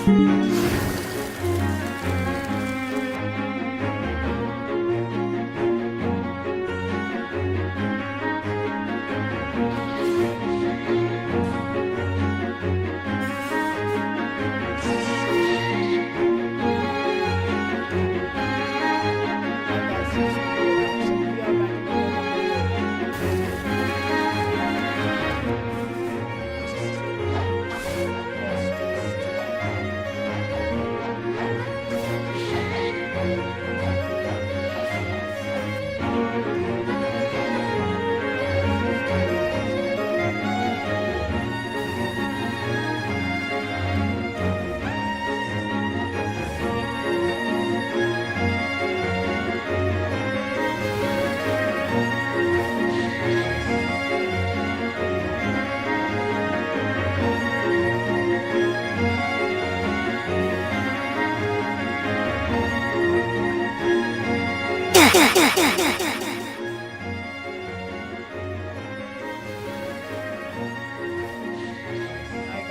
Hi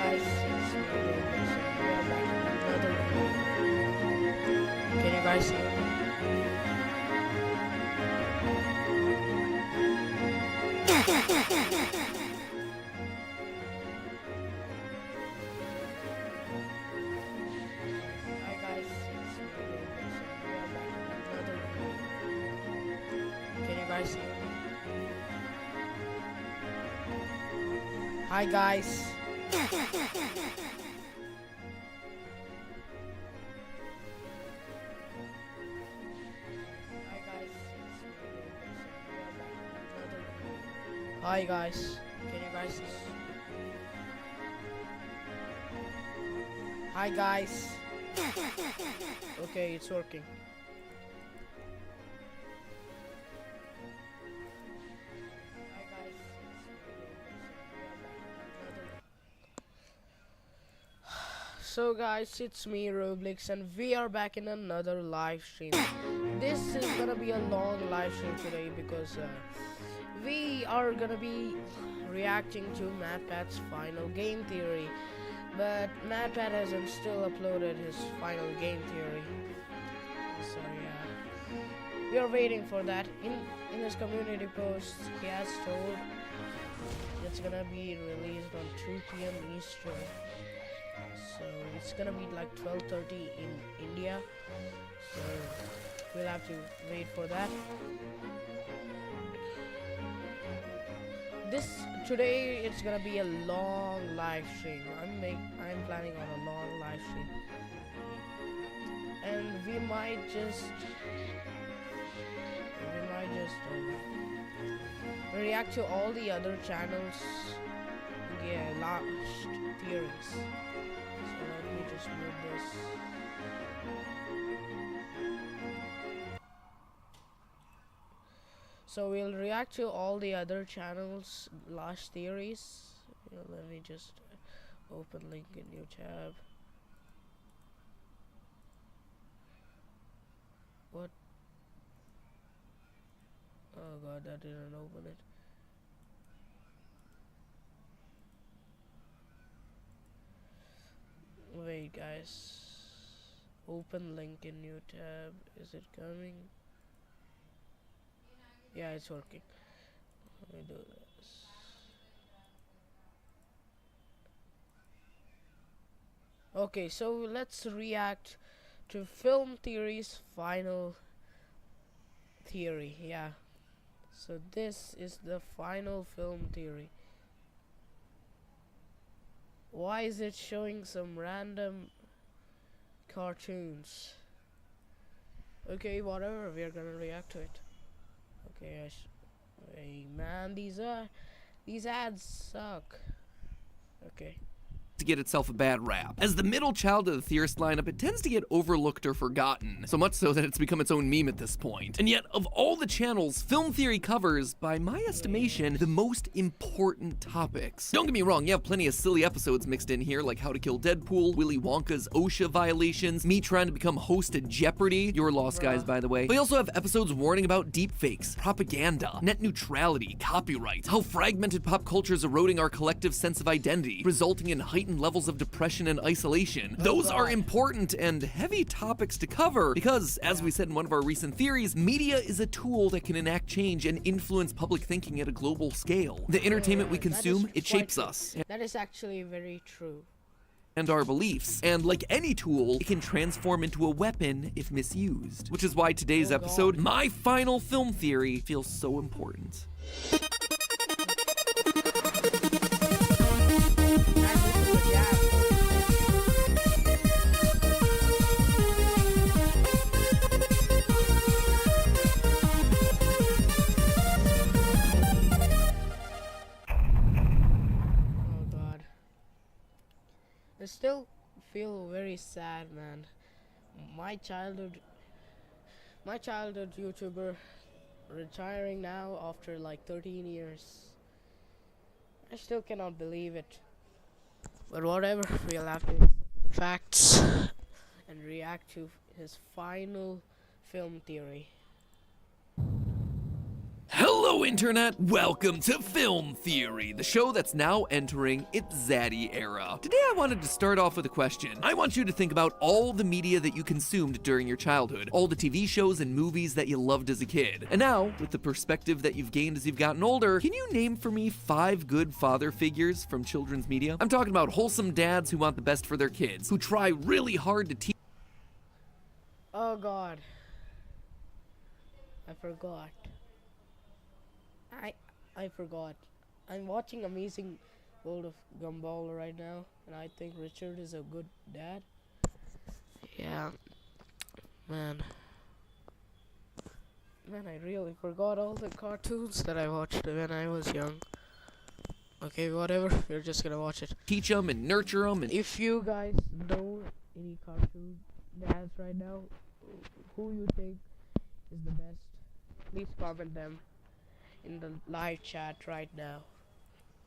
guys, it's me, ROBLOX, and we are back in another video. Can you guys hear me? Hi guys, it's me, ROBLOX, and we are back in another video. Can you guys hear me? Hi guys. Hi guys, can you guys see? Hi guys. Okay, it's working. Hi guys, so guys, it's me, ROBLOX, and we are back in another live stream. This is gonna be a long live stream today because we are gonna be reacting to MatPat's final game theory, but MatPat hasn't still uploaded his final game theory, so yeah, we are waiting for that. In his community post, he has told it's gonna be released on 2 p.m. Eastern, so it's gonna be like 12:30 in India, so we'll have to wait for that. Today it's gonna be a long live stream. I'm planning on a long live stream, and we might just react to all the other channels, yeah, last theories. So let me just move this. So we'll react to all the other channels' last theories. Let me just open link in new tab. What? Oh god, that didn't open it. Wait guys. Open link in new tab. Is it coming? Yeah, it's working. Let me do this. Okay, so let's react to film theory's final theory. Yeah, so this is the final film theory. Why is it showing some random cartoons? Okay, whatever, we are gonna react to it. Okay, hey man, these ads suck. Okay. To get itself a bad rap. As the middle child of the theorist lineup, it tends to get overlooked or forgotten, so much so that it's become its own meme at this point. And yet, of all the channels, film theory covers, by my estimation, the most important topics. Don't get me wrong, you have plenty of silly episodes mixed in here, like How to Kill Deadpool, Willy Wonka's OSHA violations, me trying to become host at Jeopardy, your lost guys by the way. But we also have episodes warning about deepfakes, propaganda, net neutrality, copyright, how fragmented pop culture is eroding our collective sense of identity, resulting in heightened heightened levels of depression and isolation. Those are important and heavy topics to cover because, as we said in one of our recent theories, media is a tool that can enact change and influence public thinking at a global scale. The entertainment we consume, it shapes us. That is actually very true. And our beliefs. And like any tool, it can transform into a weapon if misused. Which is why today's episode, my final film theory, feels so important. I still feel very sad, man. My childhood YouTuber retiring now after like 13 years. I still cannot believe it. But whatever, we'll have to accept the facts and react to his final film theory. Hello Internet, welcome to Film Theory, the show that's now entering its zaddy era. Today I wanted to start off with a question. I want you to think about all the media that you consumed during your childhood, all the TV shows and movies that you loved as a kid. And now, with the perspective that you've gained as you've gotten older, can you name for me 5 good father figures from children's media? I'm talking about wholesome dads who want the best for their kids, who try really hard to teach. Oh god. I forgot. I forgot. I'm watching Amazing World of Gumball right now, and I think Richard is a good dad. Yeah. Man, I really forgot all the cartoons that I watched when I was young. Okay, whatever. We're just gonna watch it. Teach them and nurture them. And if you guys know any cartoon dads right now, who you think is the best, please comment them in the live chat right now.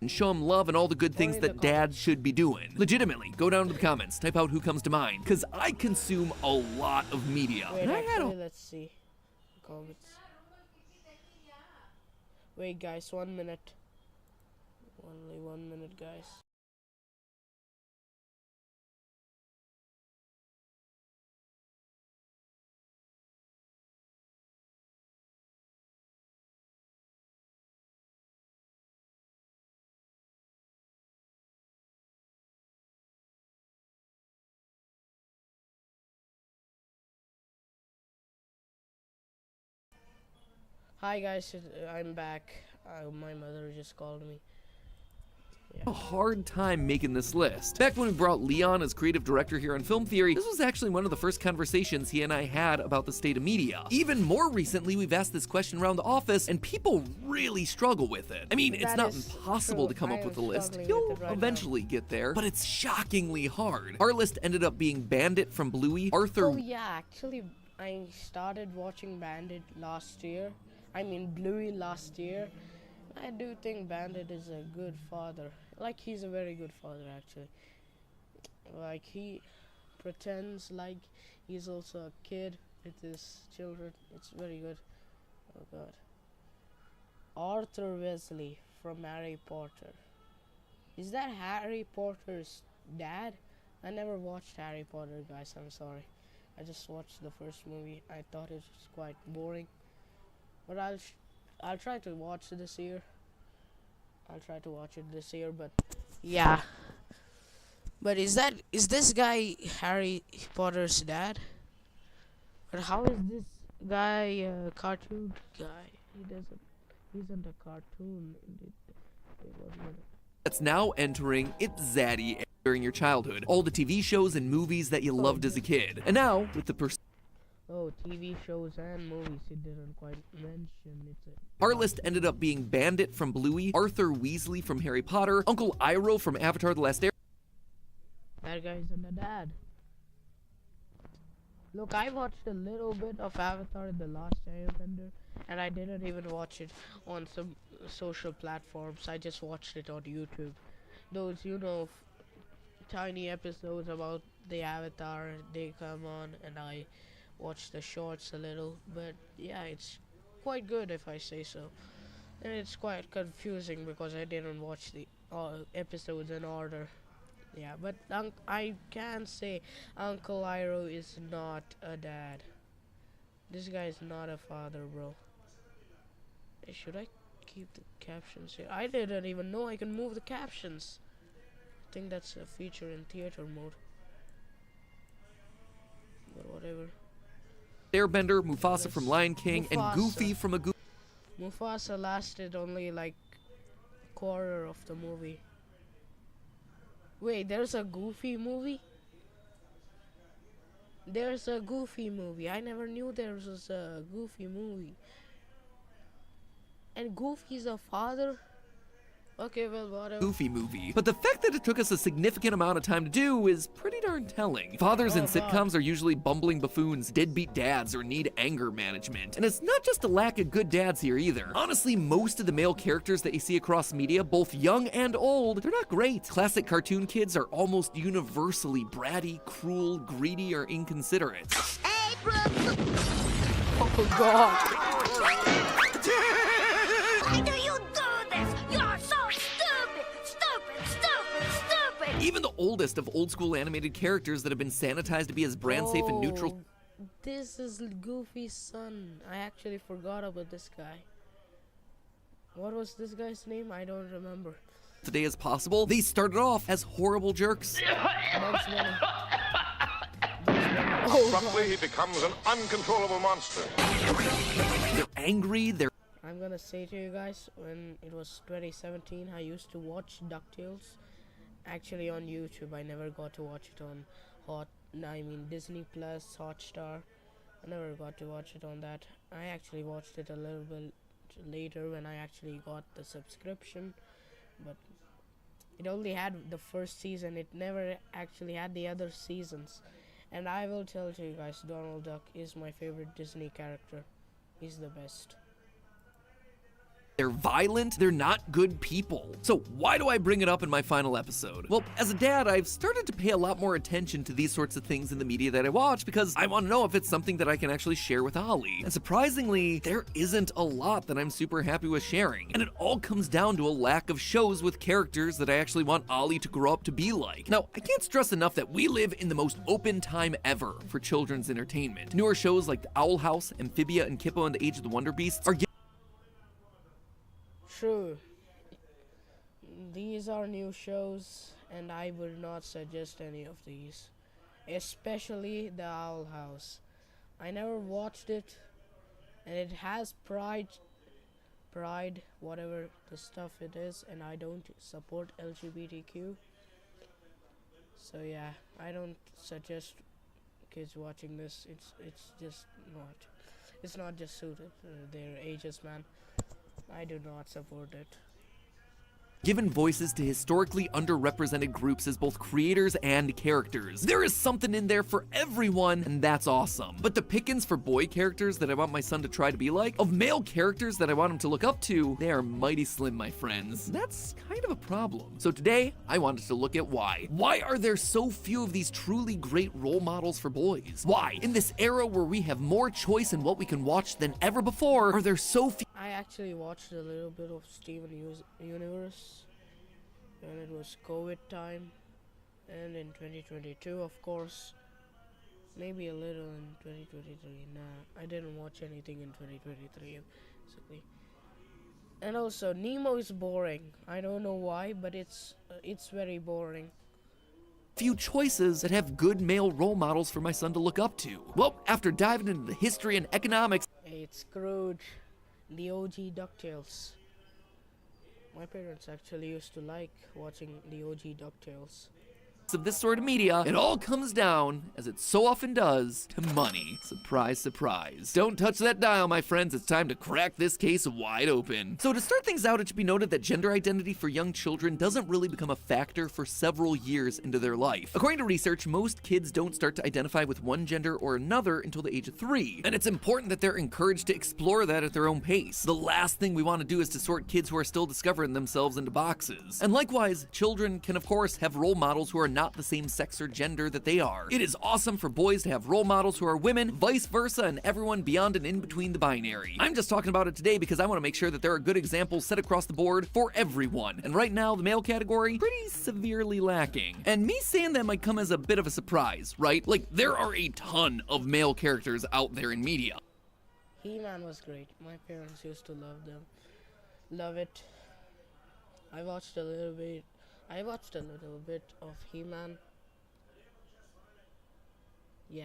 And show them love and all the good things that dads should be doing. Legitimately, go down to the comments, type out who comes to mind, because I consume a lot of media. Wait, actually, let's see. Comments. Wait, guys, 1 minute. Only 1 minute, guys. Hi guys, I'm back. My mother just called me. A hard time making this list. Back when we brought Leon as creative director here on Film Theory, this was actually one of the first conversations he and I had about the state of media. Even more recently, we've asked this question around the office, and people really struggle with it. I mean, it's not impossible to come up with a list. You'll eventually get there, but it's shockingly hard. Our list ended up being Bandit from Bluey, Arthur... Oh yeah, actually, I started watching Bandit last year. I mean Bluey last year. I do think Bandit is a good father. Like, he's a very good father actually. Like, he pretends like he's also a kid with his children. It's very good. Oh god. Arthur Weasley from Harry Potter. Is that Harry Potter's dad? I never watched Harry Potter, guys, I'm sorry. I just watched the first movie. I thought it was quite boring. But I'll try to watch it this year. But yeah. But is this guy Harry Potter's dad? But how is this guy a cartoon guy? He isn't a cartoon. That's now entering its zaddy era during your childhood. All the TV shows and movies that you loved as a kid. And now, with the TV shows and movies he didn't quite mention. Our list ended up being Bandit from Bluey, Arthur Weasley from Harry Potter, Uncle Iroh from Avatar The Last Airbender. That guy's in the dad. Look, I watched a little bit of Avatar The Last Airbender, and I didn't even watch it on some social platforms. I just watched it on YouTube. Those, tiny episodes about the Avatar, they come on, and I watch the shorts a little. But yeah, it's quite good if I say so. And it's quite confusing because I didn't watch the episodes in order. Yeah, but I can say Uncle Iroh is not a dad. This guy is not a father, bro. Should I keep the captions here? I didn't even know I can move the captions. I think that's a feature in theater mode. But whatever. Airbender, Mufasa from Lion King, and Goofy from a Mufasa lasted only like quarter of the movie. Wait, there's a Goofy movie? There's a Goofy movie. I never knew there was a Goofy movie. And Goofy's a father? Okay, well, whatever. Goofy movie. But the fact that it took us a significant amount of time to do is pretty darn telling. Fathers in sitcoms are usually bumbling buffoons, deadbeat dads, or need anger management. And it's not just a lack of good dads here either. Honestly, most of the male characters that you see across media, both young and old, they're not great. Classic cartoon kids are almost universally bratty, cruel, greedy, or inconsiderate. Hey, Brooke! Oh god. Why do you do this? You're so stupid! Stupid, stupid, stupid! Even the oldest of old school animated characters that have been sanitized to be as brand safe and neutral. This is Goofy's son. I actually forgot about this guy. What was this guy's name? I don't remember. Today as possible, they started off as horrible jerks. Bugs Bunny. Abruptly, he becomes an uncontrollable monster. They're angry, they're I'm gonna say to you guys, when it was 2017, I used to watch DuckTales. Actually on YouTube. I never got to watch it on Disney Plus, Hotstar. I never got to watch it on that. I actually watched it a little bit later when I actually got the subscription. But it only had the first season. It never actually had the other seasons. And I will tell you guys, Donald Duck is my favorite Disney character. He's the best. They're violent, they're not good people. So why do I bring it up in my final episode? Well, as a dad, I've started to pay a lot more attention to these sorts of things in the media that I watch because I want to know if it's something that I can actually share with Ollie. And surprisingly, there isn't a lot that I'm super happy with sharing. And it all comes down to a lack of shows with characters that I actually want Ollie to grow up to be like. Now, I can't stress enough that we live in the most open time ever for children's entertainment. Newer shows like The Owl House, Amphibia, and Kippo and the Age of the Wonder Beasts are True. These are new shows, and I would not suggest any of these. Especially The Owl House. I never watched it, and it has pride, whatever the stuff it is, and I don't support LGBTQ. So yeah, I don't suggest kids watching this. It's just not. It's not just suited their ages, man. I do not support it. given voices to historically underrepresented groups as both creators and characters. There is something in there for everyone, and that's awesome. But the pickings for boy characters that I want my son to try to be like, of male characters that I want him to look up to, they are mighty slim, my friends. That's kind of a problem. So today, I wanted to look at why. Why are there so few of these truly great role models for boys? Why, in this era where we have more choice in what we can watch than ever before, are there so few? I actually watched a little bit of Steven Universe when it was COVID time, and in 2022, of course. Maybe a little in 2023. Nah, I didn't watch anything in 2023, basically. And also, Nemo is boring. I don't know why, but it's very boring. Few choices that have good male role models for my son to look up to. Well, after diving into the history and economics Hey, it's Scrooge, the OG DuckTales. My parents actually used to like watching the OG DuckTales. of this sort of media, it all comes down, as it so often does, to money. Surprise, surprise. Don't touch that dial, my friends. It's time to crack this case wide open. So to start things out, it should be noted that gender identity for young children doesn't really become a factor for several years into their life. According to research, most kids don't start to identify with one gender or another until the age of 3. And it's important that they're encouraged to explore that at their own pace. The last thing we want to do is to sort kids who are still discovering themselves into boxes. And likewise, children can of course have role models who are not not the same sex or gender that they are. It is awesome for boys to have role models who are women, vice versa, and everyone beyond and in between the binary. I'm just talking about it today because I want to make sure that there are good examples set across the board for everyone. And right now, the male category, pretty severely lacking. And me saying that might come as a bit of a surprise, right? Like, there are a ton of male characters out there in media. He-Man was great. My parents used to love them. Love it. I watched a little bit of He-Man. Yeah,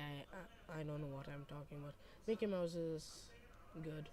I don't know what I'm talking about. Mickey Mouse is good.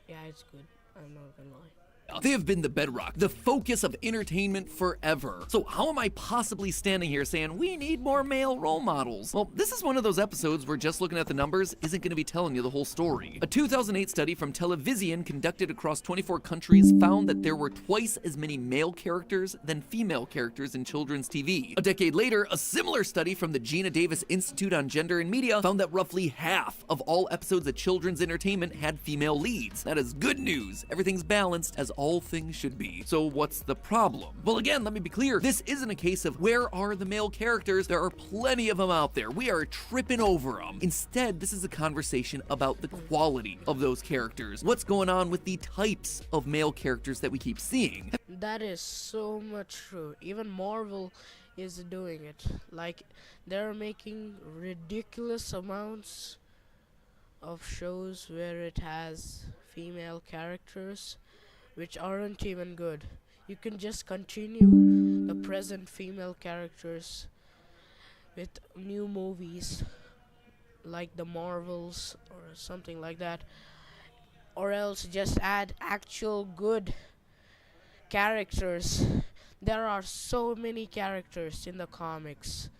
Yeah, it's good. I'm not gonna lie. They have been the bedrock, the focus of entertainment forever. So how am I possibly standing here saying we need more male role models? Well, this is one of those episodes where just looking at the numbers isn't going to be telling you the whole story. A 2008 study from Television conducted across 24 countries found that there were twice as many male characters than female characters in children's TV. A decade later, a similar study from the Gina Davis Institute on Gender and Media found that roughly half of all episodes of children's entertainment had female leads. That is good news. Everything's balanced as all things should be. So what's the problem? Well, again, let me be clear. This isn't a case of where are the male characters? There are plenty of them out there. We are tripping over them. Instead, this is a conversation about the quality of those characters. What's going on with the types of male characters that we keep seeing? That is so much true. Even Marvel is doing it. Like, they're making ridiculous amounts of shows where it has female characters which aren't even good. You can just continue the present female characters with new movies like the Marvels or something like that, or else just add actual good characters. There are so many characters in the comics.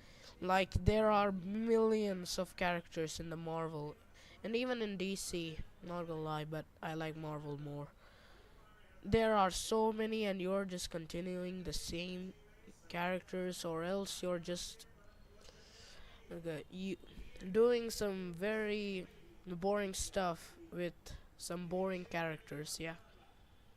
Like, there are millions of characters in the Marvel and even in DC. Not gonna lie, but I like Marvel more. There are so many, and you're just continuing the same characters, or else you're just doing some very boring stuff with some boring characters. Yeah.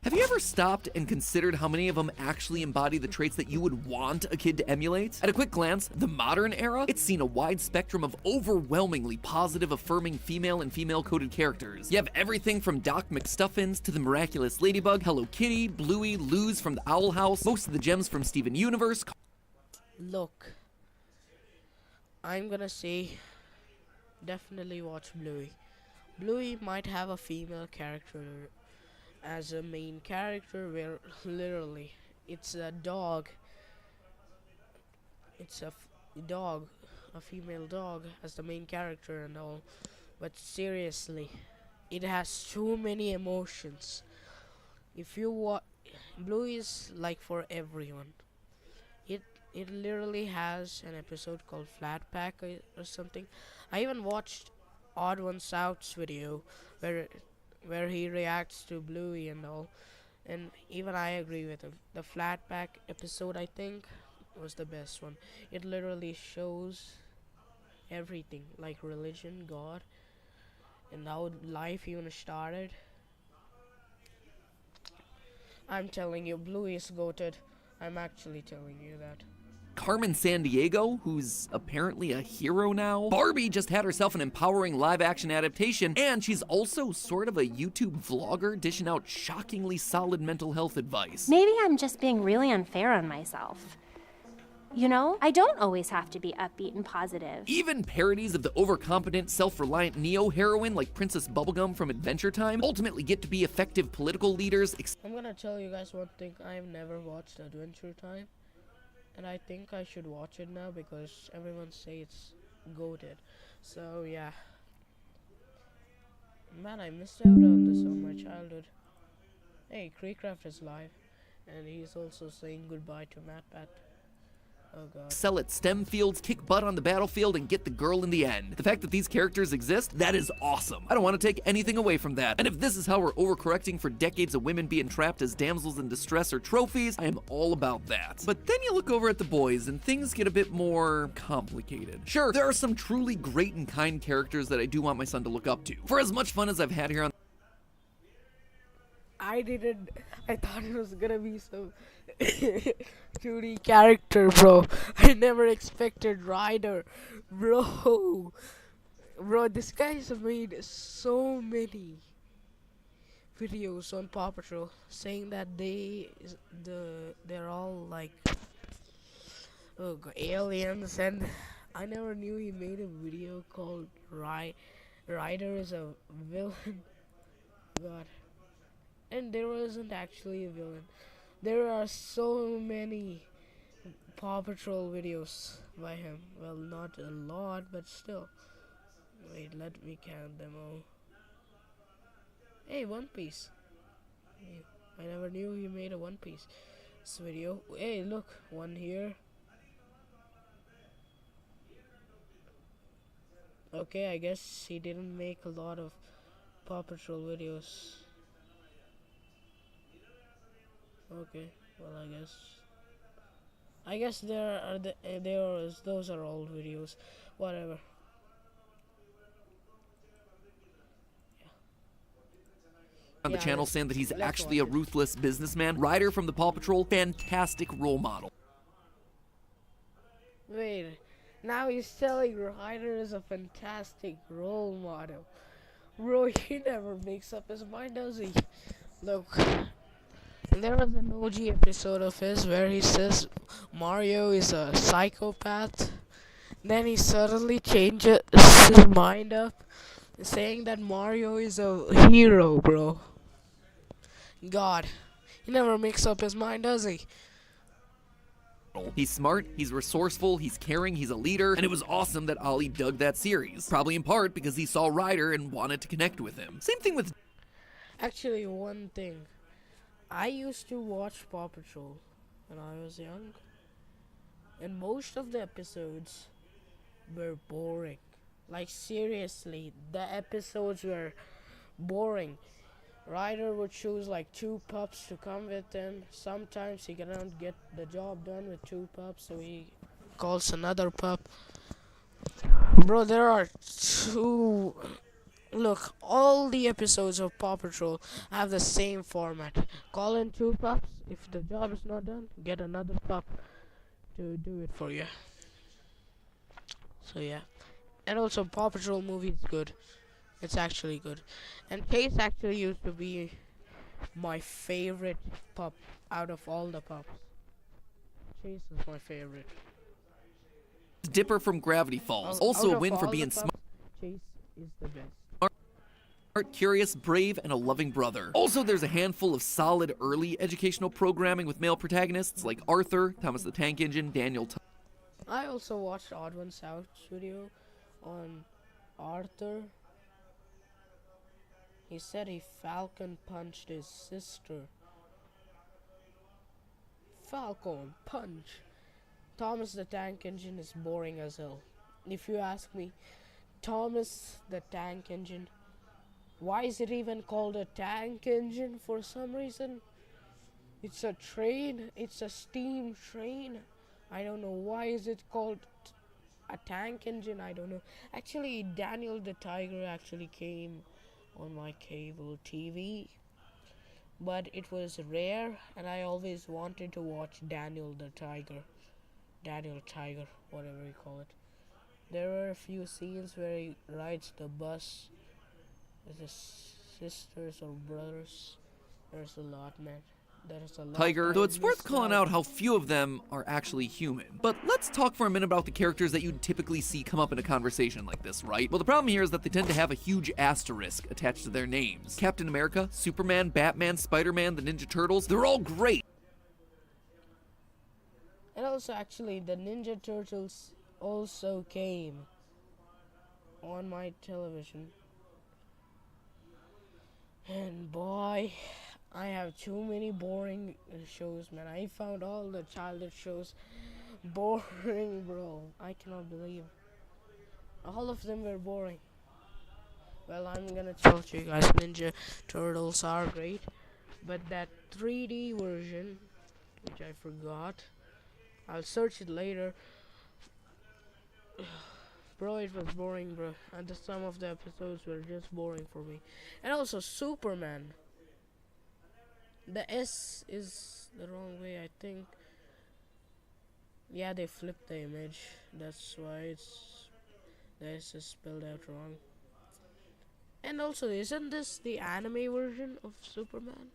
Have you ever stopped and considered how many of them actually embody the traits that you would want a kid to emulate? At a quick glance, the modern era, it's seen a wide spectrum of overwhelmingly positive, affirming female and female-coded characters. You have everything from Doc McStuffins to the Miraculous Ladybug, Hello Kitty, Bluey, Luz from the Owl House, most of the gems from Steven Universe. Look, I'm gonna say definitely watch Bluey. Bluey might have a female character as a main character, where literally it's a dog. It's a female dog as the main character and all. But seriously, it has too many emotions. If you watch, Bluey is like for everyone. It literally has an episode called Flat Pack or something. I even watched Odd Ones Out's video where he reacts to Bluey and all, and even I agree with him. The Flat Pack episode, I think, was the best one. It literally shows everything, like religion, God, and how life even started. I'm telling you, Bluey is goated. I'm actually telling you that. Carmen Sandiego, who's apparently a hero now. Barbie just had herself an empowering live-action adaptation, and she's also sort of a YouTube vlogger dishing out shockingly solid mental health advice. Maybe I'm just being really unfair on myself. You know, I don't always have to be upbeat and positive. Even parodies of the overconfident, self-reliant neo-heroine like Princess Bubblegum from Adventure Time ultimately get to be effective political leaders. I'm gonna tell you guys one thing. I've never watched Adventure Time, and I think I should watch it now because everyone say it's goated. So yeah, man, I missed out on this on my childhood. Hey, Creecraft is live, and he's also saying goodbye to MatPat. Oh god. Excel at STEM fields, kick butt on the battlefield, and get the girl in the end. The fact that these characters exist, that is awesome. I don't want to take anything away from that. And if this is how we're overcorrecting for decades of women being trapped as damsels in distress or trophies, I am all about that. But then you look over at the boys and things get a bit more complicated. Sure, there are some truly great and kind characters that I do want my son to look up to. For as much fun as I've had here on I I thought it was gonna be some 2D character, bro. I never expected Ryder, bro. Bro, this guy's made so many videos on Paw Patrol saying that they're all like aliens, and I never knew he made a video called Ryder is a villain. God, and there wasn't actually a villain. There are so many Paw Patrol videos by him. Well, not a lot, but still. Wait, let me count them all. Hey, One Piece. Hey, I never knew he made a One Piece video. Hey, look, one here. Okay, I guess he didn't make a lot of Paw Patrol videos. Okay, well, I guess those are old videos. Whatever. On the Yeah, channel saying that he's let's actually a watch it. ruthless businessman. Ryder from the Paw Patrol, fantastic role model. Wait, now he's telling Ryder is a fantastic role model. Bro, he never makes up his mind, does he? Look, there was an OG episode of his where he says Mario is a psychopath. Then he suddenly changes his mind up, saying that Mario is a hero, bro. God, he never makes up his mind, does he? He's smart, he's resourceful, he's caring, he's a leader, and it was awesome that Ollie dug that series. Probably in part because he saw Ryder and wanted to connect with him. Same thing with Actually, one thing. I used to watch Paw Patrol when I was young, and most of the episodes were boring. Like, seriously, the episodes were boring. Ryder would choose like 2 pups to come with him. Sometimes he cannot get the job done with 2 pups, so he calls another pup. Bro, there are 2. Look, all the episodes of Paw Patrol have the same format. Call in 2 pups. If the job is not done, get another pup to do it for you. So yeah. And also, Paw Patrol movie is good. It's actually good. And Chase actually used to be my favorite pup out of all the pups. Chase is my favorite. Dipper from Gravity Falls. Out Also a of win for all the being pups, smart, Chase is the best. curious, brave, and a loving brother. Also, there's a handful of solid early educational programming with male protagonists like Arthur, Thomas the Tank Engine, Daniel I also watched Odd One's Out video on Arthur. He said he Falcon punched his sister. Falcon punch. Thomas the Tank Engine is boring as hell. If you ask me, Thomas the Tank Engine, why is it even called a tank engine for some reason? It's a train, it's a steam train. I don't know why is it called a tank engine, I don't know. Actually, Daniel the Tiger actually came on my cable TV, but it was rare and I always wanted to watch Daniel Tiger, whatever you call it. There were a few scenes where he rides the bus with his sisters or brothers. There's a lot, man. There's a lot. Tiger, I though it's worth missed calling out. out how few of them are actually human. But let's talk for a minute about the characters that you'd typically see come up in a conversation like this, right? Well, the problem here is that they tend to have a huge asterisk attached to their names. Captain America, Superman, Batman, Spider-Man, the Ninja Turtles, they're all great. And also, actually, the Ninja Turtles also came on my television. And boy, I have too many boring shows, man. I found all the childhood shows boring, bro. I cannot believe. All of them were boring. Well, I'm gonna tell you guys, Ninja Turtles are great. But that 3D version, which I forgot, I'll search it later. Bro, it was boring, bro. And some of the episodes were just boring for me. And also Superman. The S is the wrong way, I think. Yeah, they flipped the image. That's why the S is spelled out wrong. And also, isn't this the anime version of Superman?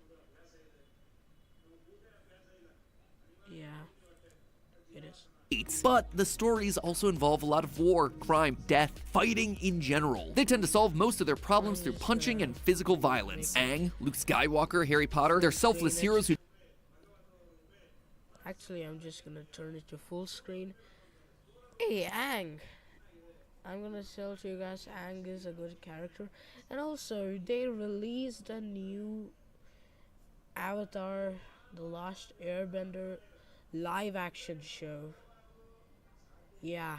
Yeah, it is. But the stories also involve a lot of war, crime, death, fighting in general. They tend to solve most of their problems through punching and physical violence. Aang, Luke Skywalker, Harry Potter, they're selfless heroes who... Actually, I'm just gonna turn it to full screen. Hey, Aang! I'm gonna tell you guys, Aang is a good character. And also, they released a new Avatar, The Last Airbender live action show. Yeah,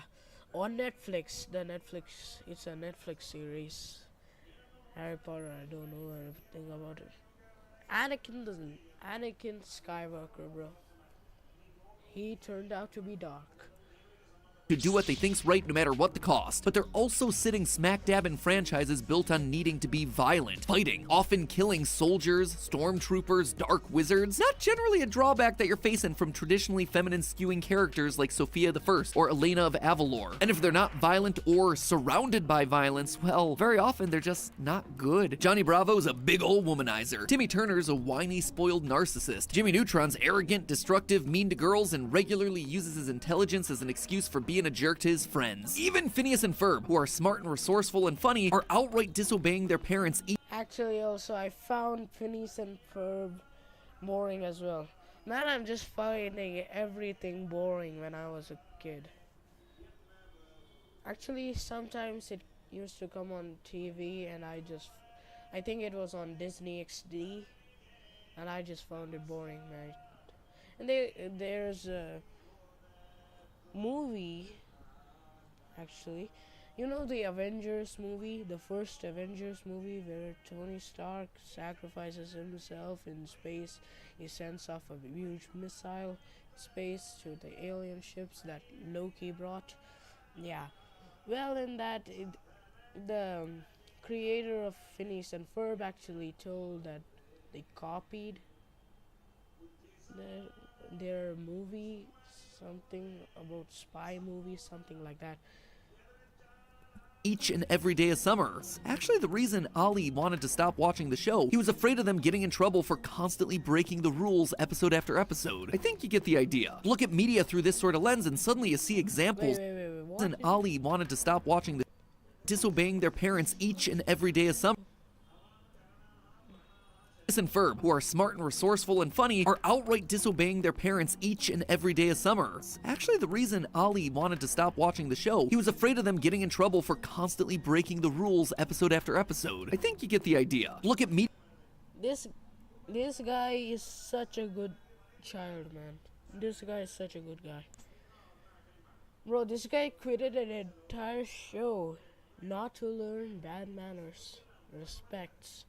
on Netflix. It's a Netflix series. Harry Potter, I don't know anything about it. Anakin Skywalker, bro. He turned out to be dark. to do what they think's right no matter what the cost, but they're also sitting smack dab in franchises built on needing to be violent, fighting, often killing soldiers, stormtroopers, dark wizards. Not generally a drawback that you're facing from traditionally feminine skewing characters like Sophia the First or Elena of Avalor. And if they're not violent or surrounded by violence, well, very often they're just not good. Johnny Bravo's a big ol' womanizer. Timmy Turner's a whiny, spoiled narcissist. Jimmy Neutron's arrogant, destructive, mean to girls, and regularly uses his intelligence as an excuse for being a jerk to his friends. Even Phineas and Ferb, who are smart and resourceful and funny, are outright disobeying their parents. Actually, also, I found Phineas and Ferb boring as well. Man, I'm just finding everything boring when I was a kid. Actually, sometimes it used to come on TV and I think it was on Disney XD, and I just found it boring, man. And there's a movie, actually, you know, the Avengers movie, the first Avengers movie, where Tony Stark sacrifices himself in space. He sends off a huge missile in space to the alien ships that Loki brought. Yeah, well, in that, the creator of Phineas and Ferb actually told that they copied their movie, something about spy movies, something like that. Each and every day of summer. Actually, the reason Ali wanted to stop watching the show, he was afraid of them getting in trouble for constantly breaking the rules episode after episode. I think you get the idea. Look at media through this sort of lens and suddenly you see examples. Wait, And Ali wanted to stop watching the disobeying their parents each and every day of summer. Phineas and Ferb, who are smart and resourceful and funny, are outright disobeying their parents each and every day of summer. Actually, the reason Ali wanted to stop watching the show, he was afraid of them getting in trouble for constantly breaking the rules episode after episode. I think you get the idea. Look at me. This guy is such a good child, man. This guy is such a good guy. Bro, this guy quitted an entire show not to learn bad manners. Respects.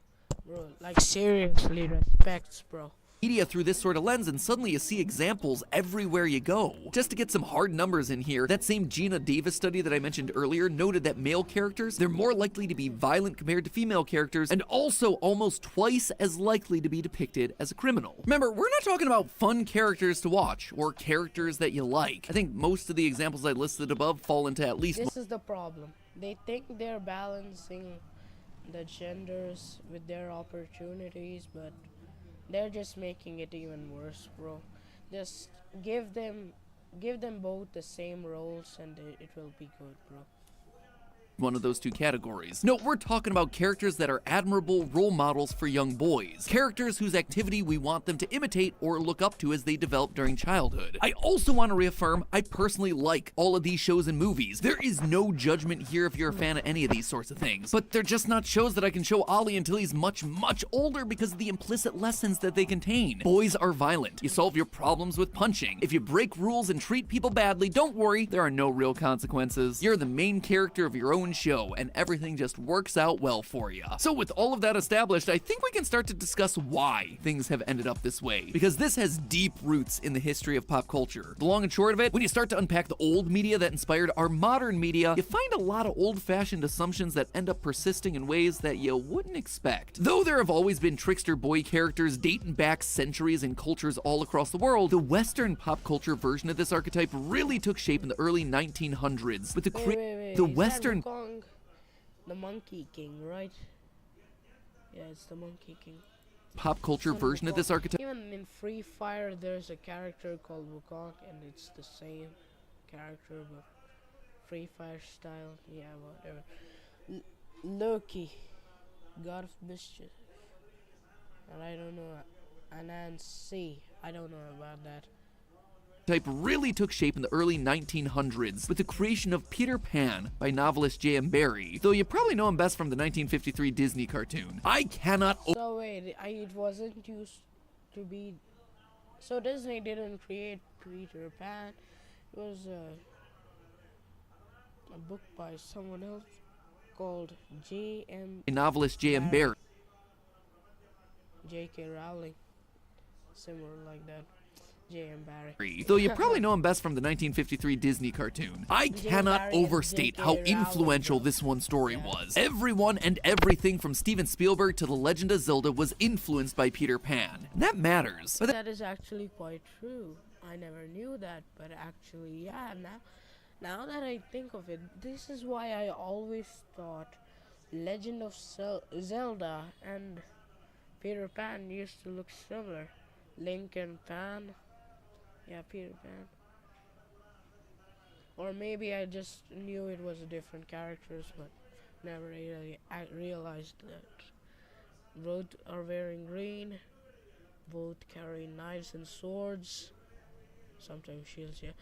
Bro, like seriously, respects, bro. Media through this sort of lens and suddenly you see examples everywhere you go. Just to get some hard numbers in here, that same Gina Davis study that I mentioned earlier noted that male characters, they're more likely to be violent compared to female characters, and also almost twice as likely to be depicted as a criminal. Remember, we're not talking about fun characters to watch, or characters that you like. I think most of the examples I listed above fall into at least... This is the problem. They think they're balancing the genders with their opportunities, but they're just making it even worse, bro. Just give them both the same roles and it will be good, bro. One of those two categories. No, we're talking about characters that are admirable role models for young boys. Characters whose activity we want them to imitate or look up to as they develop during childhood. I also want to reaffirm, I personally like all of these shows and movies. There is no judgment here if you're a fan of any of these sorts of things. But they're just not shows that I can show Ollie until he's much, much older because of the implicit lessons that they contain. Boys are violent. You solve your problems with punching. If you break rules and treat people badly, don't worry, there are no real consequences. You're the main character of your own own show, and everything just works out well for you. So with all of that established, I think we can start to discuss why things have ended up this way, because this has deep roots in the history of pop culture. The long and short of it, when you start to unpack the old media that inspired our modern media, you find a lot of old-fashioned assumptions that end up persisting in ways that you wouldn't expect. Though there have always been trickster boy characters dating back centuries in cultures all across the world, the Western pop culture version of this archetype really took shape in the early 1900s with the Wait, the is that Western Wukong? The Monkey King, right? Yeah, it's the Monkey King. pop culture Son version of Wukong. this archetype. Even in Free Fire, there's a character called Wukong, and it's the same character, but Free Fire style. Yeah, whatever. Loki, God of Mischief, and I don't know. Anansi, I don't know about that. Type really took shape in the early 1900s with the creation of Peter Pan by novelist J.M. Barrie, though you probably know him best from the 1953 Disney cartoon. I cannot So wait, it wasn't used to be. So Disney didn't create Peter Pan. It was a book by someone else called novelist J.M. Barrie. J.K. Rowling, similar like that. J.M. Barrie. Though you probably know him best from the 1953 Disney cartoon. I cannot Barrie and overstate J.K. how Rowling, influential bro. this one story was. Everyone and everything from Steven Spielberg to The Legend of Zelda was influenced by Peter Pan. And that matters. But That is actually quite true. I never knew that, but actually, yeah. Now that I think of it, this is why I always thought Legend of Zelda and Peter Pan used to look similar. Link and Pan. Yeah, Peter Pan. Or maybe I just knew it was different characters, but never really realized that. Both are wearing green. Both carry knives and swords. Sometimes shields, yeah.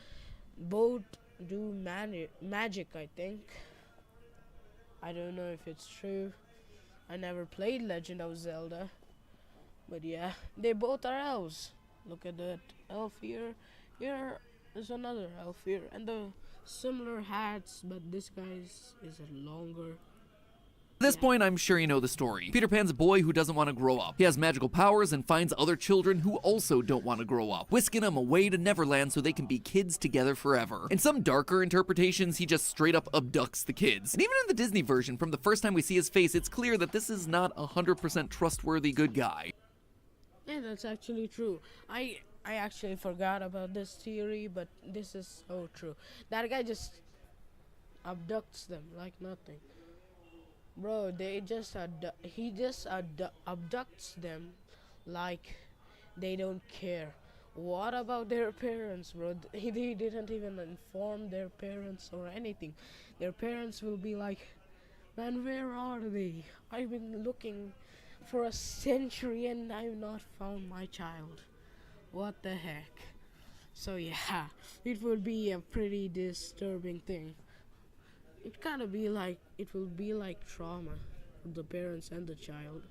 Both do magic, I think. I don't know if it's true. I never played Legend of Zelda. But yeah, they both are elves. Look at that elf here. Here is another elf here. And the similar hats, but this guy's is a longer. at this point, I'm sure you know the story. Peter Pan's a boy who doesn't want to grow up. He has magical powers and finds other children who also don't want to grow up, whisking them away to Neverland so they can be kids together forever. In some darker interpretations, he just straight up abducts the kids. And even in the Disney version, from the first time we see his face, it's clear that this is not a 100% trustworthy good guy. Yeah, that's actually true. I actually forgot about this theory, but this is so true. That guy just abducts them like nothing. Bro, he just abducts them like they don't care. What about their parents, bro? They didn't even inform their parents or anything. Their parents will be like, man, where are they? I've been looking for a century and I've not found my child. What the heck? So yeah, it will be a pretty disturbing thing. It will be like trauma for the parents and the child.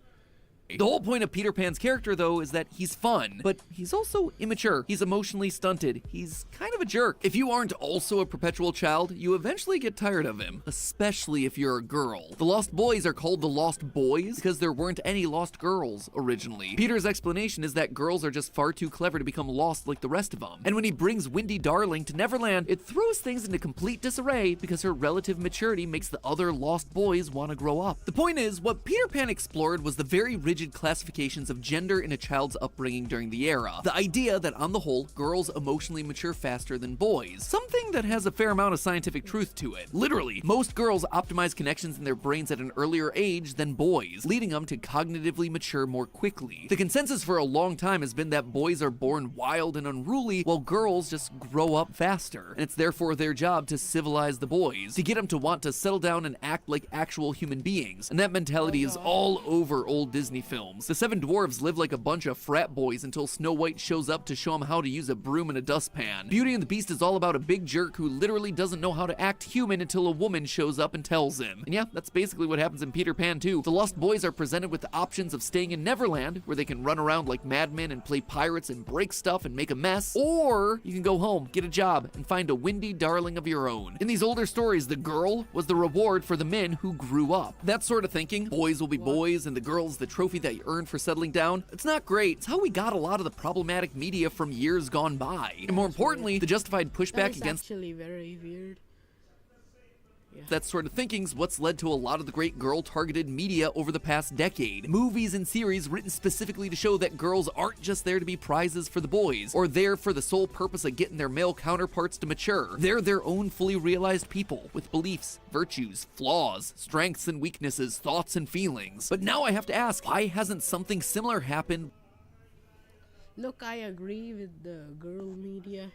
The whole point of Peter Pan's character, though, is that he's fun, but he's also immature. He's emotionally stunted. He's kind of a jerk. If you aren't also a perpetual child, you eventually get tired of him, especially if you're a girl. The Lost Boys are called the Lost Boys because there weren't any lost girls originally. Peter's explanation is that girls are just far too clever to become lost like the rest of them. And when he brings Windy Darling to Neverland, it throws things into complete disarray because her relative maturity makes the other Lost Boys want to grow up. The point is, what Peter Pan explored was the very rigid classifications of gender in a child's upbringing during the era. The idea that on the whole, girls emotionally mature faster than boys. Something that has a fair amount of scientific truth to it. Literally, most girls optimize connections in their brains at an earlier age than boys, leading them to cognitively mature more quickly. The consensus for a long time has been that boys are born wild and unruly, while girls just grow up faster. And it's therefore their job to civilize the boys, to get them to want to settle down and act like actual human beings. And that mentality is all over old Disney films. The Seven Dwarves live like a bunch of frat boys until Snow White shows up to show them how to use a broom and a dustpan. Beauty and the Beast is all about a big jerk who literally doesn't know how to act human until a woman shows up and tells him. And yeah, that's basically what happens in Peter Pan too. The Lost Boys are presented with the options of staying in Neverland, where they can run around like madmen and play pirates and break stuff and make a mess, or you can go home, get a job, and find a windy darling of your own. In these older stories, the girl was the reward for the men who grew up. That sort of thinking, boys will be boys and the girl's the trophy that you earn for settling down, it's not great. It's how we got a lot of the problematic media from years gone by. And more importantly, the justified pushback against actually very weird. that sort of thinking's what's led to a lot of the great girl-targeted media over the past decade. Movies and series written specifically to show that girls aren't just there to be prizes for the boys, or there for the sole purpose of getting their male counterparts to mature. They're their own fully realized people, with beliefs, virtues, flaws, strengths and weaknesses, thoughts and feelings. But now I have to ask, why hasn't something similar happened? Look, I agree with the girl media.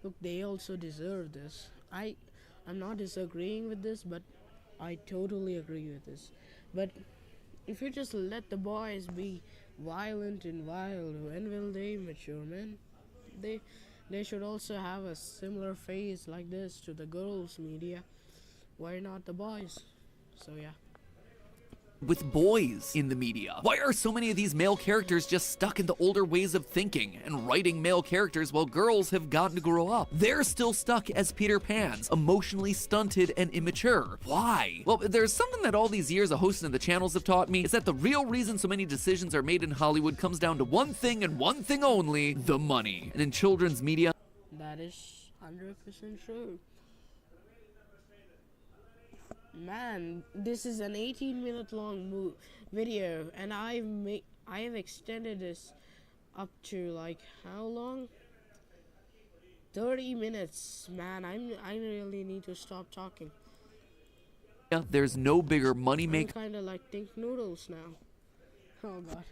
Look, they also deserve this. I'm not disagreeing with this, but I totally agree with this. But if you just let the boys be violent and wild, when will they mature, man? They should also have a similar face like this to the girls media. Why not the boys? So yeah. With boys in the media? Why are so many of these male characters just stuck in the older ways of thinking and writing male characters while girls have gotten to grow up? They're still stuck as Peter Pans, emotionally stunted and immature. Why? Well, there's something that all these years of hosting the channels have taught me, is that the real reason so many decisions are made in Hollywood comes down to one thing and one thing only: the money. And in children's media, That is 100% true. Man, this is an 18-minute long video, and I have extended this up to like how long? 30 minutes. Man, I really need to stop talking. there's no bigger money I'm maker kind of like think noodles now. Oh god.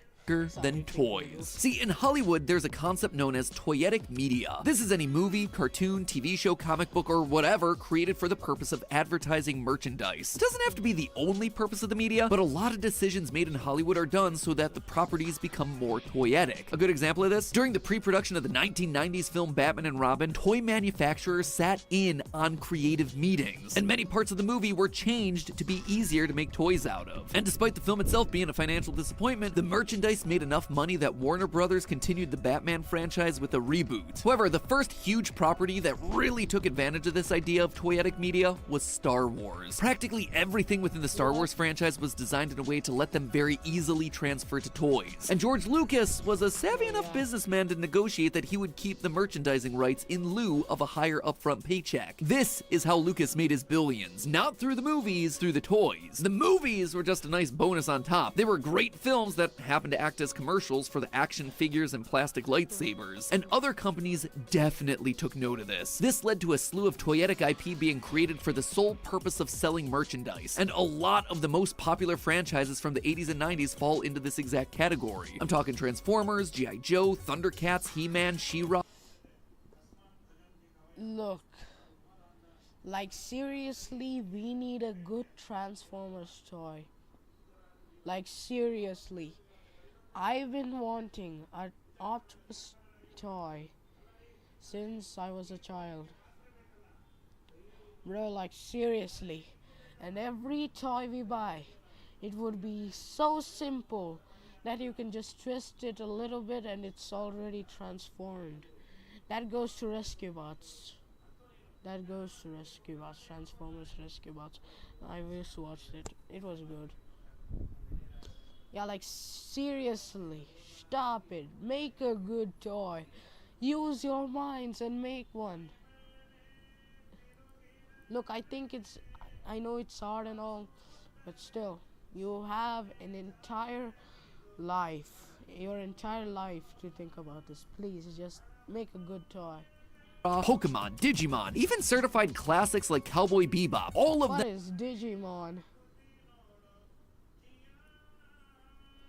than toys. See, in Hollywood, there's a concept known as toyetic media. This is any movie, cartoon, TV show, comic book, or whatever created for the purpose of advertising merchandise. It doesn't have to be the only purpose of the media, but a lot of decisions made in Hollywood are done so that the properties become more toyetic. A good example of this, during the pre-production of the 1990s film Batman and Robin, toy manufacturers sat in on creative meetings, and many parts of the movie were changed to be easier to make toys out of. And despite the film itself being a financial disappointment, the merchandise made enough money that Warner Brothers continued the Batman franchise with a reboot. However, the first huge property that really took advantage of this idea of toyetic media was Star Wars. Practically everything within the Star Wars franchise was designed in a way to let them very easily transfer to toys. And George Lucas was a savvy enough businessman to negotiate that he would keep the merchandising rights in lieu of a higher upfront paycheck. This is how Lucas made his billions, not through the movies, through the toys. The movies were just a nice bonus on top. They were great films that happened to act as commercials for the action figures and plastic lightsabers, and other companies definitely took note of this. This led to a slew of toyetic IP being created for the sole purpose of selling merchandise, and a lot of the most popular franchises from the 80s and 90s fall into this exact category. I'm talking Transformers, G.I. Joe, Thundercats, He-Man, She-Ra. Look, like seriously, we need a good Transformers toy. Like seriously, I've been wanting an Optimus toy since I was a child. Bro, like seriously. And every toy we buy, it would be so simple that you can just twist it a little bit and it's already transformed. That goes to Rescue Bots. That goes to Rescue Bots. Transformers Rescue Bots. I just watched it. It was good. Yeah, like seriously, stop it. Make a good toy. Use your minds and make one. Look, I know it's hard and all, but still, you have an entire life, your entire life to think about this. Please, just make a good toy. Pokemon, Digimon, even certified classics like Cowboy Bebop. All of What them. is Digimon?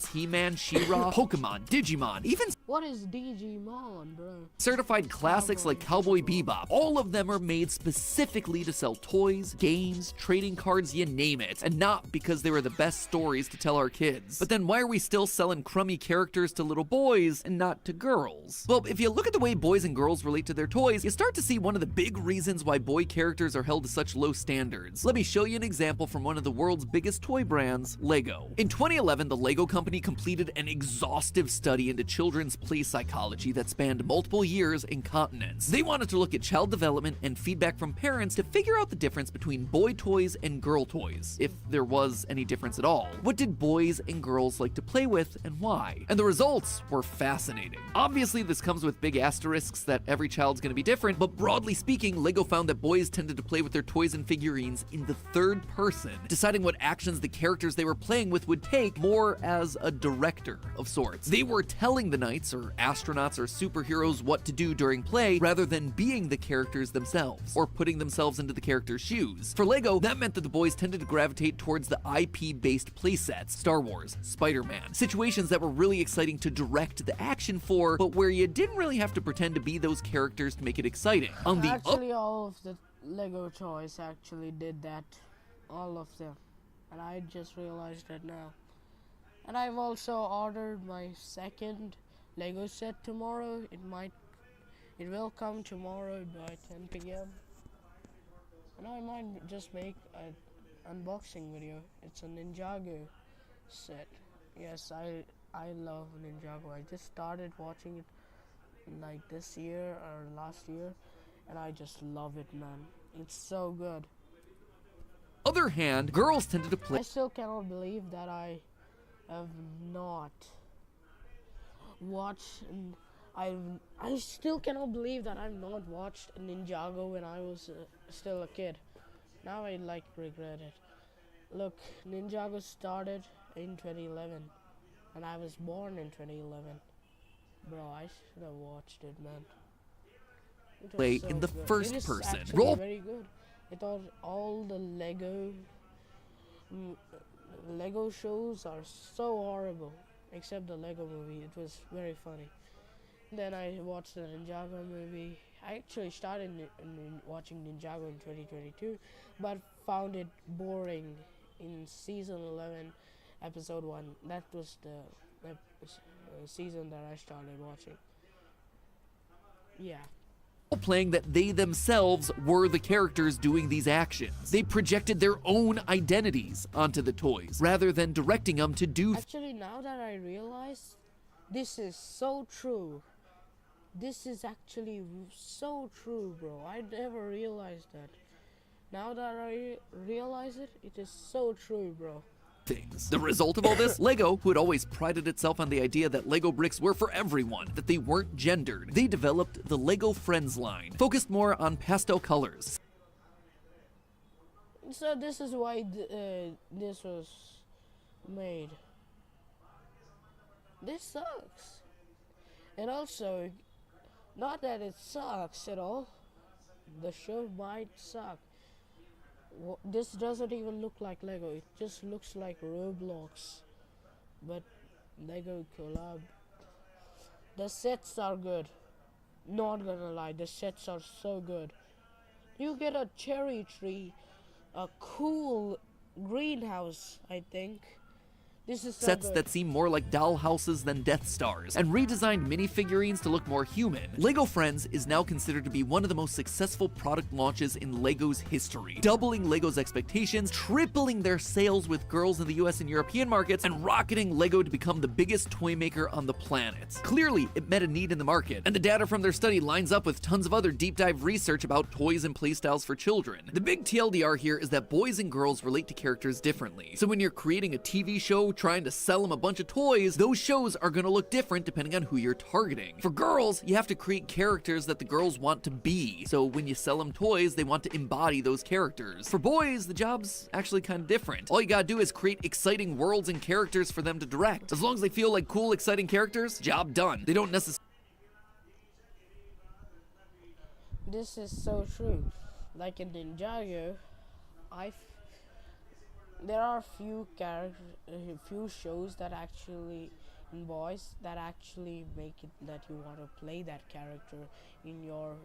He-Man, She-Ra, Pokemon, Digimon, even What is Digimon, bro? certified classics like Cowboy Bebop. All of them are made specifically to sell toys, games, trading cards, you name it, and not because they were the best stories to tell our kids. But then why are we still selling crummy characters to little boys and not to girls? Well, if you look at the way boys and girls relate to their toys, you start to see one of the big reasons why boy characters are held to such low standards. Let me show you an example from one of the world's biggest toy brands, Lego. In 2011, the Lego company completed an exhaustive study into children's play psychology that spanned multiple years and continents. They wanted to look at child development and feedback from parents to figure out the difference between boy toys and girl toys, if there was any difference at all. What did boys and girls like to play with and why? And the results were fascinating. Obviously, this comes with big asterisks that every child's gonna be different, but broadly speaking, Lego found that boys tended to play with their toys and figurines in the third person, deciding what actions the characters they were playing with would take more as a director of sorts. They were telling the knights or astronauts or superheroes what to do during play rather than being the characters themselves or putting themselves into the character's shoes. For Lego, that meant that the boys tended to gravitate towards the IP-based playsets, Star Wars, Spider-Man, situations that were really exciting to direct the action for, but where you didn't really have to pretend to be those characters to make it exciting. On the Actually, all of the Lego toys actually did that. All of them. And I just realized that now. And I've also ordered my second Lego set tomorrow. It will come tomorrow by 10 p.m. And I might just make an unboxing video. It's a Ninjago set. Yes, I love Ninjago. I just started watching it like this year or last year, and I just love it, man. It's so good. other hand, girls tended to play I still cannot believe that I have not watched. I still cannot believe that I've not watched Ninjago when I was still a kid. Now I regret it. Look, Ninjago started in 2011, and I was born in 2011. Bro, I should have watched it, man. It was play so in the good. first It is person. actually Role very good. I thought all the Lego shows are so horrible, except the Lego movie. It was very funny. Then I watched the Ninjago movie. I actually started watching Ninjago in 2022, but found it boring in season 11, episode 1. That was the season that I started watching. Yeah. playing that they themselves were the characters doing these actions. They projected their own identities onto the toys, rather than directing them to do. Actually, now that I realize, this is so true. This is actually so true, bro. I never realized that. Now that I realize it, it is so true, bro. Things. The result of all this, Lego, who had always prided itself on the idea that Lego bricks were for everyone, that they weren't gendered, they developed the Lego Friends line, focused more on pastel colors. So this is why this was made. This sucks. And also, not that it sucks at all. The show might suck. This doesn't even look like Lego. It just looks like ROBLOX, but Lego collab. The sets are good. Not gonna lie, the sets are so good. You get a cherry tree, a cool greenhouse, I think. This is so Sets good. that seem more like doll houses than Death Stars, and redesigned minifigurines to look more human. Lego Friends is now considered to be one of the most successful product launches in Lego's history, doubling Lego's expectations, tripling their sales with girls in the US and European markets, and rocketing Lego to become the biggest toy maker on the planet. Clearly, it met a need in the market, and the data from their study lines up with tons of other deep dive research about toys and playstyles for children. The big TLDR here is that boys and girls relate to characters differently. So when you're creating a TV show trying to sell them a bunch of toys, those shows are going to look different depending on who you're targeting. For girls, you have to create characters that the girls want to be, so when you sell them toys, they want to embody those characters. For boys, the job's actually kind of different. All you gotta do is create exciting worlds and characters for them to direct. As long as they feel like cool, exciting characters, job done. They don't necessarily. This is so true. Like in Ninjago, there are few shows that actually in boys that actually make it that you want to play that character in your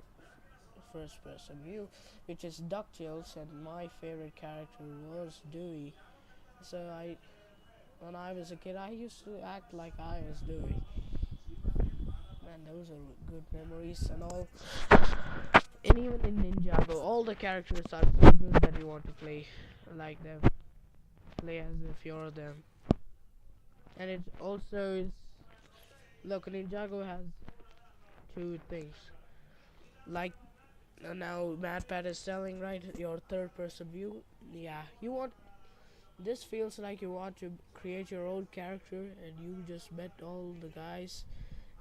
first person view, which is DuckTales, and my favorite character was Dewey. So when I was a kid, I used to act like I was Dewey. Man, those are good memories and all. And even in Ninjago, all the characters are so good that you want to play like them, play as if you're them. And it also is, look, Ninjago has two things. Like now MatPat is selling, right, your third person view. Yeah, you want, this feels like you want to create your own character and you just met all the guys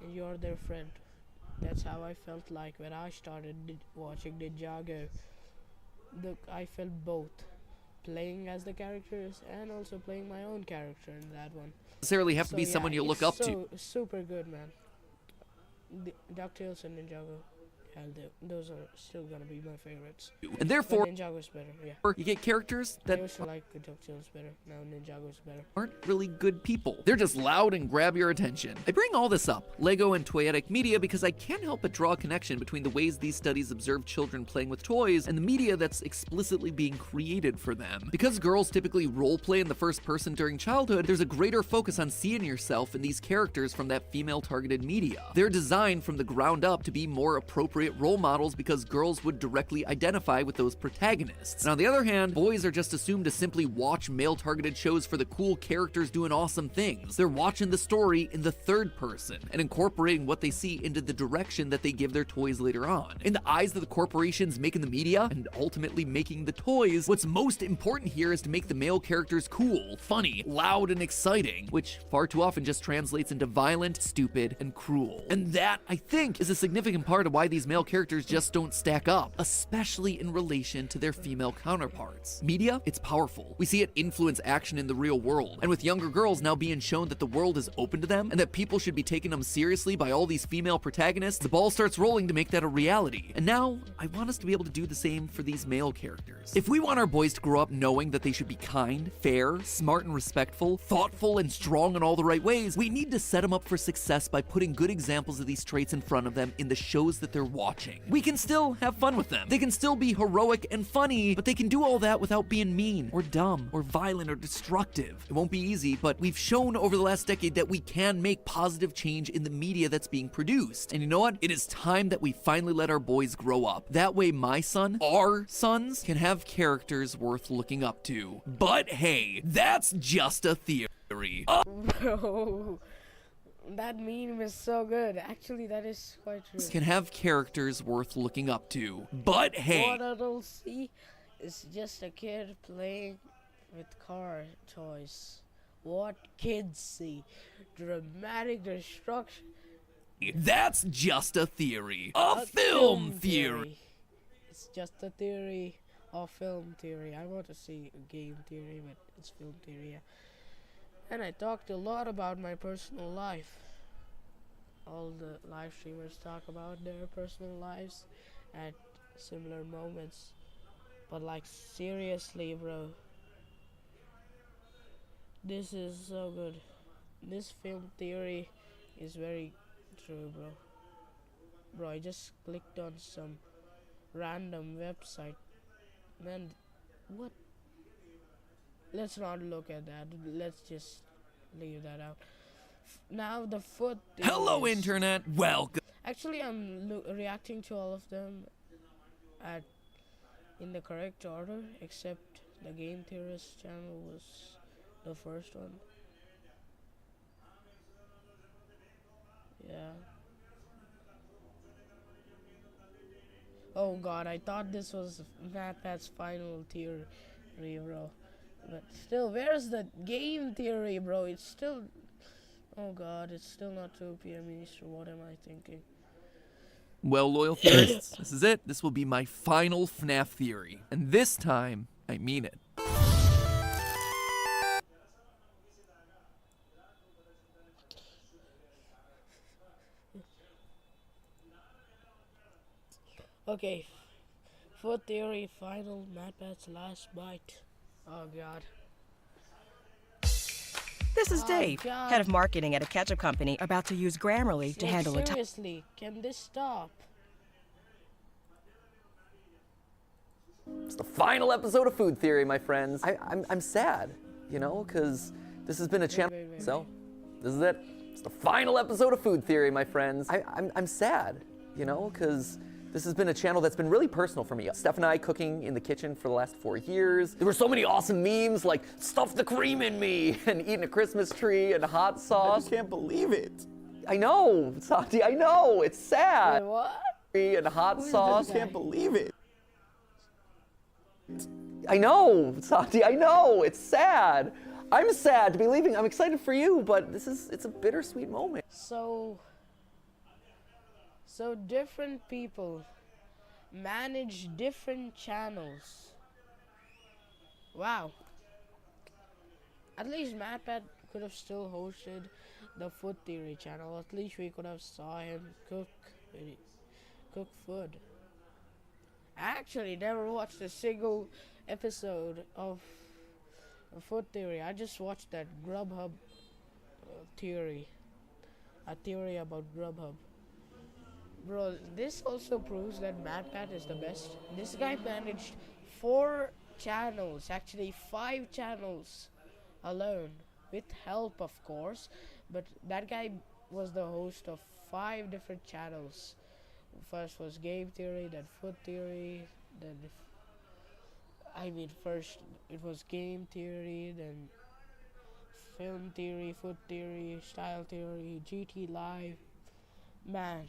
and you're their friend. That's how I felt like when I started watching Ninjago. Look, I felt both playing as the characters and also playing my own character in that one. Necessarily have to be So, someone yeah, you look it's up to. super good, man. DuckTales and Ninjago, and those are still gonna be my favorites. And But therefore, Ninjago's better, yeah. you get characters I that used to like DuckTales better. Now Ninjago's better. aren't really good people. They're just loud and grab your attention. I bring all this up, Lego and toyetic media, because I can't help but draw a connection between the ways these studies observe children playing with toys and the media that's explicitly being created for them. Because girls typically roleplay in the first person during childhood, there's a greater focus on seeing yourself in these characters from that female-targeted media. They're designed from the ground up to be more appropriate role models because girls would directly identify with those protagonists. And on the other hand, boys are just assumed to simply watch male-targeted shows for the cool characters doing awesome things. They're watching the story in the third person and incorporating what they see into the direction that they give their toys later on. In the eyes of the corporations making the media and ultimately making the toys, what's most important here is to make the male characters cool, funny, loud, and exciting, which far too often just translates into violent, stupid, and cruel. And that, I think, is a significant part of why these male characters just don't stack up, especially in relation to their female counterparts. Media, it's powerful. We see it influence action in the real world, and with younger girls now being shown that the world is open to them and that people should be taking them seriously by all these female protagonists, the ball starts rolling to make that a reality. And now, I want us to be able to do the same for these male characters. If we want our boys to grow up knowing that they should be kind, fair, smart and respectful, thoughtful and strong in all the right ways, we need to set them up for success by putting good examples of these traits in front of them in the shows that they're watching. We can still have fun with them. They can still be heroic and funny, but they can do all that without being mean or dumb or violent or destructive. It won't be easy, but we've shown over the last decade that we can make positive change in the media that's being produced. And you know what? It is time that we finally let our boys grow up. That way my son, our sons, can have characters worth looking up to. But hey, that's just a theory. Bro, that meme is so good. Actually, that is quite true. Can have characters worth looking up to. But hey, What adults see is just a kid playing with car toys. What kids see, dramatic destruction. that's just a theory. A film theory. It's just a theory of film theory. I want to see a game theory, but it's film theory. Yeah. And I talked a lot about my personal life. All the live streamers talk about their personal lives at similar moments. But like, seriously, bro, this is so good. This film theory is very true, bro. Bro, I just clicked on some random website. Man, what? Let's not look at that. Let's just leave that out. Now the foot. Hello, internet. Welcome. Actually, I'm reacting to all of them in the correct order, except the Game Theorist channel was the first one. Yeah. Oh god, I thought this was MatPat's final theory, bro. But still, where's the game theory, bro? It's still... Oh god, it's still not 2 p.m. Eastern. What am I thinking? Well, loyal theorists, this is it. This will be my final FNAF theory. And this time, I mean it. Okay. Foot theory, final, MatPat's last bite. Oh god. This is Oh, Dave, God. head of marketing at a ketchup company, about to use Grammarly to Like, handle a seriously, can this stop? It's the final episode of Food Theory, my friends. I'm sad, you know, because this has been a channel. wait. So, this is it. It's the final episode of Food Theory, my friends. I'm sad, you know, because this has been a channel that's been really personal for me. Steph and I cooking in the kitchen for the last 4 years. There were so many awesome memes like stuff the cream in me and eating a Christmas tree and hot I sauce. just can't believe it. I know, Santi, I know, it's sad. Wait, what? And hot Who is sauce. this I can't believe it. I know, Santi, I know, it's sad. I'm sad to be leaving. I'm excited for you, but it's a bittersweet moment. So different people manage different channels. Wow. At least MatPat could have still hosted the Food Theory channel. At least we could have saw him cook food. I actually never watched a single episode of Food Theory. I just watched that Grubhub theory. A theory about Grubhub. Bro, this also proves that MatPat is the best. This guy managed 4 channels, actually 5 channels alone, with help of course, but that guy was the host of 5 different channels. First was Game Theory, then Food Theory, then first it was Game Theory, then Film Theory, Food Theory, Style Theory, GT Live. Man,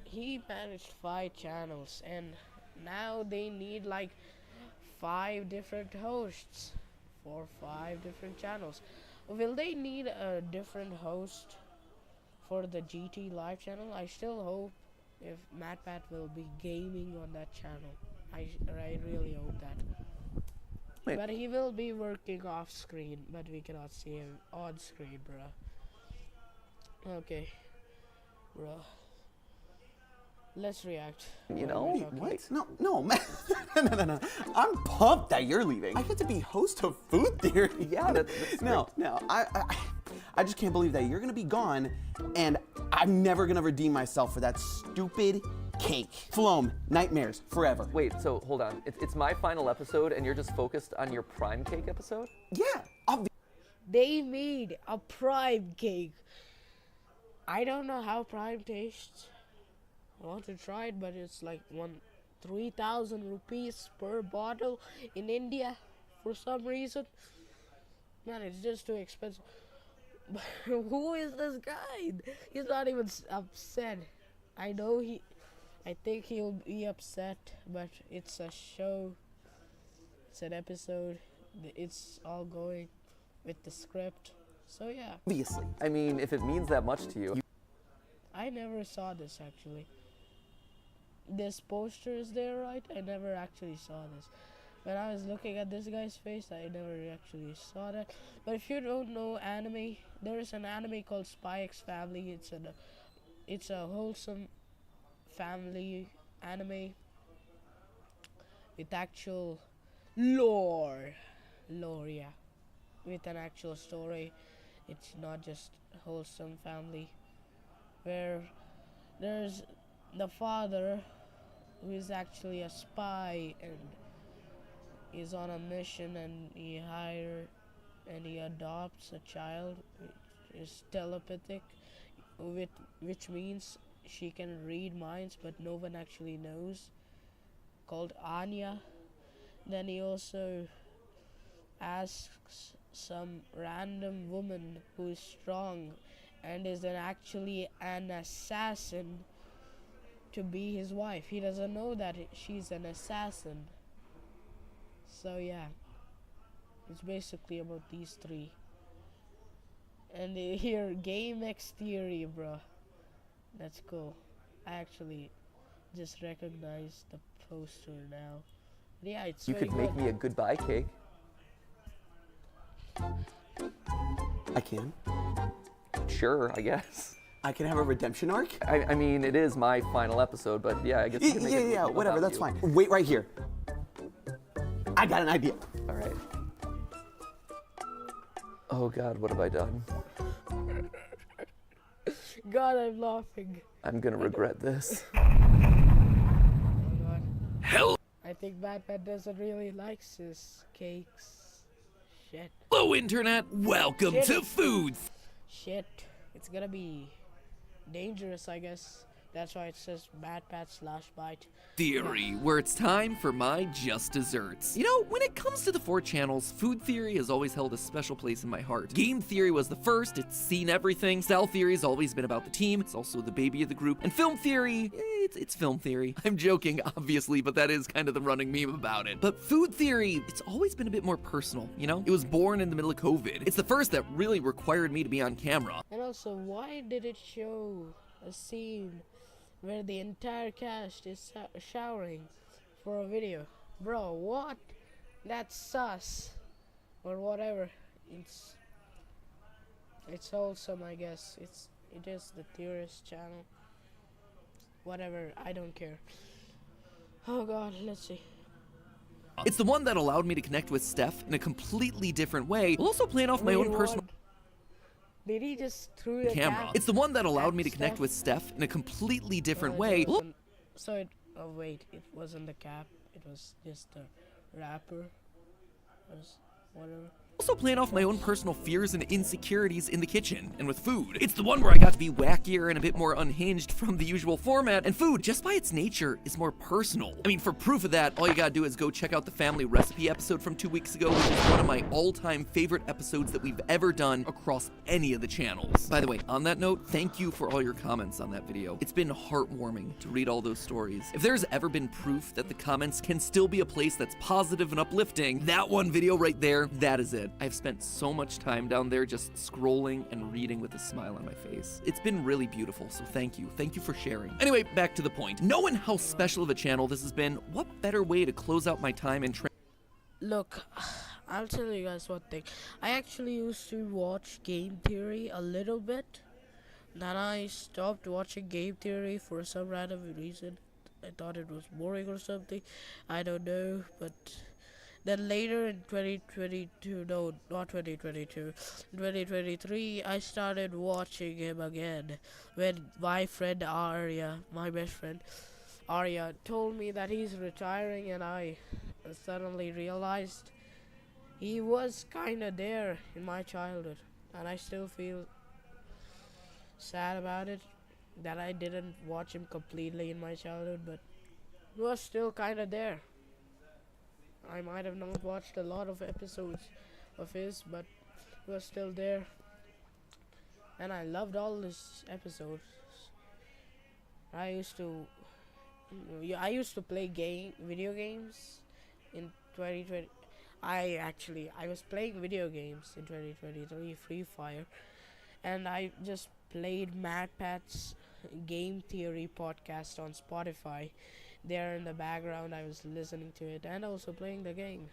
he managed 5 channels, and now they need like 5 different hosts for 5 different channels. Will they need a different host for the GT Live channel? I still hope if MatPat will be gaming on that channel. I really hope that. Wait. But he will be working off screen, but we cannot see him on screen, bruh. Okay, bruh. Let's react. You know, While we're talking. What? No, man. No. I'm pumped that you're leaving. I get to be host of Food Theory. Yeah, that's No, I just can't believe that you're gonna be gone, and I'm never gonna redeem myself for that stupid cake. Floam, nightmares, forever. Wait, so hold on. It's my final episode, and you're just focused on your prime cake episode? Yeah, They made a prime cake. I don't know how prime tastes. I want to try it, but it's like 3,000 rupees per bottle in India for some reason. Man, it's just too expensive. Who is this guy? He's not even upset. I think he'll be upset, but it's a show. It's an episode. It's all going with the script. So yeah. obviously. I mean, if it means that much to you. I never saw this actually. This poster is there, right? I never actually saw this. When I was looking at this guy's face, I never actually saw that. But if you don't know anime, there is an anime called Spy X Family. It's a wholesome family anime with actual lore, yeah, with an actual story. It's not just wholesome family, where there's the father who is actually a spy and is on a mission, and he adopts a child which is telepathic, which means she can read minds, but no one actually knows, called Anya. Then he also asks some random woman who is strong and is actually an assassin to be his wife. He doesn't know that she's an assassin. So yeah, it's basically about these 3. And here, Game X Theory, bro. That's cool. I actually just recognized the poster now. Yeah, it's You very could make good. me a goodbye cake. I can. Sure, I guess. I can have a redemption arc? I mean, it is my final episode, but yeah, I guess you can make it Yeah, whatever, without that's you. fine. Wait right here. I got an idea. All right. Oh God, what have I done? God, I'm laughing. I'm gonna regret this. Oh God. Hello I think MatPat doesn't really like his cakes. Shit. Internet, welcome Shit. to Food Shit. It's gonna be dangerous, I guess. That's why it says MatPat/bite. Theory, where it's time for my just desserts. You know, when it comes to the 4 channels, Food Theory has always held a special place in my heart. Game Theory was the first, it's seen everything. Style Theory has always been about the team, it's also the baby of the group. And Film Theory, it's Film Theory. I'm joking, obviously, but that is kind of the running meme about it. But Food Theory, it's always been a bit more personal, you know? It was born in the middle of COVID. It's the first that really required me to be on camera. And also, why did it show a scene where the entire cast is showering for a video? Bro, what? That's sus. Or whatever. It's wholesome, I guess. It is the Theorist channel. Whatever, I don't care. Oh God, let's see. It's the one that allowed me to connect with Steph in a completely different way, while also playing off my Wait, own personal what? Did he just threw the camera. cap It's the one that allowed at me to connect Steph? with Steph in a completely different Oh, way. it wasn't- So it. Oh wait, it wasn't the cap. It was just the wrapper. It was whatever. Also playing off my own personal fears and insecurities in the kitchen and with food. It's the one where I got to be wackier and a bit more unhinged from the usual format, and food, just by its nature, is more personal. I mean, for proof of that, all you gotta do is go check out the family recipe episode from 2 weeks ago, which is one of my all-time favorite episodes that we've ever done across any of the channels. By the way, on that note, thank you for all your comments on that video. It's been heartwarming to read all those stories. If there's ever been proof that the comments can still be a place that's positive and uplifting, that one video right there, that is it. I've spent so much time down there just scrolling and reading with a smile on my face. It's been really beautiful, so thank you. Thank you for sharing. Anyway, back to the point. Knowing how special of a channel this has been, what better way to close out my time in Look, I'll tell you guys one thing. I actually used to watch Game Theory a little bit. Then I stopped watching Game Theory for some random reason. I thought it was boring or something. I don't know, but then later in 2022, no, not 2022, 2023, I started watching him again when my friend Arya, my best friend Arya, told me that he's retiring, and I suddenly realized he was kinda there in my childhood, and I still feel sad about it that I didn't watch him completely in my childhood, but he was still kinda there. I might have not watched a lot of episodes of his, but he was still there, and I loved all his episodes. I used to play video games in 2020. I was playing video games in 2023, Free Fire, and I just played MatPat's Game Theory podcast on Spotify. There in the background, I was listening to it and also playing the game.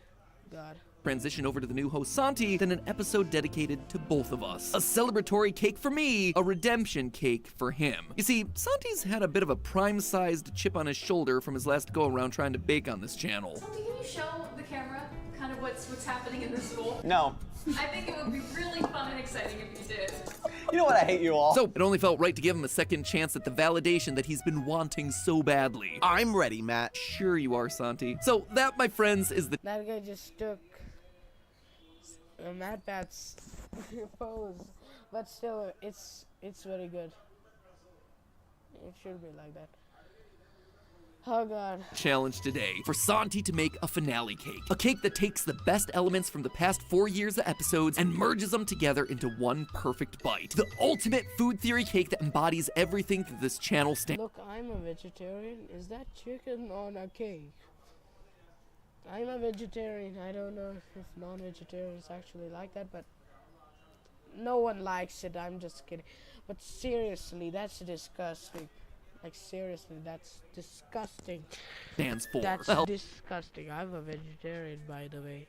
God. transition over to the new host Santi, then an episode dedicated to both of us. A celebratory cake for me, a redemption cake for him. You see, Santi's had a bit of a prime-sized chip on his shoulder from his last go-around trying to bake on this channel. Santi, can you show the camera kind of what's happening in the school? No. I think it would be really fun and exciting if you did. You know what? I hate you all. So, it only felt right to give him a second chance at the validation that he's been wanting so badly. I'm ready, Matt. Sure you are, Santi. So, that, my friends, is the That guy just took MatPat's pose, but still, it's very good. It should be like that. Oh God. challenge today for Santi to make a finale cake. A cake that takes the best elements from the past 4 years of episodes and merges them together into one perfect bite. The ultimate food theory cake that embodies everything that this channel stands. Look, I'm a vegetarian. Is that chicken on a cake? I'm a vegetarian. I don't know if non-vegetarians actually like that, but no one likes it. I'm just kidding. But seriously, that's disgusting. Like, seriously, that's disgusting. Stands for. That's Well, disgusting. I'm a vegetarian, by the way.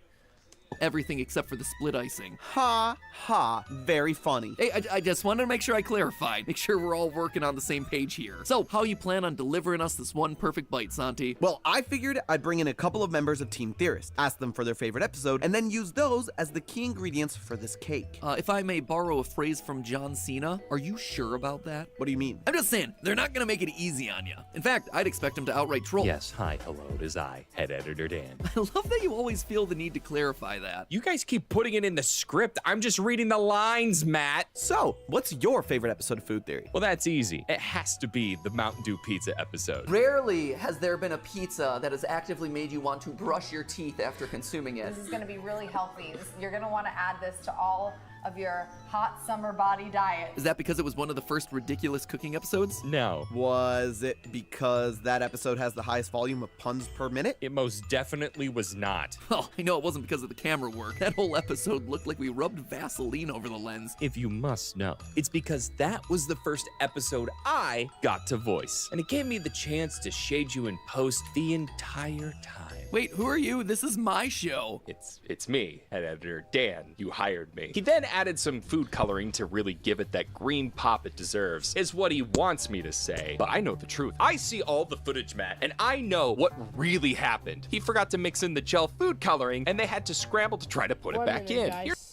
Everything except for the split icing. Ha ha, very funny. Hey, I just wanted to make sure I clarified. Make sure we're all working on the same page here. So, how you plan on delivering us this one perfect bite, Santi? Well, I figured I'd bring in a couple of members of Team Theorist, ask them for their favorite episode, and then use those as the key ingredients for this cake. If I may borrow a phrase from John Cena, are you sure about that? What do you mean? I'm just saying, they're not gonna make it easy on you. In fact, I'd expect them to outright troll. Yes, hi, hello, it is I, head editor Dan. I love that you always feel the need to clarify that. You guys keep putting it in the script. I'm just reading the lines, Matt. So, what's your favorite episode of Food Theory? Well, that's easy. It has to be the Mountain Dew pizza episode. Rarely has there been a pizza that has actively made you want to brush your teeth after consuming it. This is going to be really healthy. You're going to want to add this to all of your hot summer body diet. Is that because it was one of the first ridiculous cooking episodes? No. Was it because that episode has the highest volume of puns per minute? It most definitely was not. Well, I know it wasn't because of the camera work. That whole episode looked like we rubbed Vaseline over the lens. If you must know, it's because that was the first episode I got to voice. And it gave me the chance to shade you in post the entire time. Wait, who are you? This is my show. It's me, head editor Dan. You hired me. He then added some food coloring to really give it that green pop it deserves, is what he wants me to say. But I know the truth. I see all the footage, Matt, and I know what really happened. He forgot to mix in the gel food coloring, and they had to scramble to try to put it back in. Guys.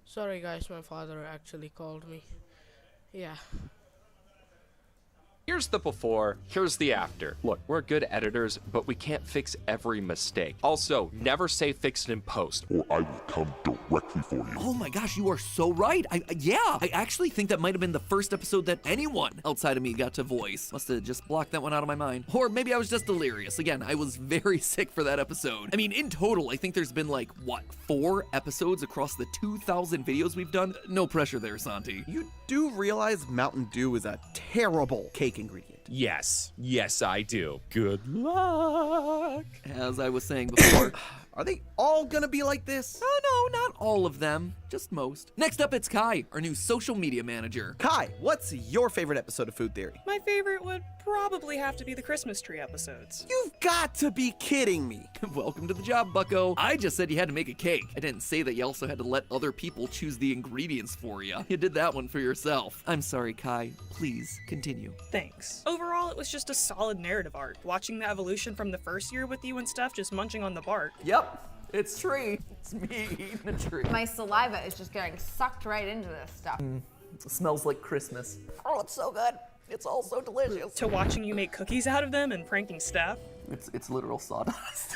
Sorry guys, my father actually called me. Yeah. Here's the before, here's the after. Look, we're good editors, but we can't fix every mistake. Also, never say fix it in post. Or I will come directly for you. Oh my gosh, you are so right. I actually think that might have been the first episode that anyone outside of me got to voice. Must have just blocked that one out of my mind. Or maybe I was just delirious. Again, I was very sick for that episode. I mean, in total, I think there's been like, what, 4 episodes across the 2,000 videos we've done? No pressure there, Santi. You do realize Mountain Dew is a terrible cake ingredient. Yes, I do. Good luck. As I was saying before. Are they all gonna be like this? No, not all of them. Just most. Next up, it's Kai, our new social media manager. Kai, what's your favorite episode of Food Theory? My favorite would probably have to be the Christmas tree episodes. You've got to be kidding me. Welcome to the job, bucko. I just said you had to make a cake. I didn't say that you also had to let other people choose the ingredients for you. You did that one for yourself. I'm sorry, Kai. Please, continue. Thanks. Overall, it was just a solid narrative arc. Watching the evolution from the first year with you and stuff, just munching on the bark. Yep. It's tree. It's me eating a tree. My saliva is just getting sucked right into this stuff. It smells like Christmas. Oh, it's so good. It's all so delicious. To watching you make cookies out of them and pranking Steph. It's literal sawdust.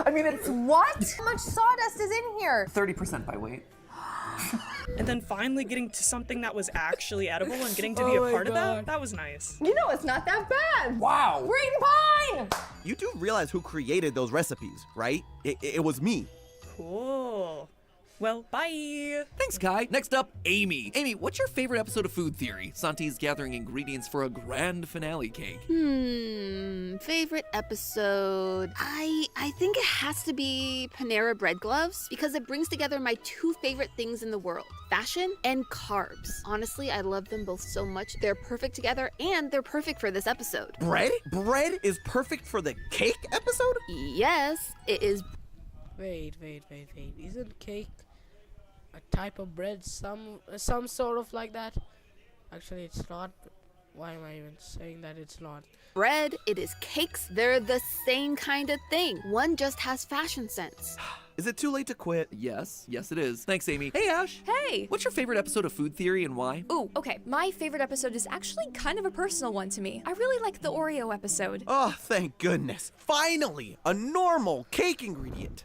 I mean, it's what? How much sawdust is in here? 30% by weight. And then finally getting to something that was actually edible and getting to be a part of that was nice. You know, it's not that bad. Wow. We're eating pine. You do realize who created those recipes, right? It was me. Cool. Well, bye. Thanks, Kai. Next up, Amy. Amy, what's your favorite episode of Food Theory? Santi's gathering ingredients for a grand finale cake. Favorite episode? I think it has to be Panera Bread Gloves because it brings together my 2 favorite things in the world, fashion and carbs. Honestly, I love them both so much. They're perfect together and they're perfect for this episode. Bread? Bread is perfect for the cake episode? Yes, it is. Wait. Isn't cake a type of bread? Some sort of like that? Actually, it's not. Why am I even saying that it's not? Bread, it is cakes. They're the same kind of thing. One just has fashion sense. Is it too late to quit? Yes, yes it is. Thanks, Amy. Hey, Ash. Hey! What's your favorite episode of Food Theory and why? Ooh, okay. My favorite episode is actually kind of a personal one to me. I really like the Oreo episode. Oh, thank goodness. Finally, a normal cake ingredient.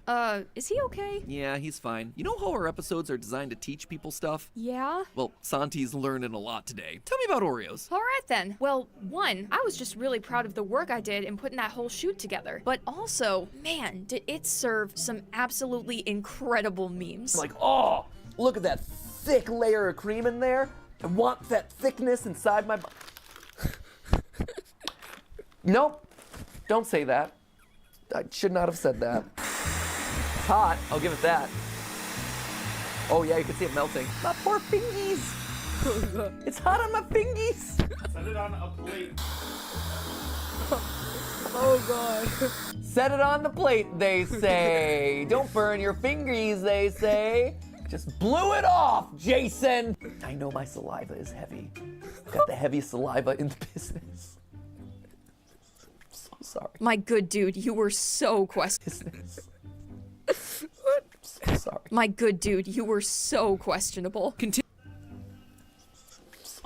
Is he okay? Yeah, he's fine. You know how our episodes are designed to teach people stuff? Yeah? Well, Santi's learning a lot today. Tell me about Oreos. All right then. Well, one, I was just really proud of the work I did in putting that whole shoot together. But also, man, did it serve some absolutely incredible memes. Like, oh, look at that thick layer of cream in there. I want that thickness inside my Nope, don't say that. I should not have said that. Hot, I'll give it that. Oh yeah, you can see it melting. My poor fingies. It's hot on my fingies. Set it on a plate. Oh god. Set it on the plate, they say. Don't burn your fingies, they say. Just blew it off, Jason. I know my saliva is heavy. Got the heaviest saliva in the business. I'm so sorry. My good dude, you were so What? I'm so sorry. My good dude, you were so questionable.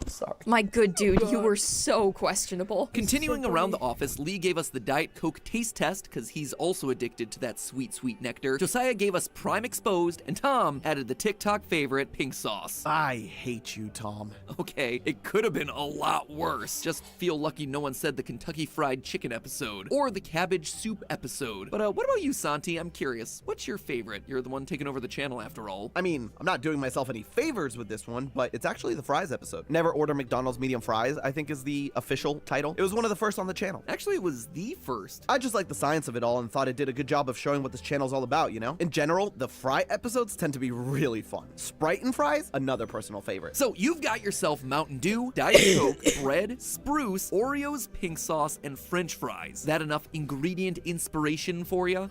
Sorry. My good dude, you were so questionable. Continuing around the office, Lee gave us the Diet Coke taste test because he's also addicted to that sweet, sweet nectar. Josiah gave us Prime Exposed, and Tom added the TikTok favorite, pink sauce. I hate you, Tom. Okay, it could have been a lot worse. Just feel lucky no one said the Kentucky Fried Chicken episode or the cabbage soup episode. But what about you, Santi? I'm curious. What's your favorite? You're the one taking over the channel after all. I mean, I'm not doing myself any favors with this one, but it's actually the fries episode. Never order McDonald's medium fries, I think is the official title. It was one of the first on the channel. Actually, it was the first. I just like the science of it all and thought it did a good job of showing what this channel's all about, you know? In general, the fry episodes tend to be really fun. Sprite and fries, another personal favorite. So you've got yourself Mountain Dew, Diet Coke, bread, spruce, Oreos, pink sauce, and French fries. That enough ingredient inspiration for you?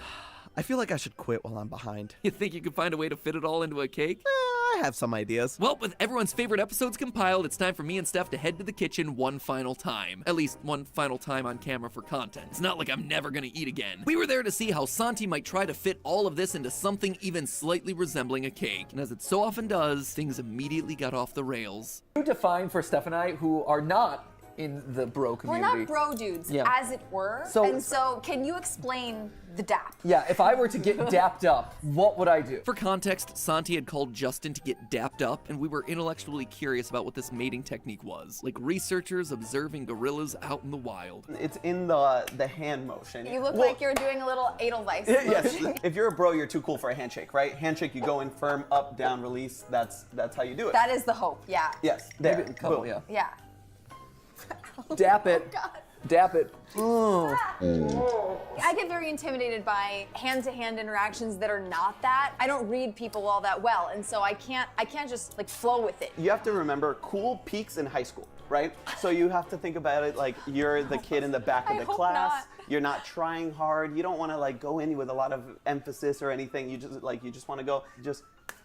I feel like I should quit while I'm behind. You think you could find a way to fit it all into a cake? I have some ideas. Well, with everyone's favorite episodes compiled, it's time for me and Steph to head to the kitchen one final time. At least one final time on camera for content. It's not like I'm never gonna eat again. We were there to see how Santi might try to fit all of this into something even slightly resembling a cake. And as it so often does, things immediately got off the rails. You define for Steph and I, who are not in the bro community. We're not bro dudes, as it were. So can you explain the dap? Yeah, if I were to get dapped up, what would I do? For context, Santi had called Justin to get dapped up, and we were intellectually curious about what this mating technique was, like researchers observing gorillas out in the wild. It's in the hand motion. You look like you're doing a little Edelweiss. Yes. If you're a bro, you're too cool for a handshake, right? Handshake, you go in firm, up, down, release. That's how you do it. That is the hope. Yeah. Yes. There. Maybe a couple, Boom. yeah. Yeah. Dap it. God. Dap it. I get very intimidated by hand-to-hand interactions that are not that. I don't read people all that well, and so I can't just like flow with it. You have to remember, cool peaks in high school, right? So you have to think about it like you're the kid in the back of the class. Not. You're not trying hard. You don't want to like go in with a lot of emphasis or anything. You just want to go just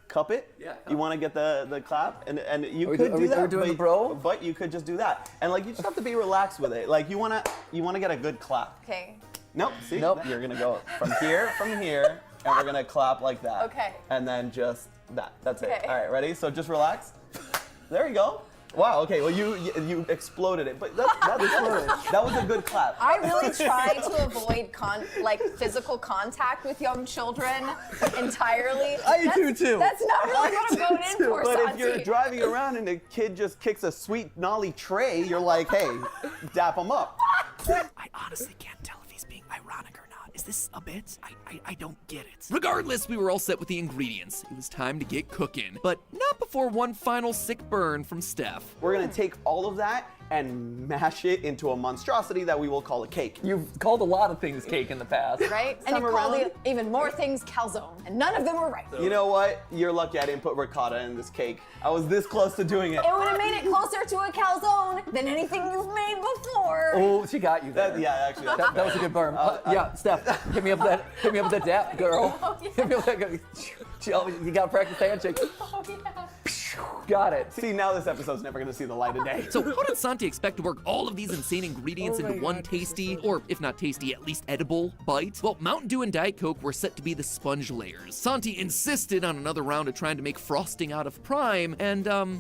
cup it. Yeah. You want to get the clap, and you Are we could do that. Are we doing the bro? But you could just do that, and like you just have to be relaxed with it. Like you wanna get a good clap. Okay. Nope. See. Nope. You're gonna go from here, and we're gonna clap like that. Okay. And then just that. That's it. Okay. All right. Ready? So just relax. There you go. Wow. Okay. Well, you exploded it, but that was a good clap. I really try to avoid physical contact with young children entirely. I do too. That's not really what I'm going in for, But Santi. if you're driving around and a kid just kicks a sweet gnarly tray, you're like, hey, dap him up. I honestly can't tell if he's being ironic or not. Is this a bit? I don't get it. Regardless, we were all set with the ingredients. It was time to get cooking, but not before one final sick burn from Steph. We're gonna take all of that and mash it into a monstrosity that we will call a cake. You've called a lot of things cake in the past. Right? And you called even more things calzone, and none of them were right. You know what? You're lucky I didn't put ricotta in this cake. I was this close to doing it. It would have made it closer to a calzone than anything you've made before. Oh, she got you there. Yeah, actually. That was a good burn. Yeah, Steph, hit me up with that dap, girl. Oh, yeah. Hit me up with that. You gotta practice the handshake. Oh, yeah. Got it. See, now this episode's never gonna see the light of day. So how did Santi expect to work all of these insane ingredients Oh into my one God, tasty, or if not tasty, at least edible bite? Well, Mountain Dew and Diet Coke were set to be the sponge layers. Santi insisted on another round of trying to make frosting out of Prime, and then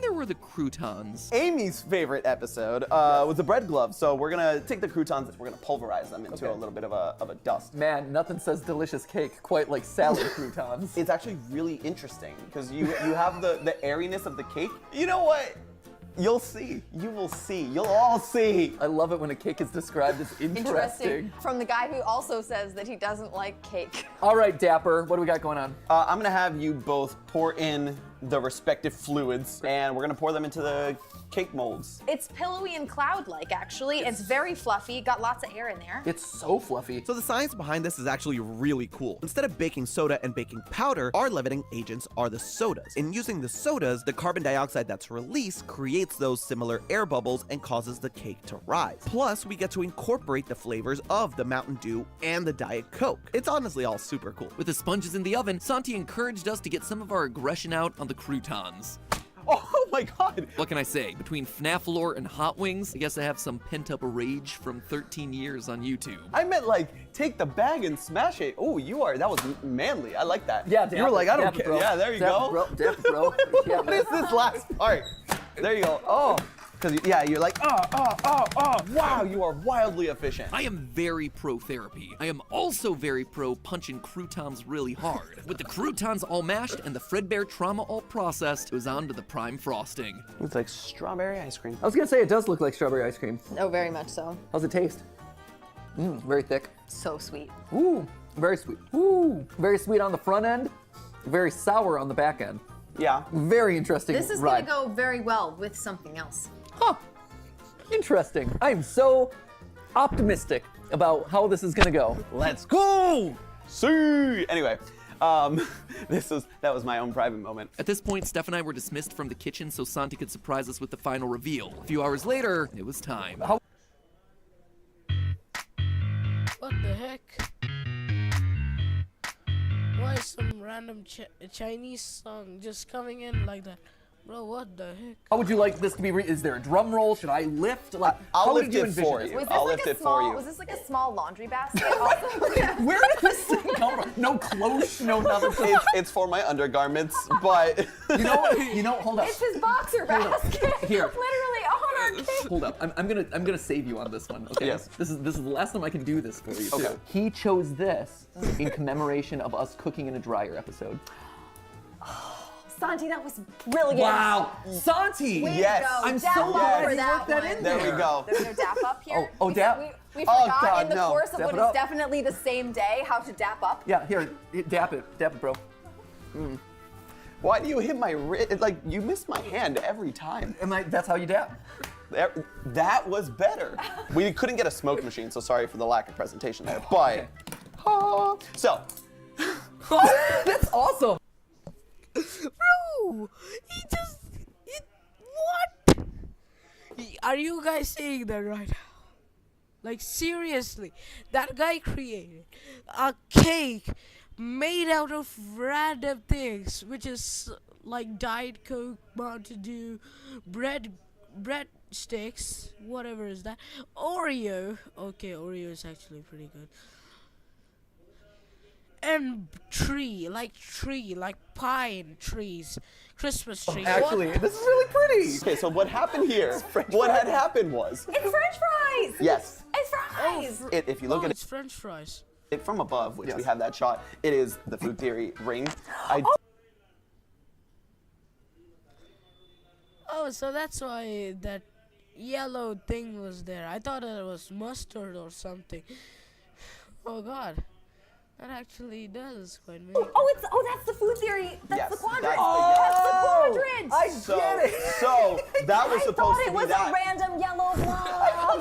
there were the croutons. Amy's favorite episode was the bread gloves. So we're gonna take the croutons, we're gonna pulverize them into a little bit of a dust. Man, nothing says delicious cake quite like salad croutons. It's actually really interesting because you have the airiness of the cake. You know what? You'll see. You will see. You'll all see. I love it when a cake is described as interesting. From the guy who also says that he doesn't like cake. All right, Dapper, what do we got going on? I'm gonna have you both pour in the respective fluids, and we're gonna pour them into the cake molds. It's pillowy and cloud-like, actually. It's very fluffy, got lots of air in there. It's so fluffy. So the science behind this is actually really cool. Instead of baking soda and baking powder, our leavening agents are the sodas. In using the sodas, the carbon dioxide that's released creates those similar air bubbles and causes the cake to rise. Plus, we get to incorporate the flavors of the Mountain Dew and the Diet Coke. It's honestly all super cool. With the sponges in the oven, Santi encouraged us to get some of our aggression out on the croutons. Oh my God. What can I say? Between FNAF lore and hot wings, I guess I have some pent-up rage from 13 years on YouTube. I meant like, take the bag and smash it. Oh, that was manly. I like that. Yeah, you were like, I don't care. Bro. Yeah, there you go. Dap it, bro. Yeah, What is this last part? There you go. Oh. Because, yeah, you're like, wow, you are wildly efficient. I am very pro therapy. I am also very pro punching croutons really hard. With the croutons all mashed and the Fredbear trauma all processed, it was on to the prime frosting. It's like strawberry ice cream. I was gonna say it does look like strawberry ice cream. Oh, very much so. How's it taste? Very thick. So sweet. Ooh, very sweet. Ooh, very sweet on the front end, very sour on the back end. Yeah. Very interesting This is ride. gonna go very well with something else. Huh. Interesting. I am so optimistic about how this is gonna go. Let's go! See! Anyway, that was my own private moment. At this point, Steph and I were dismissed from the kitchen so Santi could surprise us with the final reveal. A few hours later, it was time. What the heck? Why is some random Chinese song just coming in like that? Bro, what the heck? How would you like this to be? Is there a drum roll? Should I lift? Like, I'll how lift did you it envision for this? you. Was this I'll like lift a it for small? you. Was this like a small laundry basket? Also, Where did this thing come from? No clothes, no nothing. It's for my undergarments, but You know, hold up. it's his boxer basket. Here. Literally on our cake. Hold up. I'm gonna save you on this one. Okay. Yes. This is the last time I can do this for you. Okay. Too. He chose this in commemoration of us cooking in a dryer episode. Santi, that was brilliant. Wow, Santi. Way Yes. to go. I'm Dap so up glad for you that worked that one. in there we go. There's no dap up here. Oh, dap? We Oh, forgot God, in the no. course of Dap what it is up. definitely the same day how to dap up. Yeah, here, dap it, bro. Why do you hit my wrist? Like, you miss my hand every time. That's how you dap. That was better. We couldn't get a smoke machine, so sorry for the lack of presentation there. But, so. That's awesome. Bro, what? Are you guys saying that right now? Like, seriously, that guy created a cake made out of random things, which is like Diet Coke, Mountain Dew, bread sticks, whatever is that, Oreo. Okay, Oreo is actually pretty good. And tree, like pine trees, Christmas tree. Actually, this is really pretty. Okay, so what happened here? What had happened was. It's French fries. Yes. It's fries. If you look at it's French fries. it from above, which we have that shot, it is the food theory ring. Oh, so that's why that yellow thing was there. I thought it was mustard or something. Oh God, that actually does quite make. That's the food theory. That's Yes, the quadrant. that's That's the quadrant. I So, get it. so that was I supposed thought to it be was that. a random yellow blob. I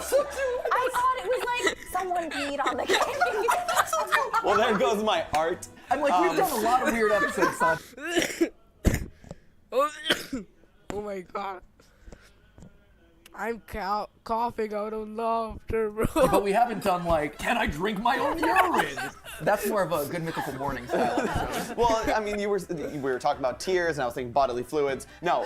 thought it was like someone peed on the cake. Well, there goes my art. I'm like, we've done a lot of weird episodes, son. Oh my God. I'm coughing out of laughter, bro. But we haven't done like, can I drink my own urine? That's more of a Good Mythical Morning style episode. Well, I mean, we were talking about tears, and I was thinking bodily fluids. No,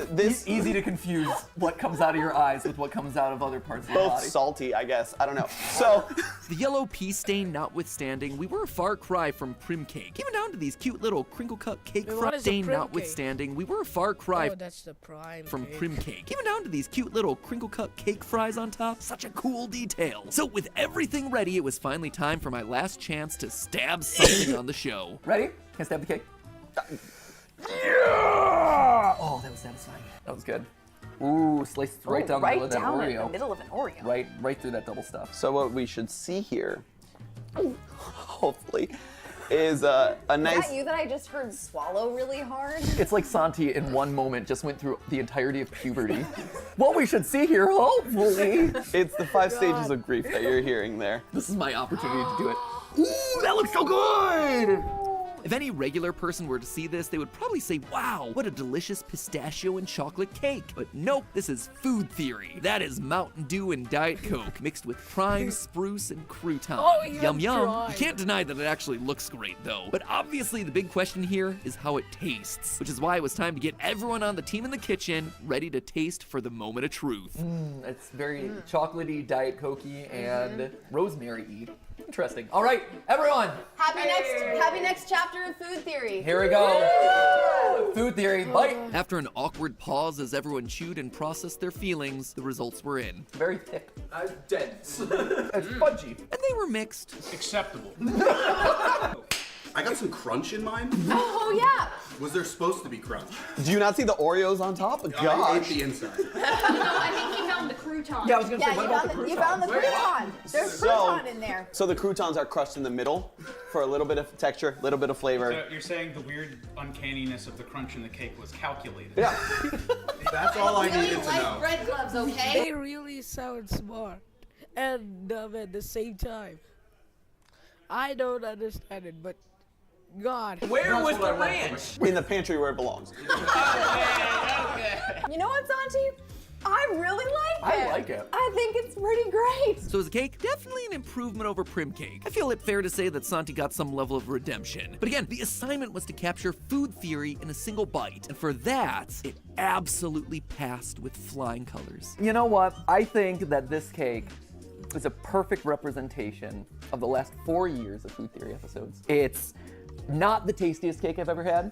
this easy to confuse what comes out of your eyes with what comes out of other parts of your both body. salty, I guess. I don't know. So The yellow pea stain notwithstanding, we were a far cry from prim cake. Even down to these cute little crinkle cut cake Wait, what front is a stain prim notwithstanding, we were a far cry Oh, that's the prime from cake. prim cake. Even down to these cute little crinkle cut cake fries on top. Such a cool detail. So with everything ready, it was finally time for my last chance to stab something on the show. Ready? Can I stab the cake? Yeah! Oh, that was satisfying. That was good. Ooh, sliced right down the middle of that down Oreo. in the middle of an Oreo. Right through that double stuff. So what we should see here, hopefully, is a nice. Is that you that I just heard swallow really hard? It's like Santi in one moment just went through the entirety of puberty. What we should see here, hopefully. It's the 5 stages of grief that you're hearing there. This is my opportunity to do it. Ooh, that looks so good! If any regular person were to see this, they would probably say, wow, what a delicious pistachio and chocolate cake. But nope, this is food theory. That is Mountain Dew and Diet Coke mixed with prime, spruce, and crouton. Oh, yeah, Yum yum. try. You can't deny that it actually looks great though. But obviously the big question here is how it tastes, which is why it was time to get everyone on the team in the kitchen ready to taste for the moment of truth. It's very chocolatey, Diet Cokey, and rosemary-y. Interesting. All right, everyone. Happy next chapter of food theory. Here we go. Food theory, bite. After an awkward pause as everyone chewed and processed their feelings, the results were in. Very thick. Dense. It's fudgy. And they were mixed. Acceptable. I got some crunch in mine. Oh yeah. Was there supposed to be crunch? Do you not see the Oreos on top? I ate Gosh. the inside. No, I think he found the crouton. Yeah, I was gonna say, what about the You croutons? found the crouton. There's crouton in there. So the croutons are crushed in the middle for a little bit of texture, a little bit of flavor. So you're saying the weird uncanniness of the crunch in the cake was calculated? Yeah. That's all I Really needed to like know. bread gloves, okay? They really sound smart and dumb at the same time. I don't understand it, but God. Where was the ranch? In the pantry where it belongs. You know what, Santi? I really like it. I like it. I think it's pretty great. So as a cake, definitely an improvement over prim cake. I feel it fair to say that Santi got some level of redemption. But again, the assignment was to capture food theory in a single bite. And for that, it absolutely passed with flying colors. You know what? I think that this cake is a perfect representation of the last 4 years of food theory episodes. It's not the tastiest cake I've ever had.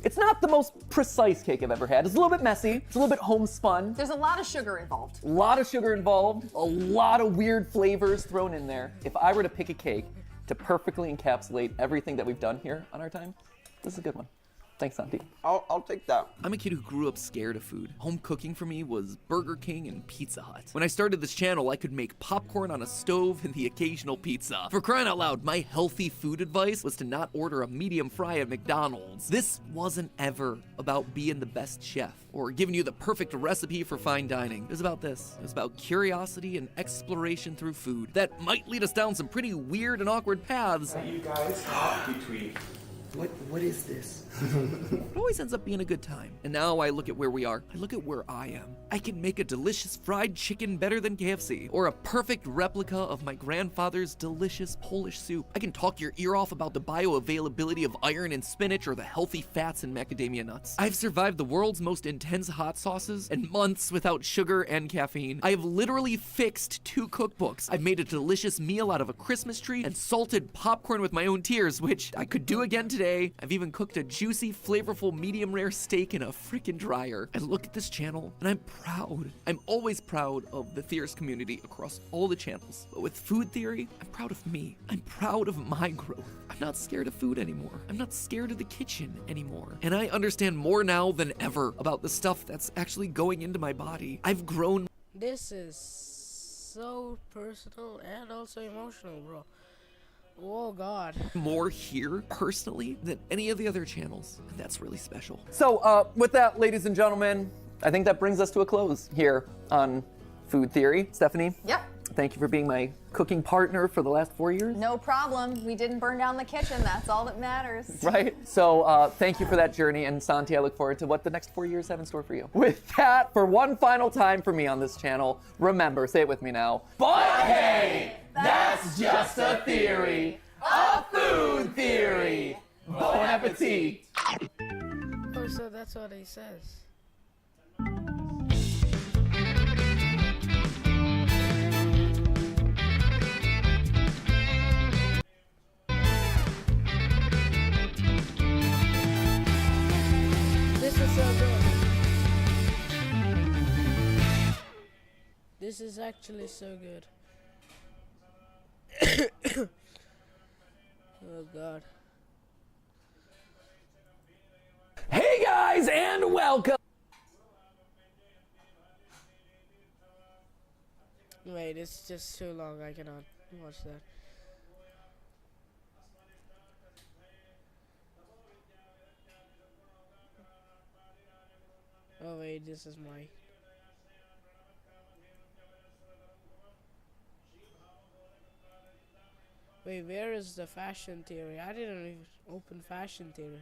It's not the most precise cake I've ever had. It's a little bit messy. It's a little bit homespun. There's a lot of sugar involved. A lot of sugar involved. A lot of weird flavors thrown in there. If I were to pick a cake to perfectly encapsulate everything that we've done here on our time, this is a good one. Thanks, Santi. I'll take that. I'm a kid who grew up scared of food. Home cooking for me was Burger King and Pizza Hut. When I started this channel, I could make popcorn on a stove and the occasional pizza. For crying out loud, my healthy food advice was to not order a medium fry at McDonald's. This wasn't ever about being the best chef or giving you the perfect recipe for fine dining. It was about this. It was about curiosity and exploration through food that might lead us down some pretty weird and awkward paths. You guys talk between. What is this? It always ends up being a good time. And now I look at where we are. I look at where I am. I can make a delicious fried chicken better than KFC, or a perfect replica of my grandfather's delicious Polish soup. I can talk your ear off about the bioavailability of iron in spinach or the healthy fats in macadamia nuts. I've survived the world's most intense hot sauces and months without sugar and caffeine. I have literally fixed 2 cookbooks. I've made a delicious meal out of a Christmas tree and salted popcorn with my own tears, which I could do again today. I've even cooked a juicy, flavorful, medium rare steak in a freaking dryer. I look at this channel and I'm proud. I'm always proud of the theorist community across all the channels. But with food theory, I'm proud of me. I'm proud of my growth. I'm not scared of food anymore. I'm not scared of the kitchen anymore. And I understand more now than ever about the stuff that's actually going into my body. I've grown. This is so personal and also emotional, bro. Oh God. More here, personally, than any of the other channels. And that's really special. So, with that, ladies and gentlemen, I think that brings us to a close here on Food Theory. Stephanie? Yep. Thank you for being my cooking partner for the last 4 years. No problem. We didn't burn down the kitchen. That's all that matters. Right? So thank you for that journey. And Santi, I look forward to what the next 4 years have in store for you. With that, for one final time for me on this channel, remember, say it with me now. But hey, that's just a theory. A food theory. Bon appetit. Oh, so that's what he says. This is so good. This is actually so good. Oh God. Hey guys, and welcome. Wait, it's just too long. I cannot watch that. Oh wait, this is my. Wait, where is the fashion theory? I didn't even open fashion theory.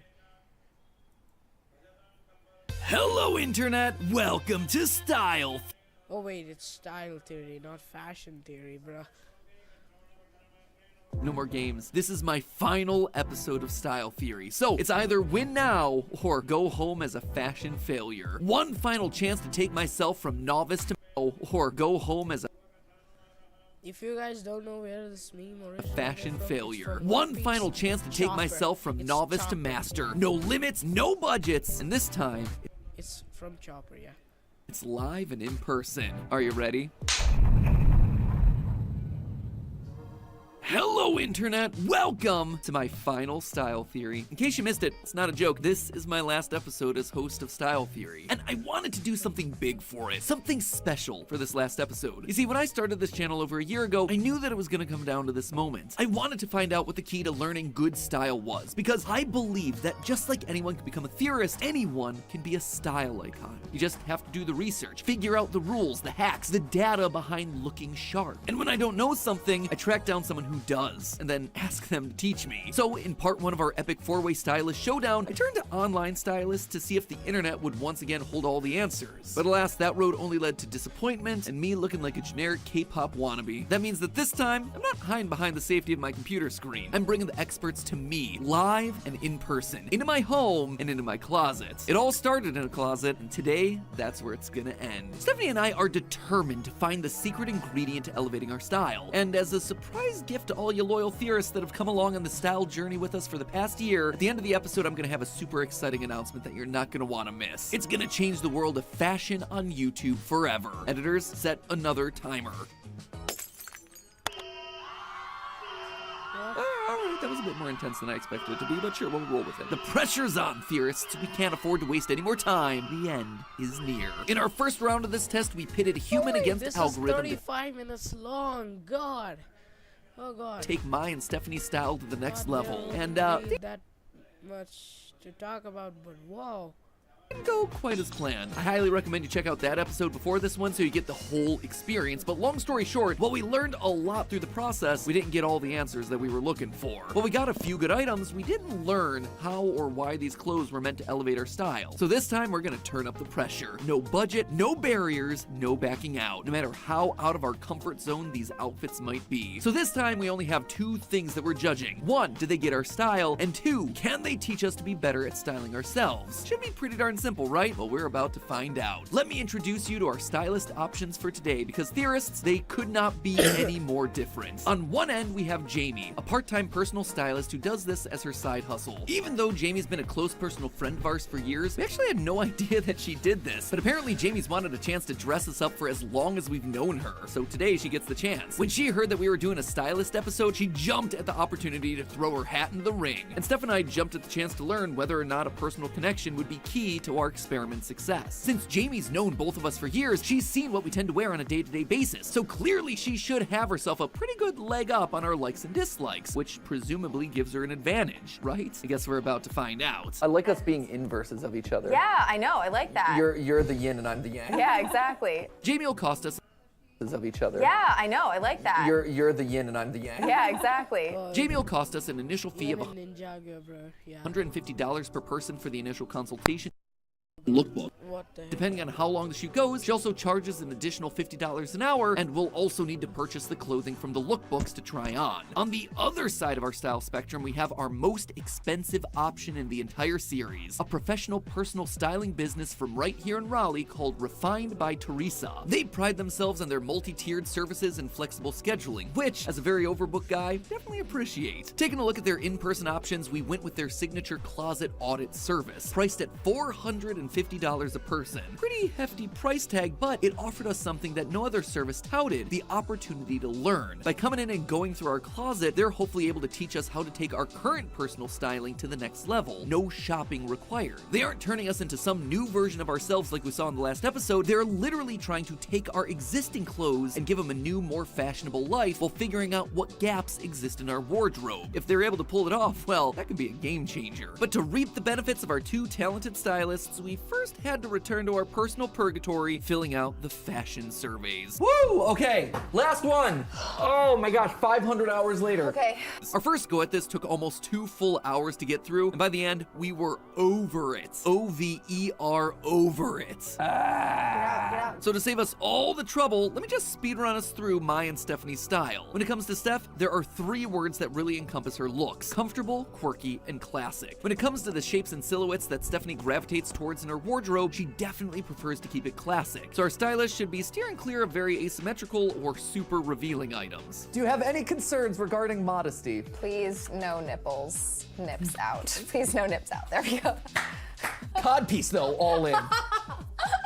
Hello, Internet. Welcome to Style. Oh wait, it's style theory, not fashion theory, bruh. No more games. This is my final episode of Style Theory. So it's either win now or go home as a fashion failure. One final chance to take myself from novice to or go home as a If you guys don't know where this meme originated fashion from, failure. from One Piece final chance to take Chopper. myself from It's novice to Chopper. master. No limits, no budgets, and this time It's from Chopper, yeah. it's live and in person. Are you ready? Hello, Internet! Welcome to my final Style Theory. In case you missed it, it's not a joke. This is my last episode as host of Style Theory. And I wanted to do something big for it. Something special for this last episode. You see, when I started this channel over a year ago, I knew that it was gonna come down to this moment. I wanted to find out what the key to learning good style was. Because I believe that just like anyone can become a theorist, anyone can be a style icon. You just have to do the research, figure out the rules, the hacks, the data behind looking sharp. And when I don't know something, I track down someone who does, and then ask them to teach me. So in part 1 of our epic 4-way stylist showdown, I turned to online stylists to see if the internet would once again hold all the answers. But alas, that road only led to disappointment and me looking like a generic K-pop wannabe. That means that this time, I'm not hiding behind the safety of my computer screen. I'm bringing the experts to me, live and in person, into my home and into my closet. It all started in a closet, and today, that's where it's gonna end. Stephanie and I are determined to find the secret ingredient to elevating our style. And as a surprise gift to all you loyal theorists that have come along on the style journey with us for the past year, at the end of the episode, I'm gonna have a super exciting announcement that you're not gonna wanna miss. It's gonna change the world of fashion on YouTube forever. Editors, set another timer. Alright, that was a bit more intense than I expected it to be, but sure, we'll roll with it. The pressure's on, theorists. We can't afford to waste any more time. The end is near. In our first round of this test, we pitted human against this algorithm is 35 minutes long. God. Oh God. take my and Stephanie's style to the next God, level. there And won't be that much to talk about, but whoa. didn't go quite as planned. I highly recommend you check out that episode before this one so you get the whole experience. But long story short, while we learned a lot through the process, we didn't get all the answers that we were looking for. While we got a few good items, we didn't learn how or why these clothes were meant to elevate our style. So this time we're gonna turn up the pressure. No budget, no barriers, no backing out, no matter how out of our comfort zone these outfits might be. So this time we only have 2 things that we're judging. 1, did they get our style? And 2, can they teach us to be better at styling ourselves? Should be pretty darn simple, right? Well, we're about to find out. Let me introduce you to our stylist options for today, because theorists, they could not be any more different. On one end, we have Jamie, a part-time personal stylist who does this as her side hustle. Even though Jamie's been a close personal friend of ours for years, we actually had no idea that she did this. But apparently Jamie's wanted a chance to dress us up for as long as we've known her, so today she gets the chance. When she heard that we were doing a stylist episode, she jumped at the opportunity to throw her hat into the ring. And Steph and I jumped at the chance to learn whether or not a personal connection would be key to our experiment success. Since Jamie's known both of us for years, she's seen what we tend to wear on a day-to-day basis, so clearly she should have herself a pretty good leg up on our likes and dislikes, which presumably gives her an advantage, right? I guess we're about to find out. I like us being inverses of each other. Yeah, I know. I like that. You're the yin and I'm the yang. Yeah, exactly. Jamie will cost us of each other. Yeah, I know. I like that. You're the yin and I'm the yang. Yeah, exactly. Jamie will cost us an initial fee of Ninjago, bro. Yeah. $150 per person for the initial consultation. Lookbook. What the heck? Depending on how long the shoot goes, she also charges an additional $50 an hour and will also need to purchase the clothing from the lookbooks to try on. On the other side of our style spectrum, we have our most expensive option in the entire series, a professional personal styling business from right here in Raleigh called Refined by Teresa. They pride themselves on their multi-tiered services and flexible scheduling, which, as a very overbooked guy, definitely appreciate. Taking a look at their in-person options, we went with their signature closet audit service, priced at $450 a person. Pretty hefty price tag, but it offered us something that no other service touted, the opportunity to learn. By coming in and going through our closet, they're hopefully able to teach us how to take our current personal styling to the next level. No shopping required. They aren't turning us into some new version of ourselves like we saw in the last episode. They're literally trying to take our existing clothes and give them a new, more fashionable life while figuring out what gaps exist in our wardrobe. If they're able to pull it off, well, that could be a game changer. But to reap the benefits of our two talented stylists, we first had to return to our personal purgatory, filling out the fashion surveys. Woo! Okay, last one. Oh my gosh, 500 hours later. Okay. Our first go at this took almost 2 full hours to get through, and by the end, we were over it. O-V-E-R, over it. Get out. So to save us all the trouble, let me just speedrun us through my and Stephanie's style. When it comes to Steph, there are 3 words that really encompass her looks: comfortable, quirky, and classic. When it comes to the shapes and silhouettes that Stephanie gravitates towards in her wardrobe, she definitely prefers to keep it classic. So our stylist should be steering clear of very asymmetrical or super revealing items. Do you have any concerns regarding modesty? Please, no nipples. Nips out. Please, no nips out. There we go. Codpiece though, all in.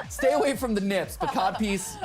Stay away from the nips, but codpiece.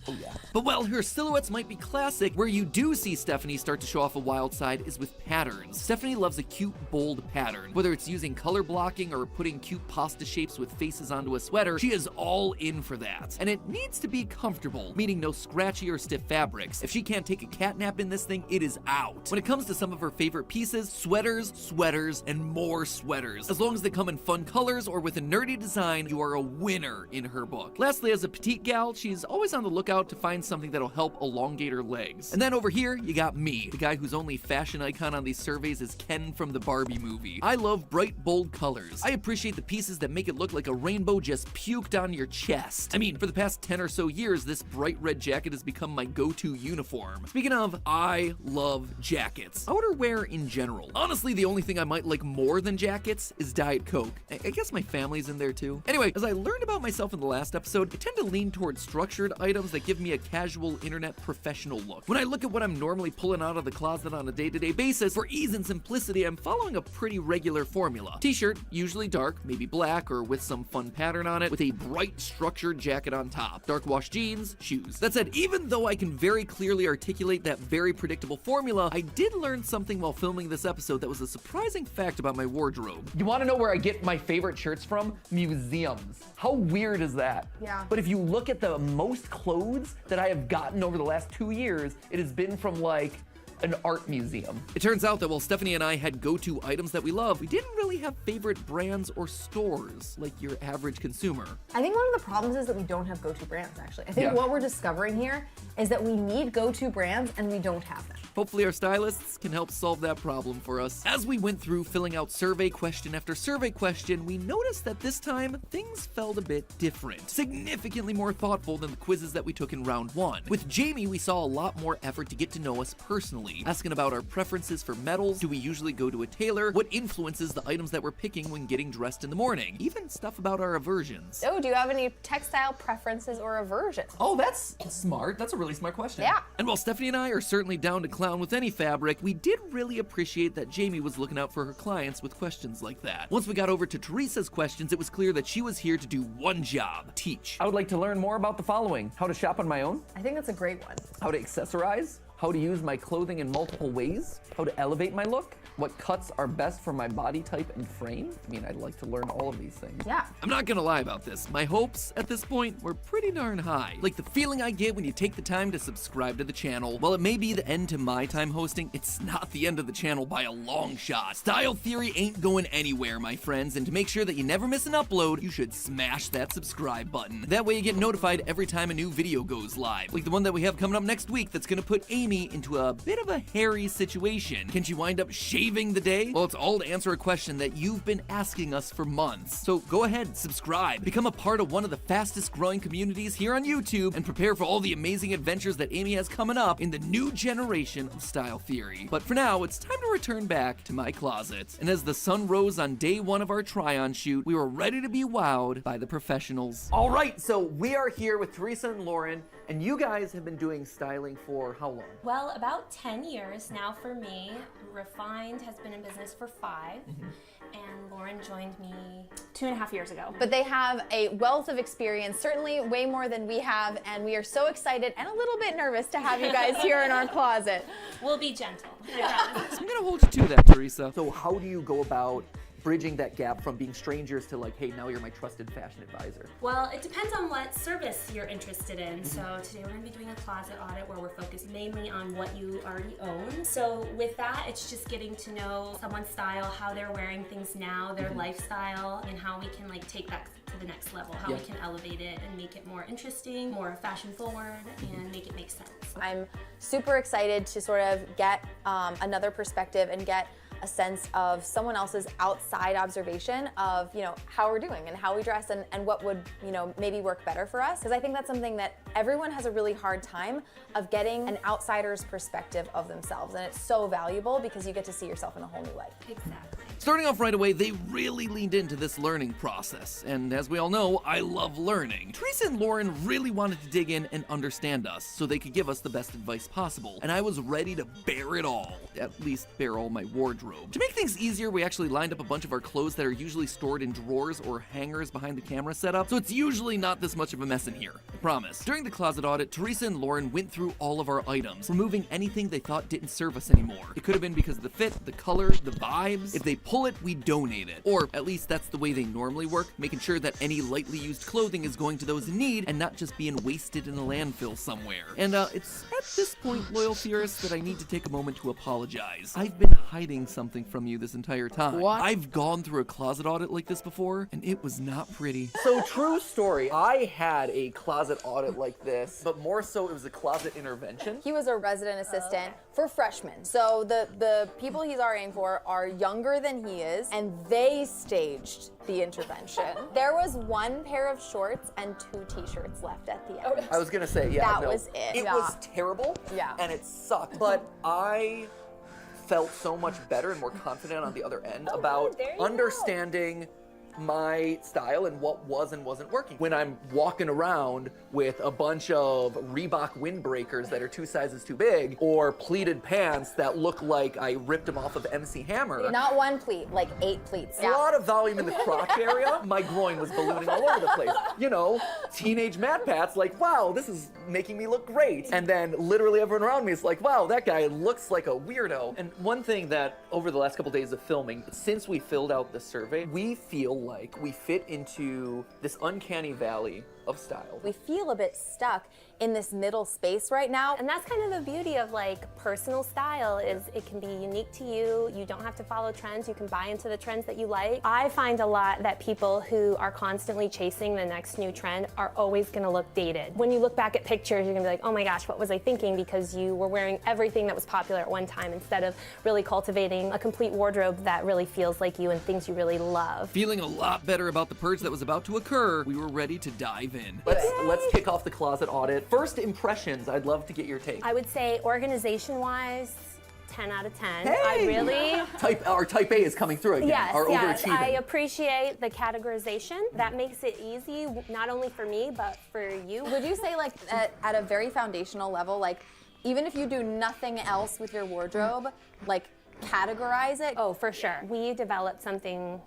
Oh yeah. But while her silhouettes might be classic, where you do see Stephanie start to show off a wild side is with patterns. Stephanie loves a cute, bold pattern. Whether it's using color blocking or putting cute pasta shapes with faces onto a sweater, she is all in for that. And it needs to be comfortable, meaning no scratchy or stiff fabrics. If she can't take a cat nap in this thing, it is out. When it comes to some of her favorite pieces, sweaters, and more sweaters. As long as they come in fun colors or with a nerdy design, you are a winner in her book. Lastly, as a petite gal, she's always on the lookout to find something that'll help elongate her legs. And then over here, you got me, the guy whose only fashion icon on these surveys is Ken from the Barbie movie. I love bright, bold colors. I appreciate the pieces that make it look like a rainbow just puked on your chest. I mean, for the past 10 or so years, this bright red jacket has become my go-to uniform. Speaking of, I love jackets. Outerwear in general. Honestly, the only thing I might like more than jackets is Diet Coke. I guess my family's in there too. Anyway, as I learned about myself in the last episode, I tend to lean towards structured items that give me a casual internet professional look. When I look at what I'm normally pulling out of the closet on a day-to-day basis, for ease and simplicity, I'm following a pretty regular formula. T-shirt, usually dark, maybe black or with some fun pattern on it, with a bright structured jacket on top. Dark wash jeans, shoes. That said, even though I can very clearly articulate that very predictable formula, I did learn something while filming this episode that was a surprising fact about my wardrobe. You want to know where I get my favorite shirts from? Museums. How weird is that? Yeah. But if you look at the most clothes that I have gotten over the last 2 years, it has been from like an art museum. It turns out that while Stephanie and I had go-to items that we love, we didn't really have favorite brands or stores like your average consumer. I think one of the problems is that we don't have go-to brands, actually. I think what we're discovering here is that we need go-to brands and we don't have them. Hopefully our stylists can help solve that problem for us. As we went through filling out survey question after survey question, we noticed that this time things felt a bit different. Significantly more thoughtful than the quizzes that we took in round 1. With Jamie, we saw a lot more effort to get to know us personally, asking about our preferences for metals, do we usually go to a tailor, what influences the items that we're picking when getting dressed in the morning, even stuff about our aversions. Oh, do you have any textile preferences or aversions? Oh, that's smart. That's a really smart question. Yeah. And while Stephanie and I are certainly down to clown with any fabric, we did really appreciate that Jamie was looking out for her clients with questions like that. Once we got over to Teresa's questions, it was clear that she was here to do one job: teach. I would like to learn more about the following: how to shop on my own, I think that's a great one. how to accessorize, how to use my clothing in multiple ways, how to elevate my look, what cuts are best for my body type and frame. I mean, I'd like to learn all of these things. Yeah. I'm not gonna lie about this. My hopes at this point were pretty darn high. Like the feeling I get when you take the time to subscribe to the channel. While it may be the end to my time hosting, it's not the end of the channel by a long shot. Style Theory ain't going anywhere, my friends, and to make sure that you never miss an upload, you should smash that subscribe button. That way you get notified every time a new video goes live. Like the one that we have coming up next week that's gonna put Amy into a bit of a hairy situation. Can she wind up shaving the day? Well, it's all to answer a question that you've been asking us for months. So go ahead, subscribe, become a part of one of the fastest growing communities here on YouTube, and prepare for all the amazing adventures that Amy has coming up in the new generation of Style Theory. But for now, it's time to return back to my closet. And as the sun rose on day one of our try-on shoot, we were ready to be wowed by the professionals. All right, so we are here with Teresa and Lauren, and you guys have been doing styling for how long? Well, about 10 years now for me. Refined has been in business for 5, and Lauren joined me 2.5 years ago. But they have a wealth of experience, certainly way more than we have, and we are so excited and a little bit nervous to have you guys here in our closet. We'll be gentle. I'm gonna hold you to that, Teresa. So how do you go about bridging that gap from being strangers to like, hey, now you're my trusted fashion advisor? Well, it depends on what service you're interested in. So today we're going to be doing a closet audit where we're focused mainly on what you already own. So with that, it's just getting to know someone's style, how they're wearing things now, their lifestyle, and how we can like take that to the next level, how we can elevate it and make it more interesting, more fashion forward, and make it make sense. I'm super excited to sort of get another perspective and get a sense of someone else's outside observation of, you know, how we're doing and how we dress and what would, you know, maybe work better for us. Because I think that's something that everyone has a really hard time of getting an outsider's perspective of themselves. And it's so valuable because you get to see yourself in a whole new light. Exactly. Starting off right away, they really leaned into this learning process, and as we all know, I love learning. Teresa and Lauren really wanted to dig in and understand us, so they could give us the best advice possible, and I was ready to bear it all, at least bear all my wardrobe. To make things easier, we actually lined up a bunch of our clothes that are usually stored in drawers or hangers behind the camera setup, so it's usually not this much of a mess in here, I promise. During the closet audit, Teresa and Lauren went through all of our items, removing anything they thought didn't serve us anymore. It could have been because of the fit, the color, the vibes. If they pull it, we donate it. Or at least that's the way they normally work, making sure that any lightly used clothing is going to those in need and not just being wasted in a landfill somewhere. And it's at this point, loyal theorists, that I need to take a moment to apologize. I've been hiding something from you this entire time. What? I've gone through a closet audit like this before, and it was not pretty. So true story, I had a closet audit like this, but more so it was a closet intervention. He was a resident assistant for freshmen. So the people he's RAing for are younger than he is, and they staged the intervention. There was one pair of shorts and 2 t-shirts left at the end. I was gonna say, yeah, that no. was it. It was terrible, and it sucked, but I felt so much better and more confident on the other end about understanding my style and what was and wasn't working. When I'm walking around with a bunch of Reebok windbreakers that are 2 sizes too big, or pleated pants that look like I ripped them off of MC Hammer. Not 1 pleat, like 8 pleats. A lot of volume in the crotch area. My groin was ballooning all over the place. You know, teenage MatPat's like, wow, this is making me look great. And then literally everyone around me is like, wow, that guy looks like a weirdo. And one thing that over the last couple days of filming, since we filled out the survey, we feel like we fit into this uncanny valley of style. We feel a bit stuck in this middle space right now. And that's kind of the beauty of like personal style is it can be unique to you. You don't have to follow trends. You can buy into the trends that you like. I find a lot that people who are constantly chasing the next new trend are always gonna look dated. When you look back at pictures, you're gonna be like, oh my gosh, what was I thinking? Because you were wearing everything that was popular at one time instead of really cultivating a complete wardrobe that really feels like you and things you really love. Feeling a lot better about the purge that was about to occur, we were ready to dive in. Let's kick off the closet audit. First impressions, I'd love to get your take. I would say organization-wise, 10 out of 10. Hey! I really... Type A is coming through again. Yes, our yes. overachieving. I appreciate the categorization. That makes it easy, not only for me, but for you. Would you say like at a very foundational level, like even if you do nothing else with your wardrobe, like categorize it? Oh, for sure. We developed something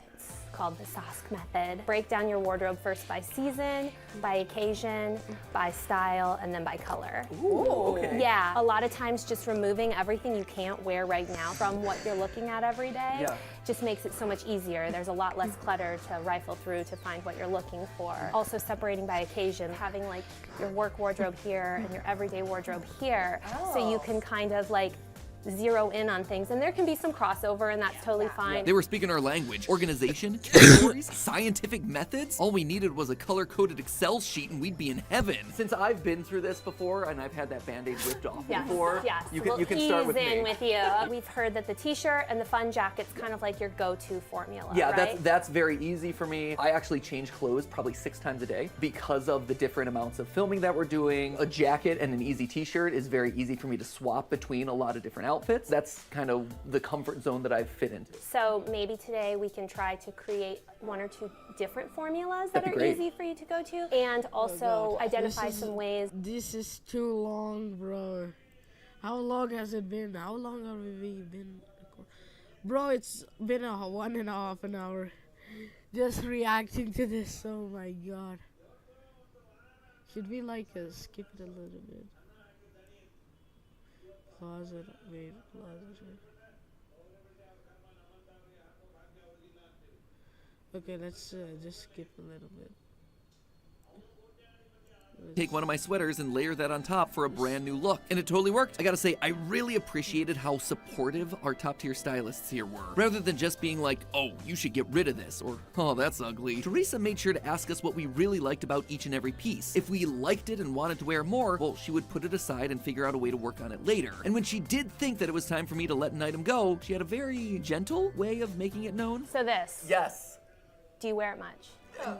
called the Sask method. Break down your wardrobe first by season, by occasion, by style, and then by color. Ooh, okay. Yeah, a lot of times just removing everything you can't wear right now from what you're looking at every day just makes it so much easier. There's a lot less clutter to rifle through to find what you're looking for. Also separating by occasion, having like your work wardrobe here and your everyday wardrobe here, so you can kind of like zero in on things, and there can be some crossover, and that's totally fine. They were speaking our language. Organization, categories, scientific methods. All we needed was a color-coded Excel sheet and we'd be in heaven. Since I've been through this before and I've had that Band-Aid ripped off before, Yes, you we'll can start with ease in me. with you. We've heard that the t-shirt and the fun jacket's kind of like your go-to formula, Yeah, right? that's very easy for me. I actually change clothes probably 6 times a day because of the different amounts of filming that we're doing. A jacket and an easy t-shirt is very easy for me to swap between a lot of different outfits. That's kind of the comfort zone that I've fit into. So maybe today we can try to create 1 or 2 different formulas that That'd are be great. easy for you to go to, and also identify some ways. This is too long, bro. How long has it been? How long have we been? Bro, it's been 1.5 hours just reacting to this. Oh my god. Should we like skip it a little bit? Closet, wait, closet. Okay, let's just skip a little bit. Take one of my sweaters and layer that on top for a brand new look. And it totally worked. I gotta say, I really appreciated how supportive our top tier stylists here were. Rather than just being like, oh, you should get rid of this, or, oh, that's ugly. Teresa made sure to ask us what we really liked about each and every piece. If we liked it and wanted to wear more, well, she would put it aside and figure out a way to work on it later. And when she did think that it was time for me to let an item go, she had a very gentle way of making it known. So this. Yes. Do you wear it much?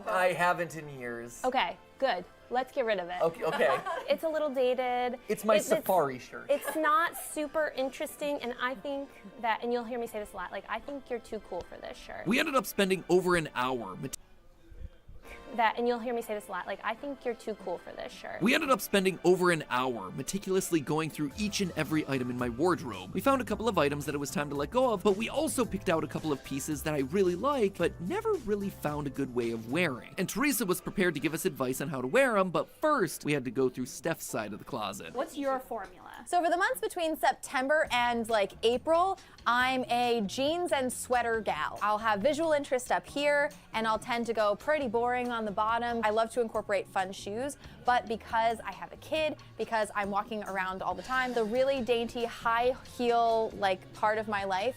I haven't in years. Okay, good. Let's get rid of it. Okay. It's a little dated. It's my safari shirt. It's not super interesting, and I think that, and you'll hear me say this a lot, like, I think you're too cool for this shirt. We ended up spending over an hour And you'll hear me say this a lot, like, I think you're too cool for this shirt. We ended up spending over an hour meticulously going through each and every item in my wardrobe. We found a couple of items that it was time to let go of, but we also picked out a couple of pieces that I really like, but never really found a good way of wearing. And Teresa was prepared to give us advice on how to wear them, but first we had to go through Steph's side of the closet. What's your formula? So for the months between September and like April, I'm a jeans and sweater gal. I'll have visual interest up here, and I'll tend to go pretty boring on the bottom. I love to incorporate fun shoes, but because I have a kid, because I'm walking around all the time, the really dainty high heel like part of my life,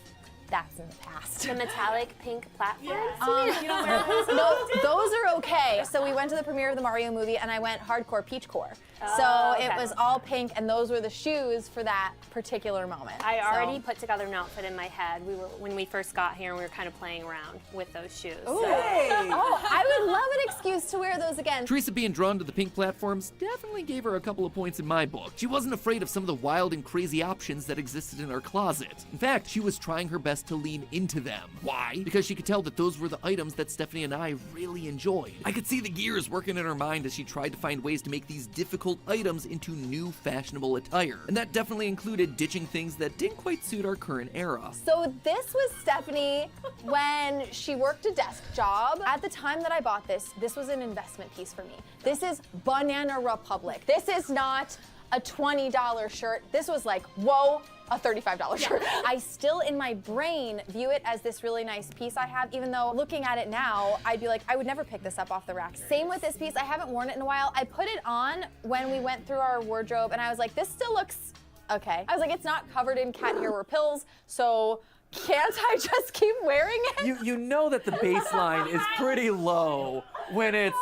that's in the past. The metallic pink platforms? You don't wear those? No, those are okay. So we went to the premiere of the Mario movie, and I went hardcore peachcore. So it was all pink, and those were the shoes for that particular moment. I already put together an outfit in my head. When we first got here, and we were kind of playing around with those shoes. Ooh. Oh, I would love an excuse to wear those again. Teresa being drawn to the pink platforms definitely gave her a couple of points in my book. She wasn't afraid of some of the wild and crazy options that existed in our closet. In fact, she was trying her best to lean into them. Why? Because she could tell that those were the items that Stephanie and I really enjoyed. I could see the gears working in her mind as she tried to find ways to make these difficult items into new fashionable attire. And that definitely included ditching things that didn't quite suit our current era. So this was Stephanie when she worked a desk job. At the time that I bought this was an investment piece for me. This is Banana Republic. This is not a $20 shirt. This was like, whoa, a $35 shirt. I still, in my brain, view it as this really nice piece I have, even though looking at it now, I'd be like, I would never pick this up off the rack. Same with this piece. I haven't worn it in a while. I put it on when we went through our wardrobe, and I was like, this still looks okay. I was like, it's not covered in cat hair or pills, so can't I just keep wearing it? You know that the baseline is pretty low when it's,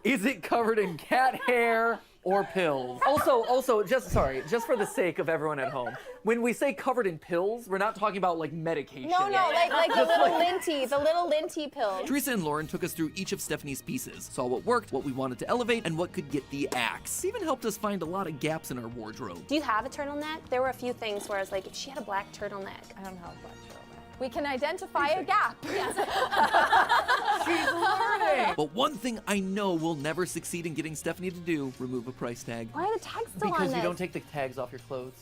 is it covered in cat hair or pills? Also, just for the sake of everyone at home, when we say covered in pills, we're not talking about like medication. No, like the little linty pills. Teresa and Lauren took us through each of Stephanie's pieces, saw what worked, what we wanted to elevate, and what could get the axe. Even helped us find a lot of gaps in our wardrobe. Do you have a turtleneck? There were a few things where I was like, if she had a black turtleneck. I don't have a black turtleneck. We can identify a gap. Yes. She's learning. But one thing I know we'll never succeed in getting Stephanie to do, remove a price tag. Why are the tags still on Because this? you don't take the tags off your clothes.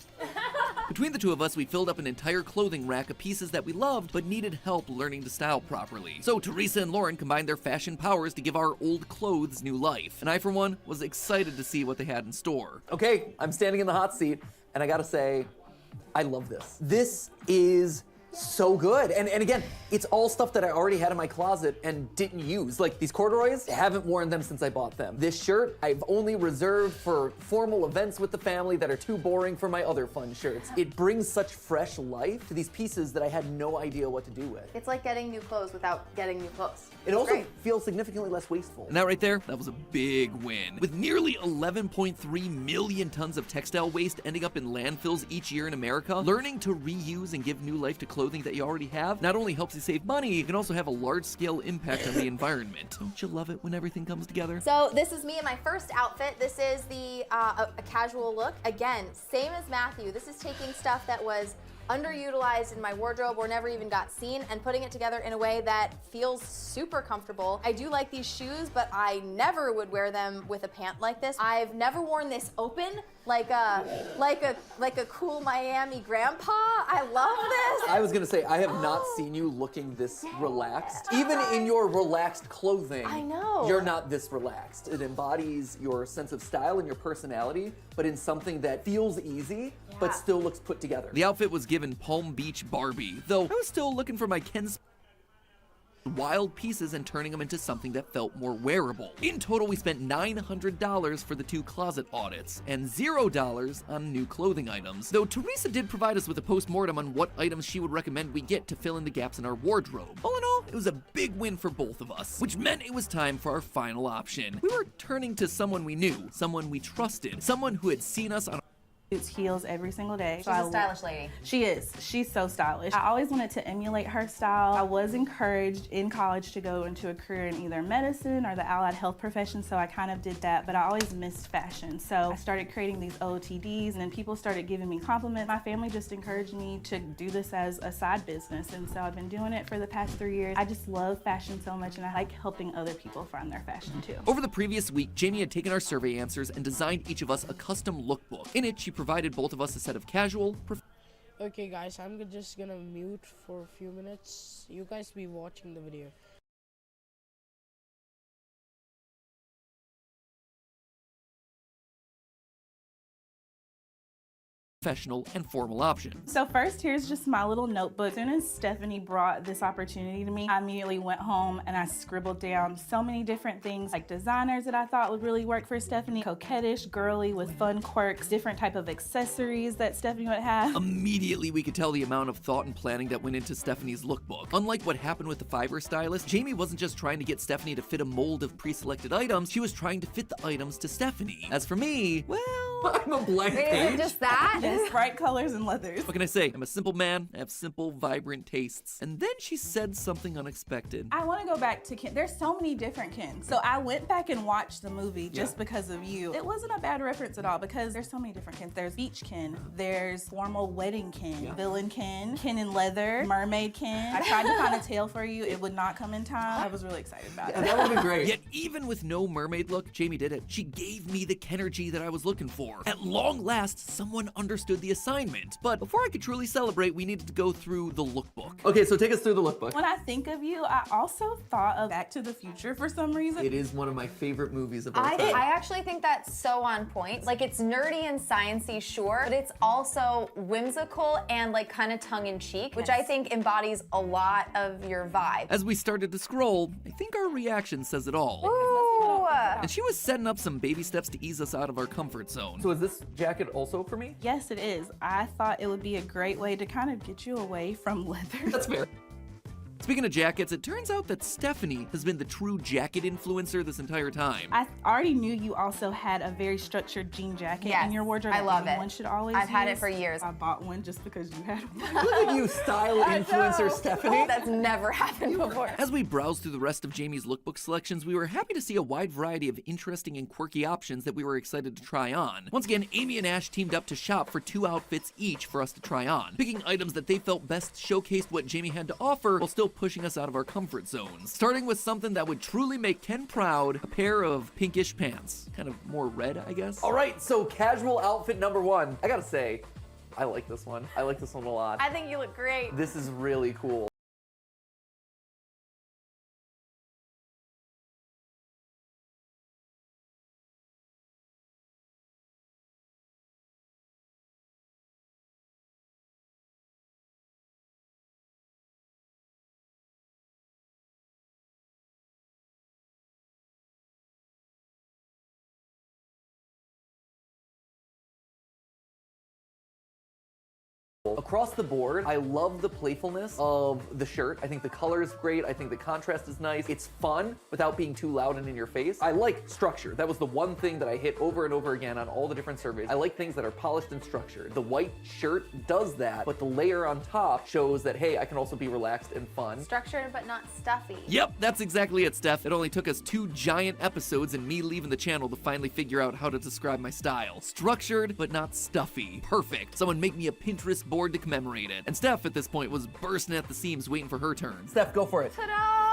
Between the two of us, we filled up an entire clothing rack of pieces that we loved, but needed help learning to style properly. So Teresa and Lauren combined their fashion powers to give our old clothes new life. And I, for one, was excited to see what they had in store. Okay, I'm standing in the hot seat, and I gotta say, I love this. This is so good. And again, it's all stuff that I already had in my closet and didn't use. Like these corduroys, I haven't worn them since I bought them. This shirt, I've only reserved for formal events with the family that are too boring for my other fun shirts. It brings such fresh life to these pieces that I had no idea what to do with. It's like getting new clothes without getting new clothes. It also feels significantly less wasteful. And that right there, that was a big win. With nearly 11.3 million tons of textile waste ending up in landfills each year in America, learning to reuse and give new life to clothing that you already have not only helps you save money, it can also have a large-scale impact on the environment. Don't you love it when everything comes together? So this is me in my first outfit. This is the a casual look. Again, same as Matthew. This is taking stuff that was underutilized in my wardrobe or never even got seen and putting it together in a way that feels super comfortable. I do like these shoes, but I never would wear them with a pant like this. I've never worn this open like a cool Miami grandpa. I love this. I was gonna say, I have not seen you looking this relaxed. Even in your relaxed clothing, I know. You're not this relaxed. It embodies your sense of style and your personality, but in something that feels easy, but still looks put together. The outfit was given Palm Beach Barbie, though I was still looking for my Ken's wild pieces and turning them into something that felt more wearable. In total, we spent $900 for the 2 closet audits and $0 on new clothing items, though Teresa did provide us with a post-mortem on what items she would recommend we get to fill in the gaps in our wardrobe. All in all, it was a big win for both of us, which meant it was time for our final option. We were turning to someone we knew, someone we trusted, someone who had seen us on It's heels every single day. She's a stylish lady. She is. She's so stylish. I always wanted to emulate her style. I was encouraged in college to go into a career in either medicine or the allied health profession, so I kind of did that, but I always missed fashion. So I started creating these OOTDs, and then people started giving me compliments. My family just encouraged me to do this as a side business, and so I've been doing it for the past 3 years. I just love fashion so much, and I like helping other people find their fashion too. Over the previous week, Jamie had taken our survey answers and designed each of us a custom lookbook. In it, she provided both of us a set of casual, Okay guys, I'm just gonna mute for a few minutes. You guys be watching the video. professional, and formal options. So first, here's just my little notebook. As soon as Stephanie brought this opportunity to me, I immediately went home and I scribbled down so many different things, like designers that I thought would really work for Stephanie, coquettish, girly, with fun quirks, different type of accessories that Stephanie would have. Immediately, we could tell the amount of thought and planning that went into Stephanie's lookbook. Unlike what happened with the Fiverr stylist, Jamie wasn't just trying to get Stephanie to fit a mold of pre-selected items, she was trying to fit the items to Stephanie. As for me, well, I'm a blank page. Is it just that? Yes, bright colors and leathers. What can I say? I'm a simple man, I have simple, vibrant tastes. And then she said something unexpected. I want to go back to Ken. There's so many different Kens. So I went back and watched the movie just because of you. It wasn't a bad reference at all because there's so many different Kens. There's beach Ken, there's formal wedding Ken, villain Ken, Ken in leather, mermaid Ken. I tried to find a tail for you. It would not come in time. I was really excited about it. That would have been great. Yet even with no mermaid look, Jamie did it. She gave me the Kenergy that I was looking for. At long last, someone understood the assignment. But before I could truly celebrate, we needed to go through the lookbook. Okay, so take us through the lookbook. When I think of you, I also thought of Back to the Future for some reason. It is one of my favorite movies of all time. I actually think that's so on point. Like, it's nerdy and sciencey, sure, but it's also whimsical and like kind of tongue-in-cheek, which I think embodies a lot of your vibe. As we started to scroll, I think our reaction says it all. Ooh. And she was setting up some baby steps to ease us out of our comfort zone. So is this jacket also for me? Yes, it is. I thought it would be a great way to kind of get you away from leather. That's fair. Speaking of jackets, it turns out that Stephanie has been the true jacket influencer this entire time. I already knew you also had a very structured jean jacket in your wardrobe. I love it. One should always I've had it use. for years. I bought one just because you had one. Look at you, style influencer Stephanie. That's never happened before. As we browsed through the rest of Jamie's lookbook selections, we were happy to see a wide variety of interesting and quirky options that we were excited to try on. Once again, Amy and Ash teamed up to shop for 2 outfits each for us to try on, picking items that they felt best showcased what Jamie had to offer while still pushing us out of our comfort zones. Starting with something that would truly make Ken proud, a pair of pinkish pants. Kind of more red, I guess. All right, so casual outfit number 1. I gotta say, I like this one. I like this one a lot. I think you look great. This is really cool. Across the board, I love the playfulness of the shirt. I think the color is great. I think the contrast is nice. It's fun without being too loud and in your face. I like structure. That was the one thing that I hit over and over again on all the different surveys. I like things that are polished and structured. The white shirt does that, but the layer on top shows that, hey, I can also be relaxed and fun. Structured but not stuffy. Yep, that's exactly it, Steph. It only took us 2 giant episodes and me leaving the channel to finally figure out how to describe my style. Structured, but not stuffy. Perfect. Someone make me a Pinterest board to commemorate it. And Steph, at this point, was bursting at the seams waiting for her turn. Steph, go for it. Ta-da!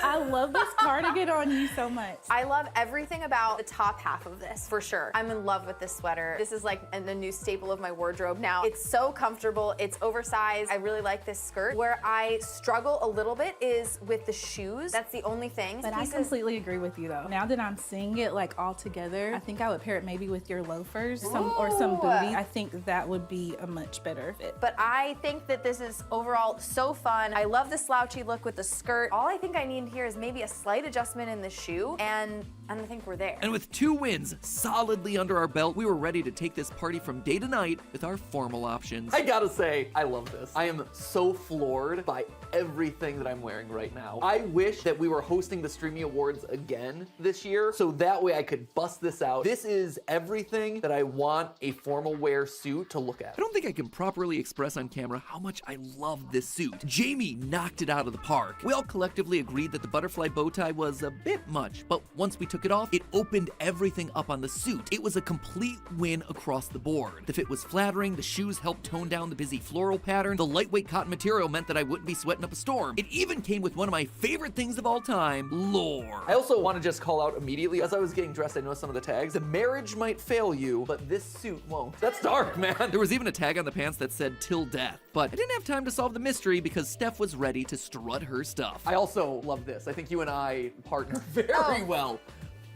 I love this cardigan on you so much. I love everything about the top half of this, for sure. I'm in love with this sweater. This is like a new staple of my wardrobe now. It's so comfortable, it's oversized. I really like this skirt. Where I struggle a little bit is with the shoes. That's the only thing. But I completely agree with you though. Now that I'm seeing it like all together, I think I would pair it maybe with your loafers or some booty. I think that would be a much better fit. But I think that this is overall so fun. I love the slouchy look with the skirt. All I think I need here is maybe a slight adjustment in the shoe, and I think we're there. And with 2 wins solidly under our belt, we were ready to take this party from day to night with our formal options. I gotta say, I love this. I am so floored by everything that I'm wearing right now. I wish that we were hosting the Streamy Awards again this year, so that way I could bust this out. This is everything that I want a formal wear suit to look at. I don't think I can properly express on camera how much I love this suit. Jamie knocked it out of the park. We all collectively agreed that the butterfly bow tie was a bit much, but once we took it off, it opened everything up on the suit. It was a complete win across the board. The fit was flattering, the shoes helped tone down the busy floral pattern, the lightweight cotton material meant that I wouldn't be sweating up a storm. It even came with one of my favorite things of all time, lore. I also want to just call out immediately, as I was getting dressed, I noticed some of the tags. The marriage might fail you, but this suit won't. That's dark, man. There was even a tag on the pants that said "till death," but I didn't have time to solve the mystery because Steph was ready to strut her stuff. I also love this. I think you and I partner very well.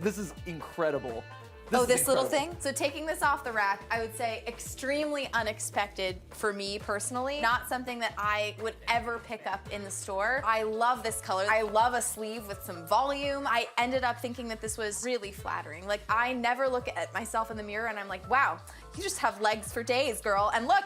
This is incredible. This little thing? So taking this off the rack, I would say extremely unexpected for me personally. Not something that I would ever pick up in the store. I love this color. I love a sleeve with some volume. I ended up thinking that this was really flattering. Like, I never look at myself in the mirror and I'm like, wow, you just have legs for days, girl. And look,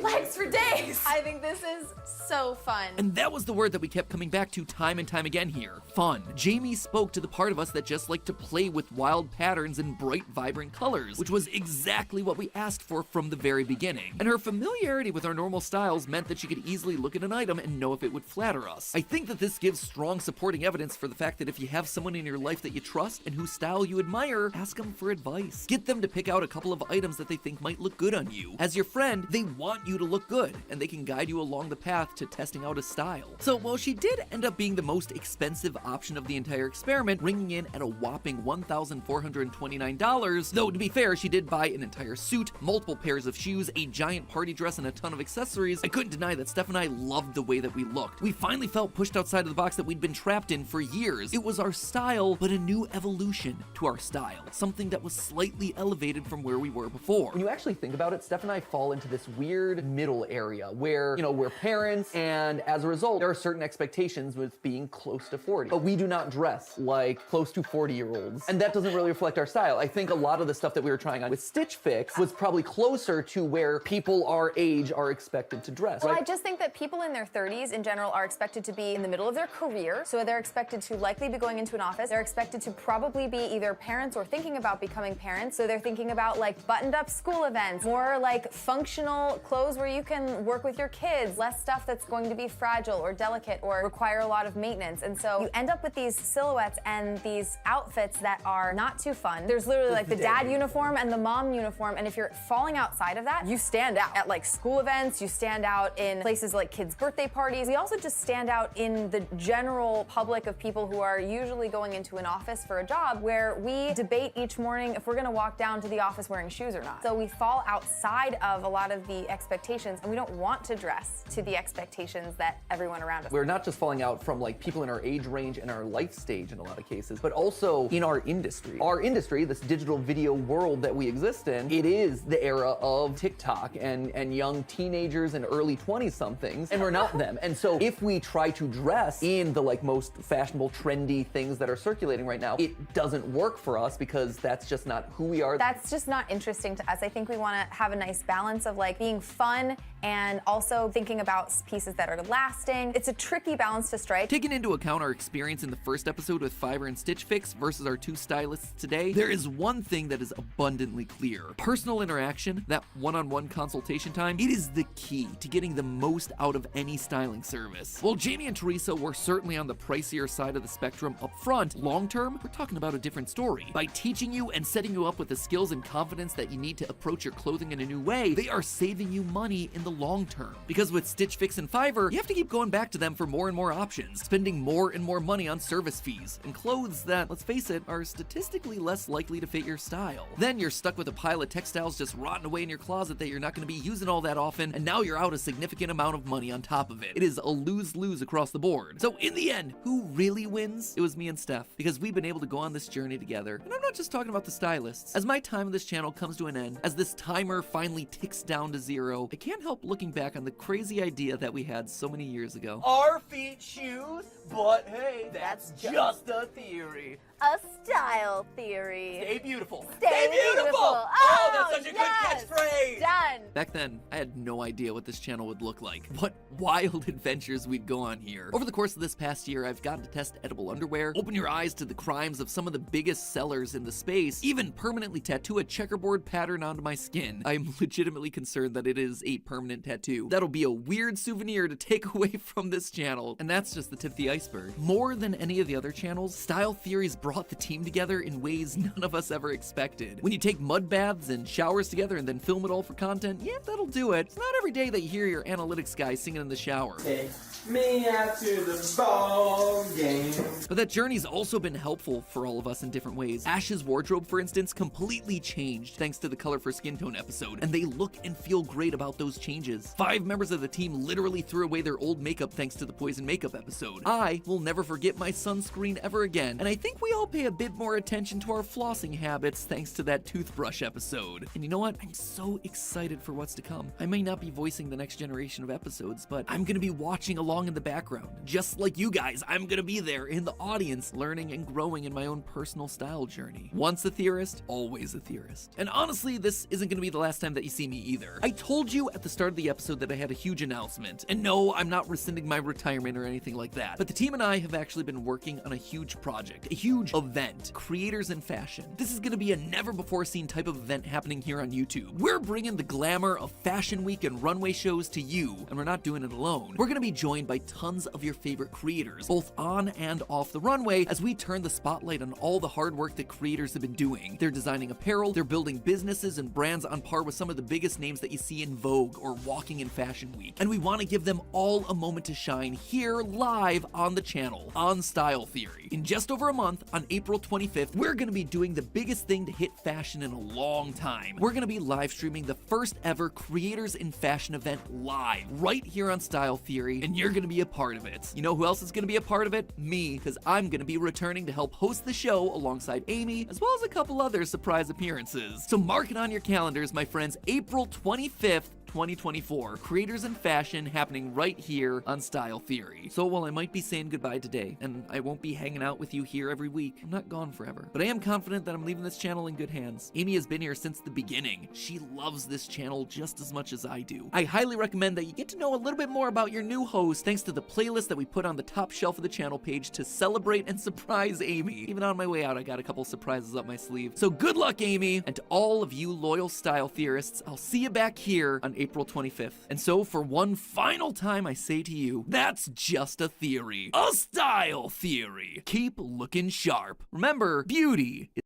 legs for days. I think this is so fun. And that was the word that we kept coming back to time and time again here. Fun. Jamie spoke to the part of us that just liked to play with wild patterns and bright, vibrant colors, which was exactly what we asked for from the very beginning. And her familiarity with our normal styles meant that she could easily look at an item and know if it would flatter us. I think that this gives strong supporting evidence for the fact that if you have someone in your life that you trust and whose style you admire, ask them for advice. Get them to pick out a couple of items that they think might look good on you. As your friend, they want you to look good, and they can guide you along the path to testing out a style. So while she did end up being the most expensive option of the entire experiment, ringing in at a whopping $1,429, though to be fair, she did buy an entire suit, multiple pairs of shoes, a giant party dress, and a ton of accessories, I couldn't deny that Steph and I loved the way that we looked. We finally felt pushed outside of the box that we'd been trapped in for years. It was our style, but a new evolution to our style, something that was slightly elevated from where we were before. When you actually think about it, Steph and I fall into this weird middle area where, you know, we're parents, and as a result, there are certain expectations with being close to 40. But we do not dress like close to 40-year-olds, and that doesn't really reflect our style. I think a lot of the stuff that we were trying on with Stitch Fix was probably closer to where people our age are expected to dress. Well, I just think that people in their 30s in general are expected to be in the middle of their career, so they're expected to likely be going into an office. They're expected to probably be either parents or thinking about becoming parents, so they're thinking about like buttoned up school events, more like functional functional clothes where you can work with your kids, less stuff that's going to be fragile or delicate or require a lot of maintenance. And so you end up with these silhouettes and these outfits that are not too fun. There's literally like the dad uniform and the mom uniform, and if you're falling outside of that, you stand out at like school events, you stand out in places like kids' birthday parties. We also just stand out in the general public of people who are usually going into an office for a job, where we debate each morning if we're gonna walk down to the office wearing shoes or not. So we fall outside of a lot of the expectations, and we don't want to dress to the expectations that everyone around us. We're not just falling out from like people in our age range and our life stage in a lot of cases, but also in our industry. Our industry, this digital video world that we exist in, it is the era of TikTok and young teenagers and early 20-somethings, and we're not them. And so if we try to dress in the like most fashionable, trendy things that are circulating right now, it doesn't work for us because that's just not who we are. That's just not interesting to us. I think we want to have a nice balance of like being fun and also thinking about pieces that are lasting. It's a tricky balance to strike. Taking into account our experience in the first episode with Fiverr and Stitch Fix versus our two stylists today, there is one thing that is abundantly clear. Personal interaction, that one-on-one consultation time, it is the key to getting the most out of any styling service. While Jamie and Teresa were certainly on the pricier side of the spectrum up front, long-term, we're talking about a different story. By teaching you and setting you up with the skills and confidence that you need to approach your clothing in a new way, they are saving you money in the long term. Because with Stitch Fix and Fiverr, you have to keep going back to them for more and more options, spending more and more money on service fees, and clothes that, let's face it, are statistically less likely to fit your style. Then you're stuck with a pile of textiles just rotting away in your closet that you're not going to be using all that often, and now you're out a significant amount of money on top of it. It is a lose-lose across the board. So in the end, who really wins? It was me and Steph, because we've been able to go on this journey together. And I'm not just talking about the stylists. As my time on this channel comes to an end, as this timer finally ticks down to 0, I can't help looking back on the crazy idea that we had so many years ago. Our feet shoes, but hey, that's just a theory. A style theory. Stay beautiful. Stay beautiful. Oh, that's such a yes. good catchphrase. Done. Back then, I had no idea what this channel would look like, what wild adventures we'd go on here. Over the course of this past year, I've gotten to test edible underwear, open your eyes to the crimes of some of the biggest sellers in the space, even permanently tattoo a checkerboard pattern onto my skin. I'm legitimately concerned that it is a permanent tattoo. That'll be a weird souvenir to take away from this channel, and that's just the tip of the iceberg. More than any of the other channels, Style Theories brought the team together in ways none of us ever expected. When you take mud baths and showers together and then film it all for content, yeah, that'll do it. It's not every day that you hear your analytics guy singing in the shower. Take me out to the ball game. But that journey's also been helpful for all of us in different ways. Ash's wardrobe, for instance, completely changed thanks to the Color for Skin Tone episode, and they look and feel great about those changes. 5 members of the team literally threw away their old makeup thanks to the Poison Makeup episode. I will never forget my sunscreen ever again, and I think we all pay a bit more attention to our flossing habits thanks to that toothbrush episode. And you know what? I'm so excited for what's to come. I may not be voicing the next generation of episodes, but I'm gonna be watching along in the background. Just like you guys, I'm gonna be there in the audience, learning and growing in my own personal style journey. Once a theorist, always a theorist. And honestly, this isn't gonna be the last time that you see me either. I told you at the start of the episode that I had a huge announcement. And no, I'm not rescinding my retirement or anything like that. But the team and I have actually been working on a huge project, a huge event, Creators in Fashion. This is gonna be a never-before-seen type of event happening here on YouTube. We're bringing the glamour of Fashion Week and runway shows to you, and we're not doing it alone. We're gonna be joined by tons of your favorite creators, both on and off the runway, as we turn the spotlight on all the hard work that creators have been doing. They're designing apparel, they're building businesses and brands on par with some of the biggest names that you see in Vogue or walking in Fashion Week. And we want to give them all a moment to shine here live on the channel, on Style Theory. In just over a month, on April 25th, we're gonna be doing the biggest thing to hit fashion in a long time. We're gonna be live streaming the first ever Creators in Fashion event live, right here on Style Theory, and you're gonna be a part of it. You know who else is gonna be a part of it? Me, because I'm gonna be returning to help host the show alongside Amy, as well as a couple other surprise appearances. So mark it on your calendars, my friends, April 25th, 2024. Creators in Fashion happening right here on Style Theory. So while I might be saying goodbye today, and I won't be hanging out with you here every week, I'm not gone forever. But I am confident that I'm leaving this channel in good hands. Amy has been here since the beginning. She loves this channel just as much as I do. I highly recommend that you get to know a little bit more about your new host thanks to the playlist that we put on the top shelf of the channel page to celebrate and surprise Amy. Even on my way out, I got a couple surprises up my sleeve. So good luck, Amy! And to all of you loyal Style Theorists, I'll see you back here on April 25th. And so, for one final time, I say to you, that's just a theory. A style theory. Keep looking sharp. Remember, beauty is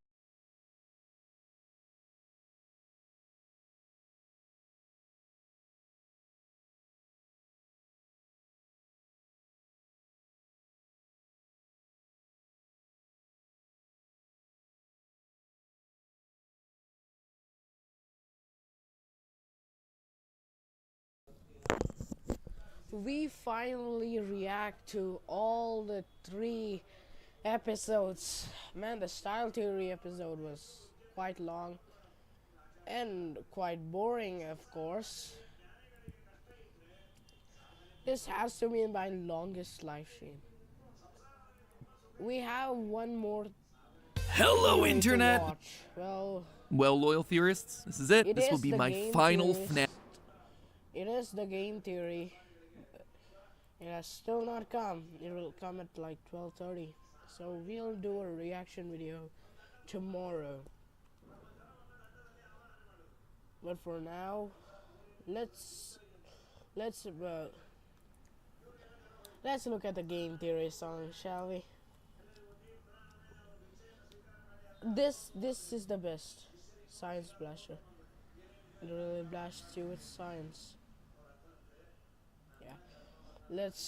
we finally react to all the 3 episodes. Man, the style theory episode was quite long and quite boring, of course. This has to be my longest live stream. We have one more. Hello, Internet! Well, loyal theorists, this is it. This will be my final FNAF. It is the game theory. It has still not come. It will come at like 12:30. So we'll do a reaction video tomorrow. But for now, let's look at the game theory song, shall we? This is the best science blaster. It really blasts you with science. Yeah. Let's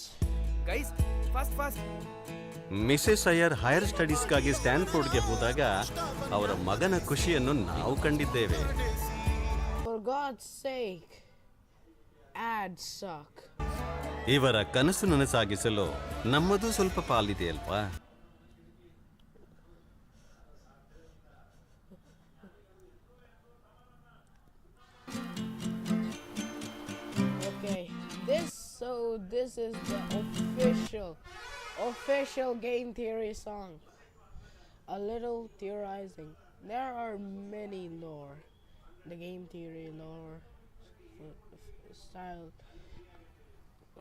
guys fast Mrs Iyer higher ಸ್ಟಡೀಸ್ಗಾಗಿ ಸ್ಟ್ಯಾನ್ಫೋರ್ಡ್ಗೆ ಹೋದಾಗ ಅವರ ಮಗನ ಖುಷಿಯನ್ನು ನಾವು ಕಂಡಿದ್ದೇವೆ. For God's sake, ads suck. ಇವರ ಕನಸು ನನಸಾಗಿಸಲು ನಮ್ಮದು ಸ್ವಲ್ಪ ಪಾಲಿದೆ ಅಲ್ವಾ? Okay, this is the official game theory song. A little theorizing. There are many lore. The game theory lore, style,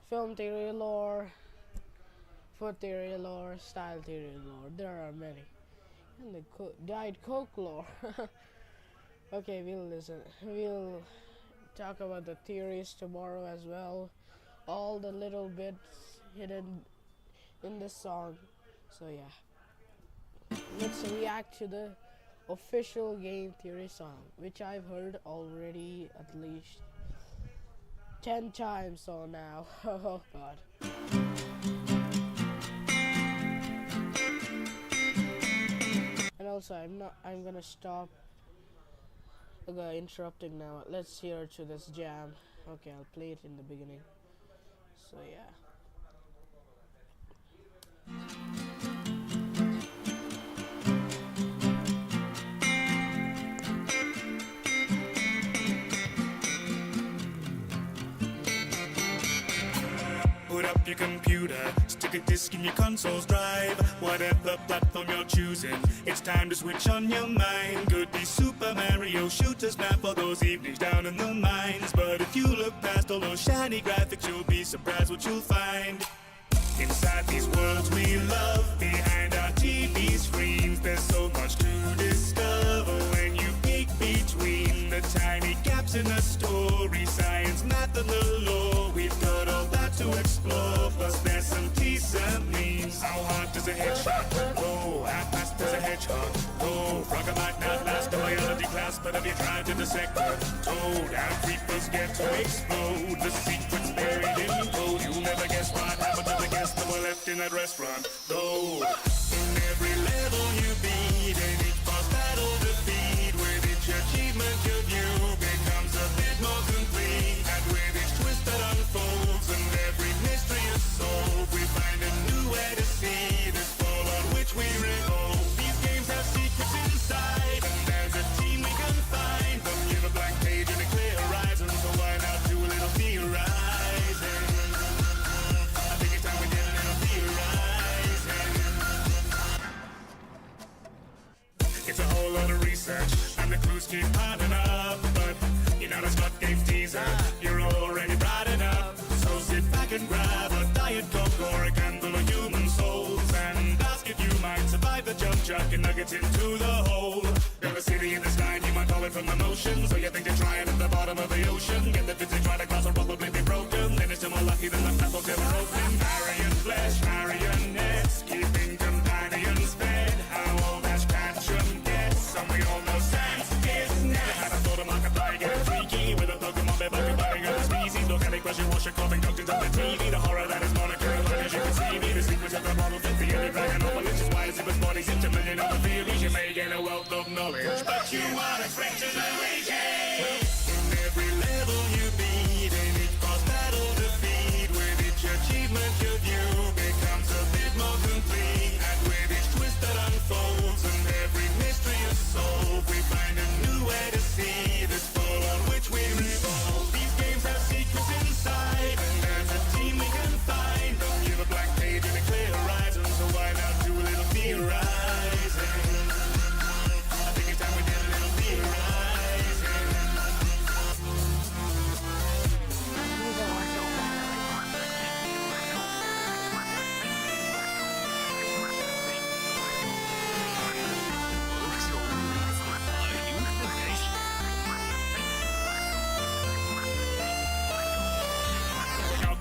film theory lore, food theory lore, style theory lore. There are many. And the Diet Coke lore. Okay, we'll talk about the theories tomorrow as well. All the little bits hidden in this song. So yeah, let's react to the official game theory song, which I've heard already at least 10 times so now. Oh god. And also I'm gonna stop interrupting now. Let's hear to this jam. Okay, I'll play it in the beginning. So yeah. Put up your computer, stick a disk in your console's drive. Whatever platform you're choosing, it's time to switch on your mind. Could be Super Mario, shooters map for those evenings down in the mines. But if you look past all those shiny graphics, you'll be surprised what you'll find. Inside these worlds we love, behind our TV screens, there's so much to discover when you peek between the tiny gaps in the story. Science, math, and the law, we've got all that to explore. Plus there's some decent memes. How hard does a headshot go? How fast does a hedgehog go? Rocket might not last a biology class, but have you tried to dissect a toad? How creepers get to explode? The secret's buried in code. You'll never guess what happened to the guests that were left in that restaurant. Though in every level you beat, and each boss battle defeat, with each achievement your view becomes a bit more complete. And with each twist that unfolds and every mystery is solved, we find a new way to see this fall on which we revolve. These games have secrets inside, and there's a team we can find. But give a blank page and a clear horizon, so why not do a little theorizing? I think it's time we did a little theorizing. It's a whole lot of research, and the clues keep piling up. But you know that's not game teaser, you're already bright enough. So sit back and grab a Diet Coke or a candle of human souls, and ask if you might survive the jump chuck and nuggets into the hole. Got a city in the sky, and you might call it from the motion. So you think you're trying at the bottom bottom of the ocean. Get the physics right across, I'll probably be broken. Then it's still more lucky than the platform's ever open. Marion flesh, marionettes, keeping companions fed. How old has Catch'em gets? Some we all know sense is never had a thought of Markiplier getting freaky with a Pokemon bed like a biting of the species. Organic brushing, washing, coughing, doctors on the TV. The horror that is Monica, like as you can see me. The secrets of the model fit the only dragon off an inch is wide as if it's bodies into million other theories. You may gain a wealth of knowledge, but you are expected to reach it. In every level you beat, in each boss battle defeat, with each achievement your view becomes a bit more complete. And with each twist that unfolds and every mystery is solved, we find a new way to see this ball on which we revolve. These games have secrets inside, and as a team we can find them. Give a blank page and a clear horizon, so why not do a little theorizing? I think it's time we did a little theorizing.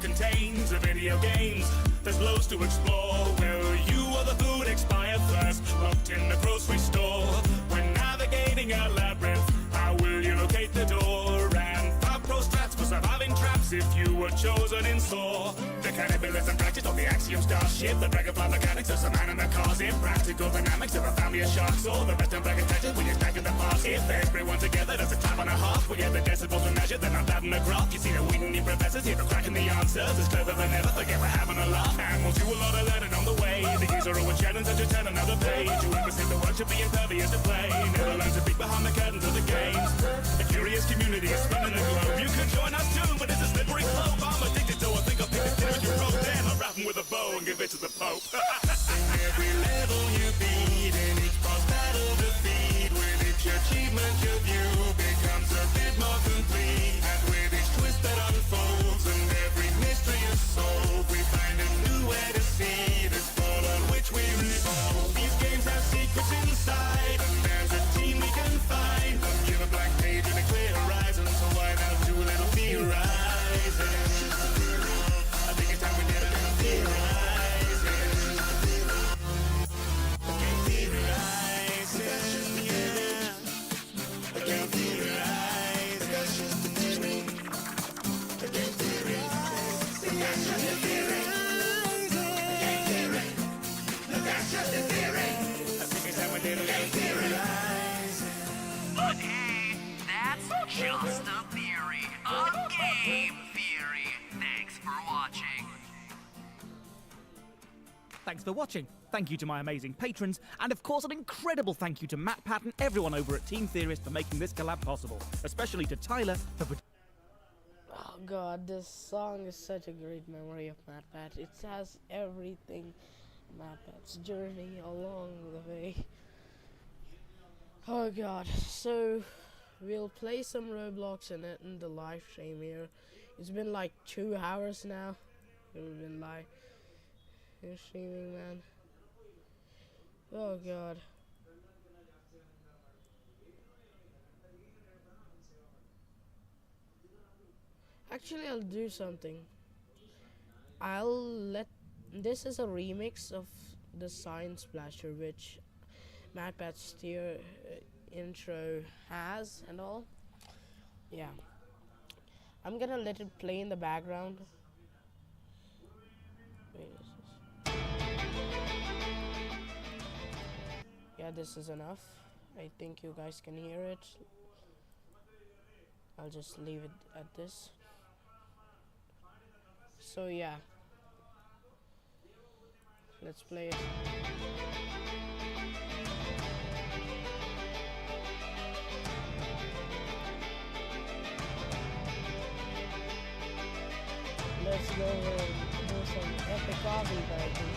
Contains the video games. There's loads to explore. Will you or the food expire first? Locked in the grocery store. When navigating a labyrinth, how will you locate the door? And 5 pro strats for surviving traps if you were chosen in store. The cannibalism practice on the Axiom starship. The dragonfly mechanics of some anime cars. Impractical dynamics of a family of sharks. All the best and black textures when you're stacking the parts. If everyone together does a clap and a half, we get the decibels to measure, then I'm batting the graph. You see the weeding professors here for cracking the answers. It's clever than ever, forget we're having a laugh. And we'll do a lot of learning on the way. The years are always shedding, so just turn another page. Whoever said the word should be impervious to play never learns to peek behind the curtains of the games. The curious community is spinning the globe. You can join us too, but it's a slippery slope. I'm addicted to I think I'll pick a theory you wrote. Damn, I'm rapping with a bow and give it to the Pope. In every level you beat, in each boss battle defeat, with each achievement your view becomes a bit more complete. And with each twist that unfolds and every mystery is solved, we find a new way to see this ball on which we revolve. These games have secrets inside, and there's a team we can find. Give a blank page and a clear horizon, so why not do a little theorizing? I think it's time we did a little theorizing. Okay, theorizing, yeah. Okay, theorizing. That's just the theory. Okay, theorizing. That's just the theory. Okay, theory. Look, that's just the theory. I think it's time we did a little theorizing. But hey, that's just a theory. A game theory. Thanks for watching. Thanks for watching. Thank you to my amazing patrons, and of course an incredible thank you to MatPat and everyone over at Team Theorist for making this collab possible, especially to Tyler for... Oh god, this song is such a great memory of MatPat. It has everything MatPat's journey along the way. Oh god, so we'll play some Roblox and end the live stream here. It's been like 2 hours now. We've been live streaming, man. Oh god. Actually, I'll do something. This is a remix of the Science Splasher, which MatPat's intro has and all. Yeah. I'm gonna let it play in the background. Wait, yeah, this is enough. I think you guys can hear it. I'll just leave it at this. So yeah, let's play it. Let's go and do some epic coffee baby.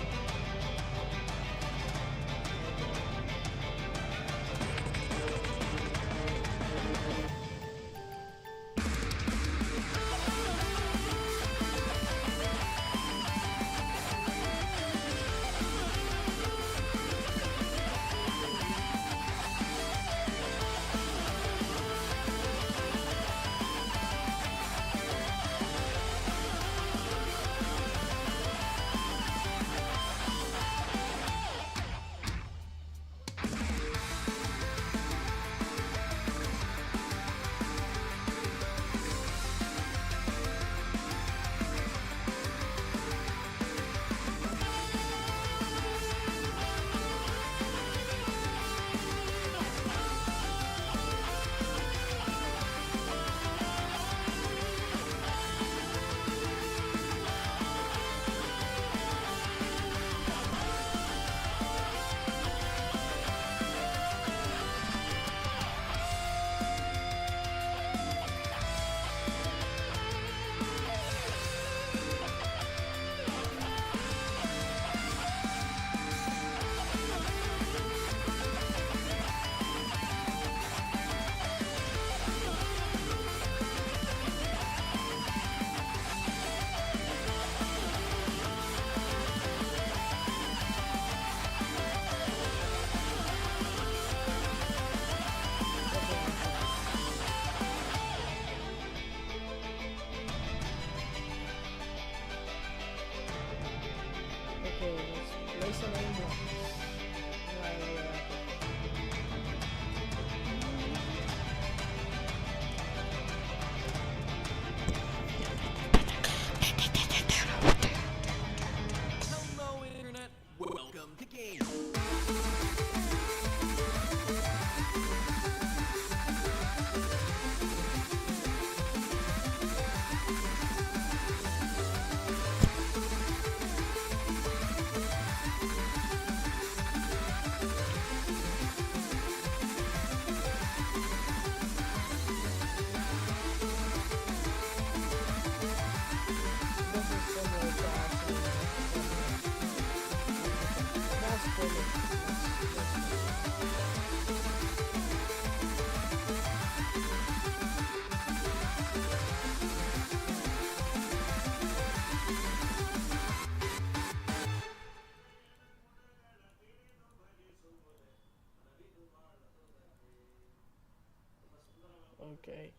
Okay.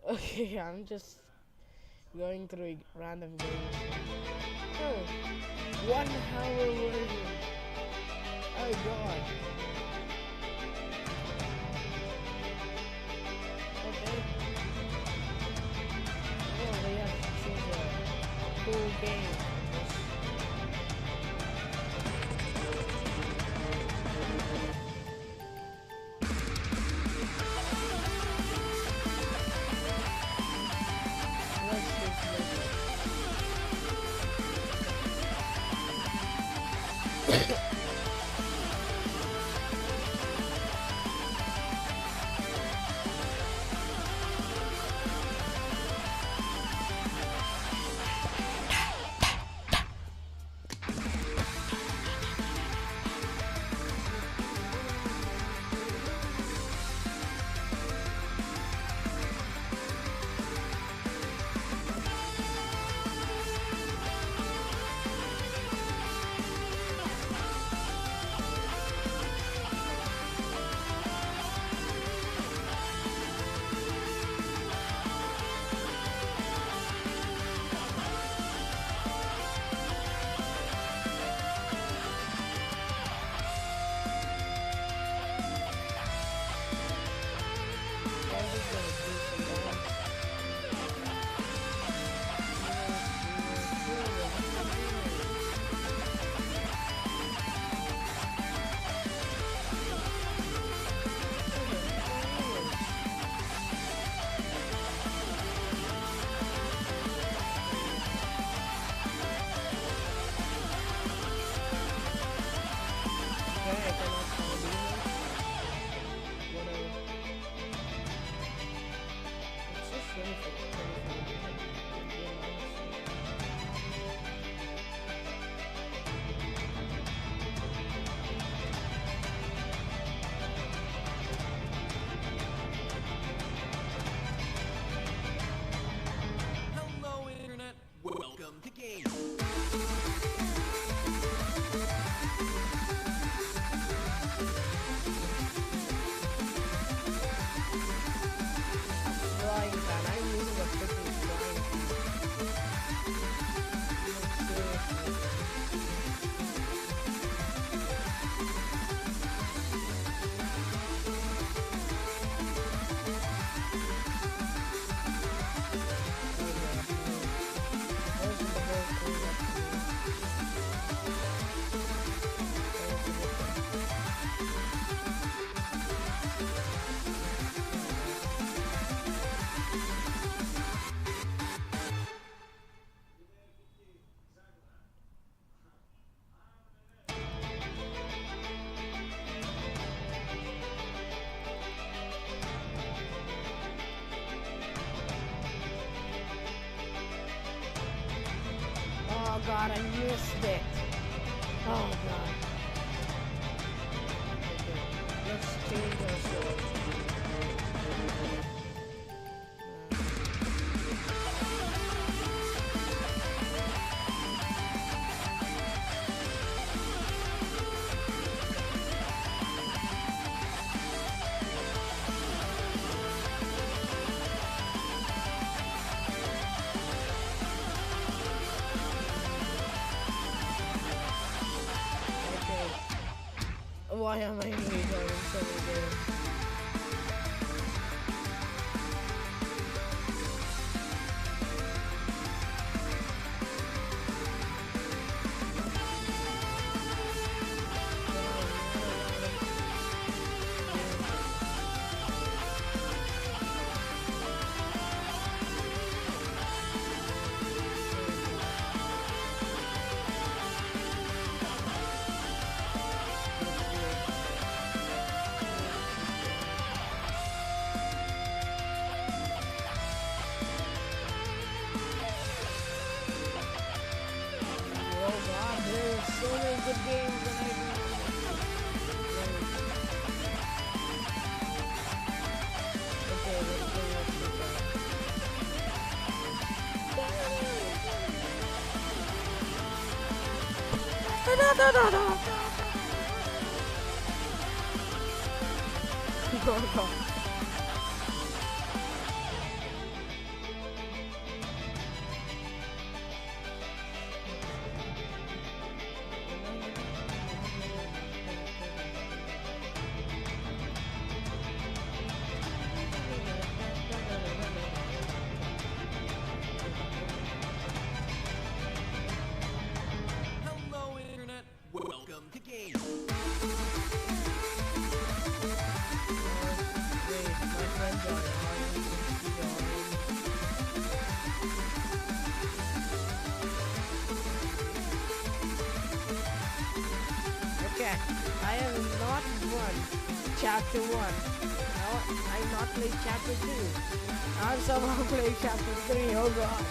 Okay, I'm just going through random games. Oh, 1 hour version. Oh god. Okay. Well, they have to choose a cool game. Hello, Internet. Welcome to Game. Flying fan. I'm using a freaking flying Oh god, I missed it. Oh god. Okay, let's change our sword. Why am I really driving so many games? So many good games that I do. Okay, let's play check. I have not won chapter 1. Now I not played chapter 2. I'm somehow playing chapter 3. Oh god,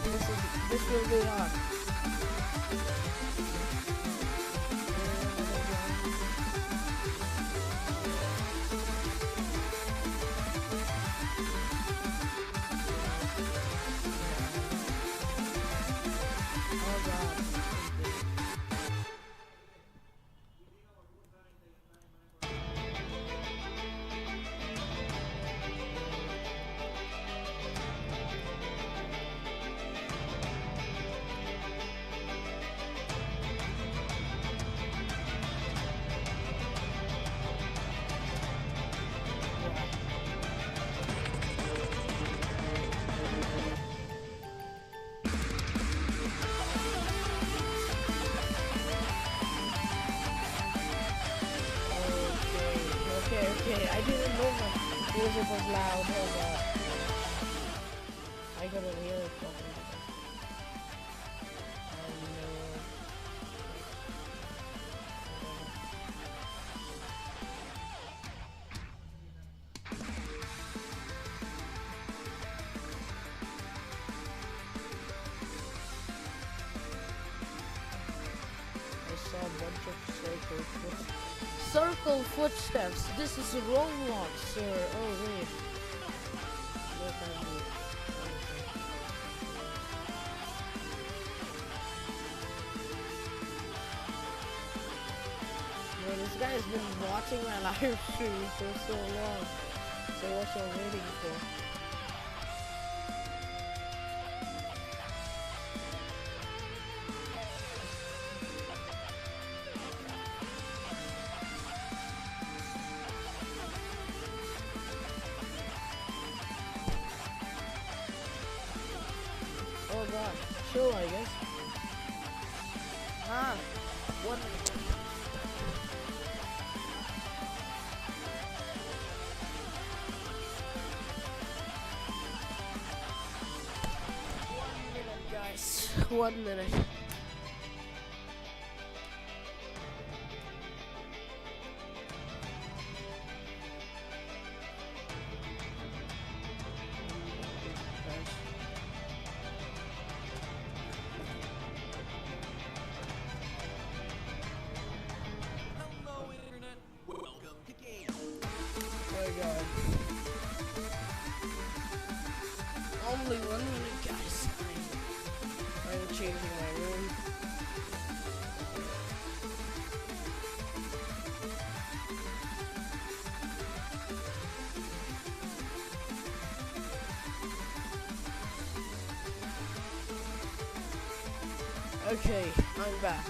this will be hard. Okay, I didn't know my music was loud. Oh god. I couldn't hear it properly. I saw a bunch of circle footsteps. This is ROBLOX, sir. Oh wait. What can I do? Bro, this guy has been watching my live stream for so long. So what's y'all waiting for? Oh god, sure I guess. Ah, what? Guys, 1 minute. Only 1 minute, guys. I'm changing my room. Okay, I'm back.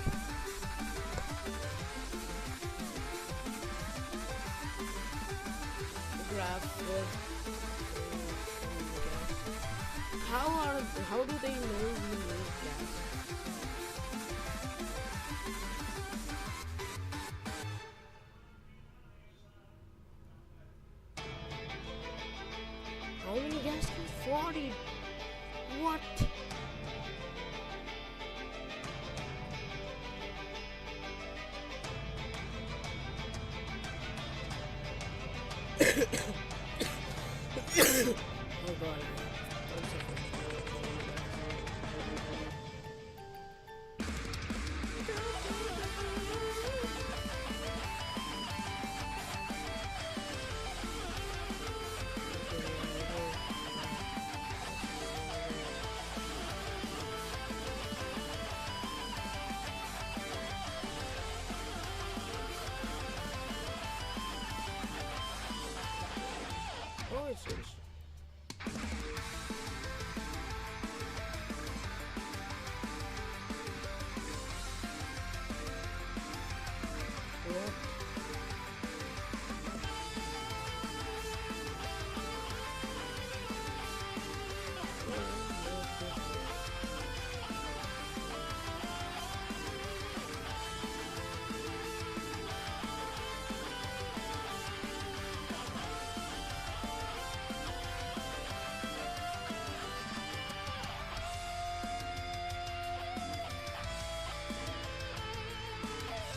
Grab food. How do they know we need gas? How many gas can 40? What? Oh god. Oh, it's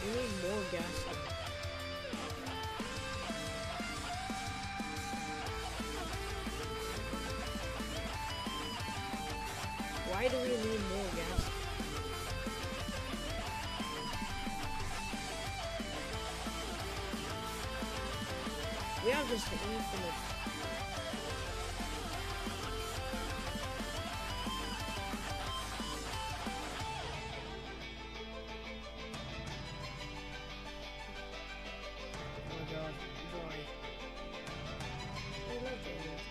We need more gas. is the infinite? Oh my god, drive. I love the infinite.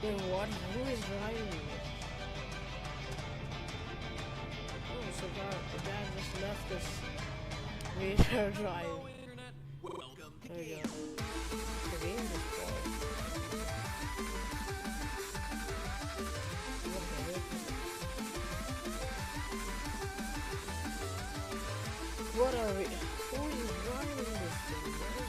Then what? Who is driving this? Oh, so the dad just left this radar drive. There we go. The game is spoiled. What the heck? What are we? Who is driving this thing, man?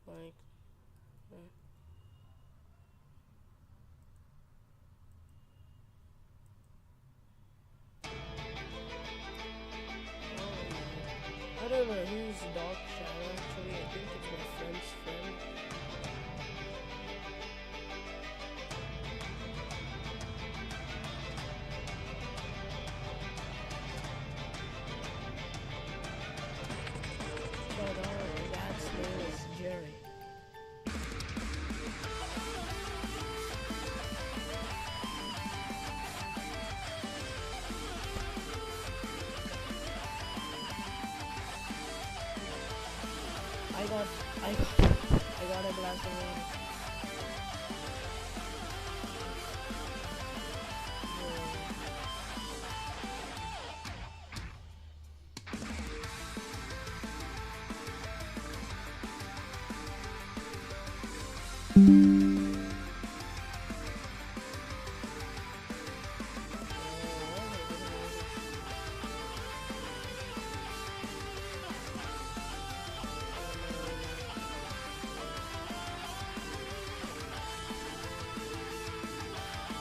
Like, I don't know who's dog shadow actually. I think it's my friend's friend. But dad's name is Jerry. I got a glass of water.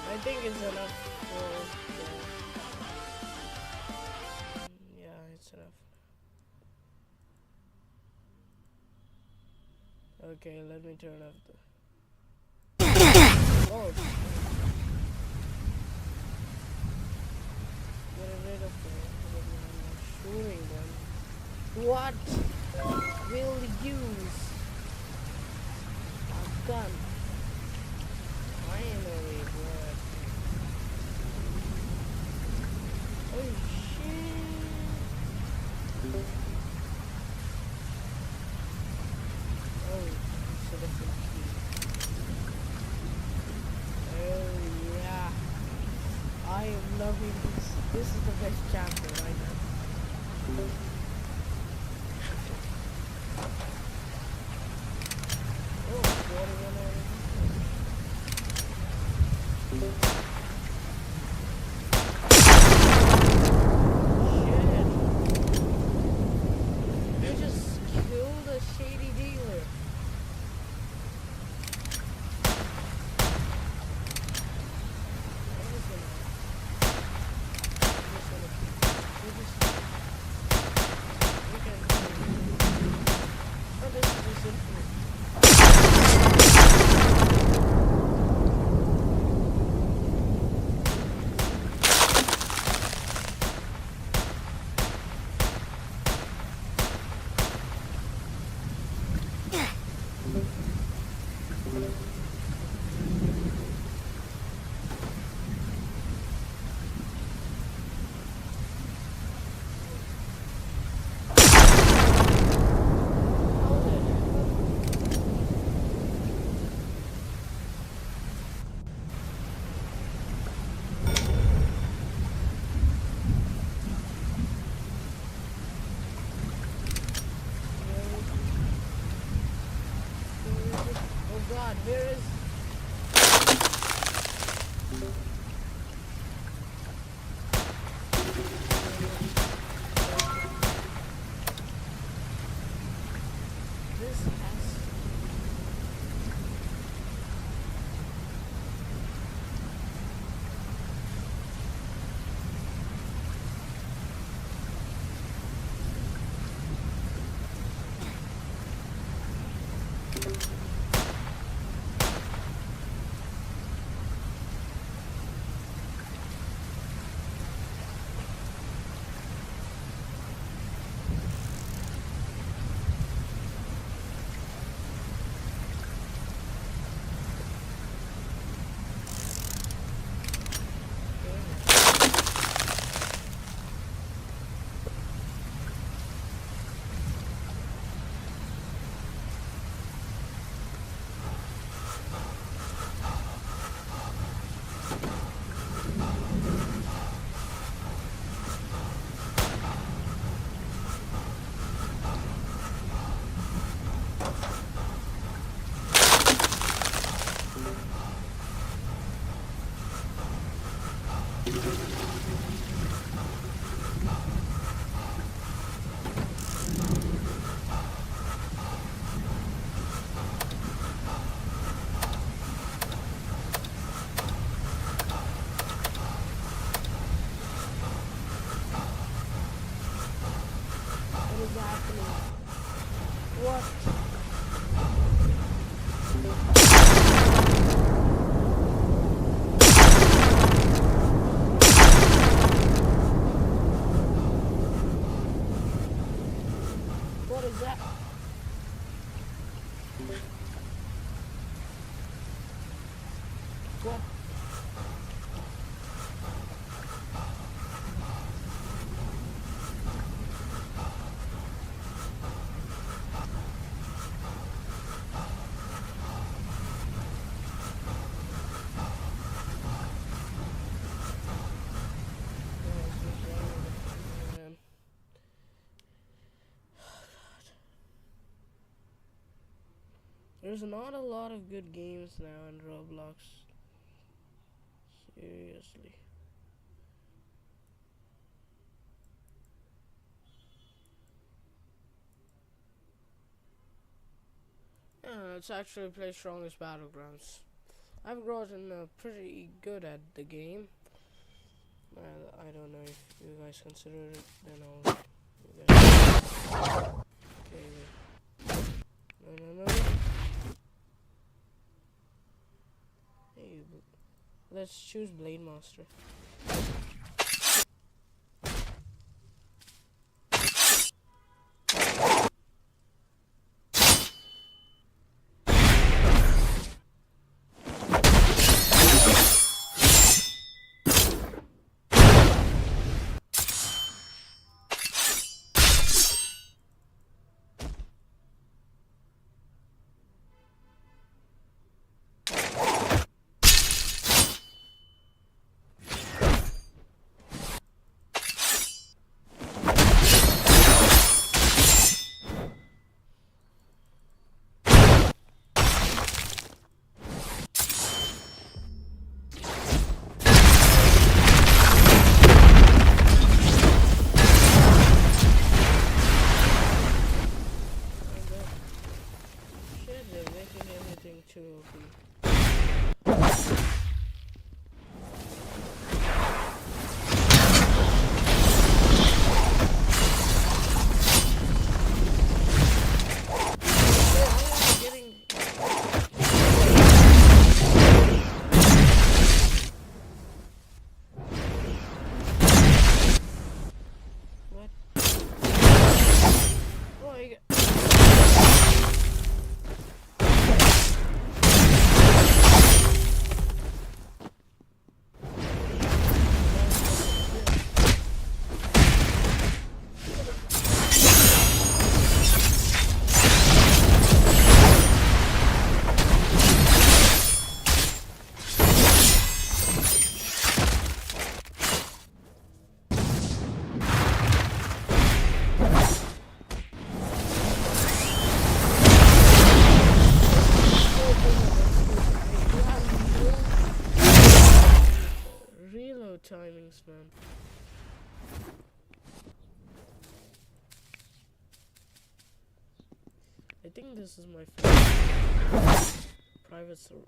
I think it's enough for yeah, it's enough. Okay, let me turn off the oh. Get rid of the shooting them. What will use a gun? Finally, what? Oh shit! Oh, it's a different key. Oh yeah, I am loving this. This is the best chapter right now. Oh, water went on. Shit. They just killed a shady dealer. Oh, this is just infinite. God, where is... What is happening? What? What is that? What? There's not a lot of good games now in Roblox. Seriously. Yeah, let's actually play Strongest Battlegrounds. I've gotten pretty good at the game. I don't know if you guys consider it, then I'll... Okay, wait. No. Hey, let's choose Blade Master. Timings, man. I think this is my favorite private server.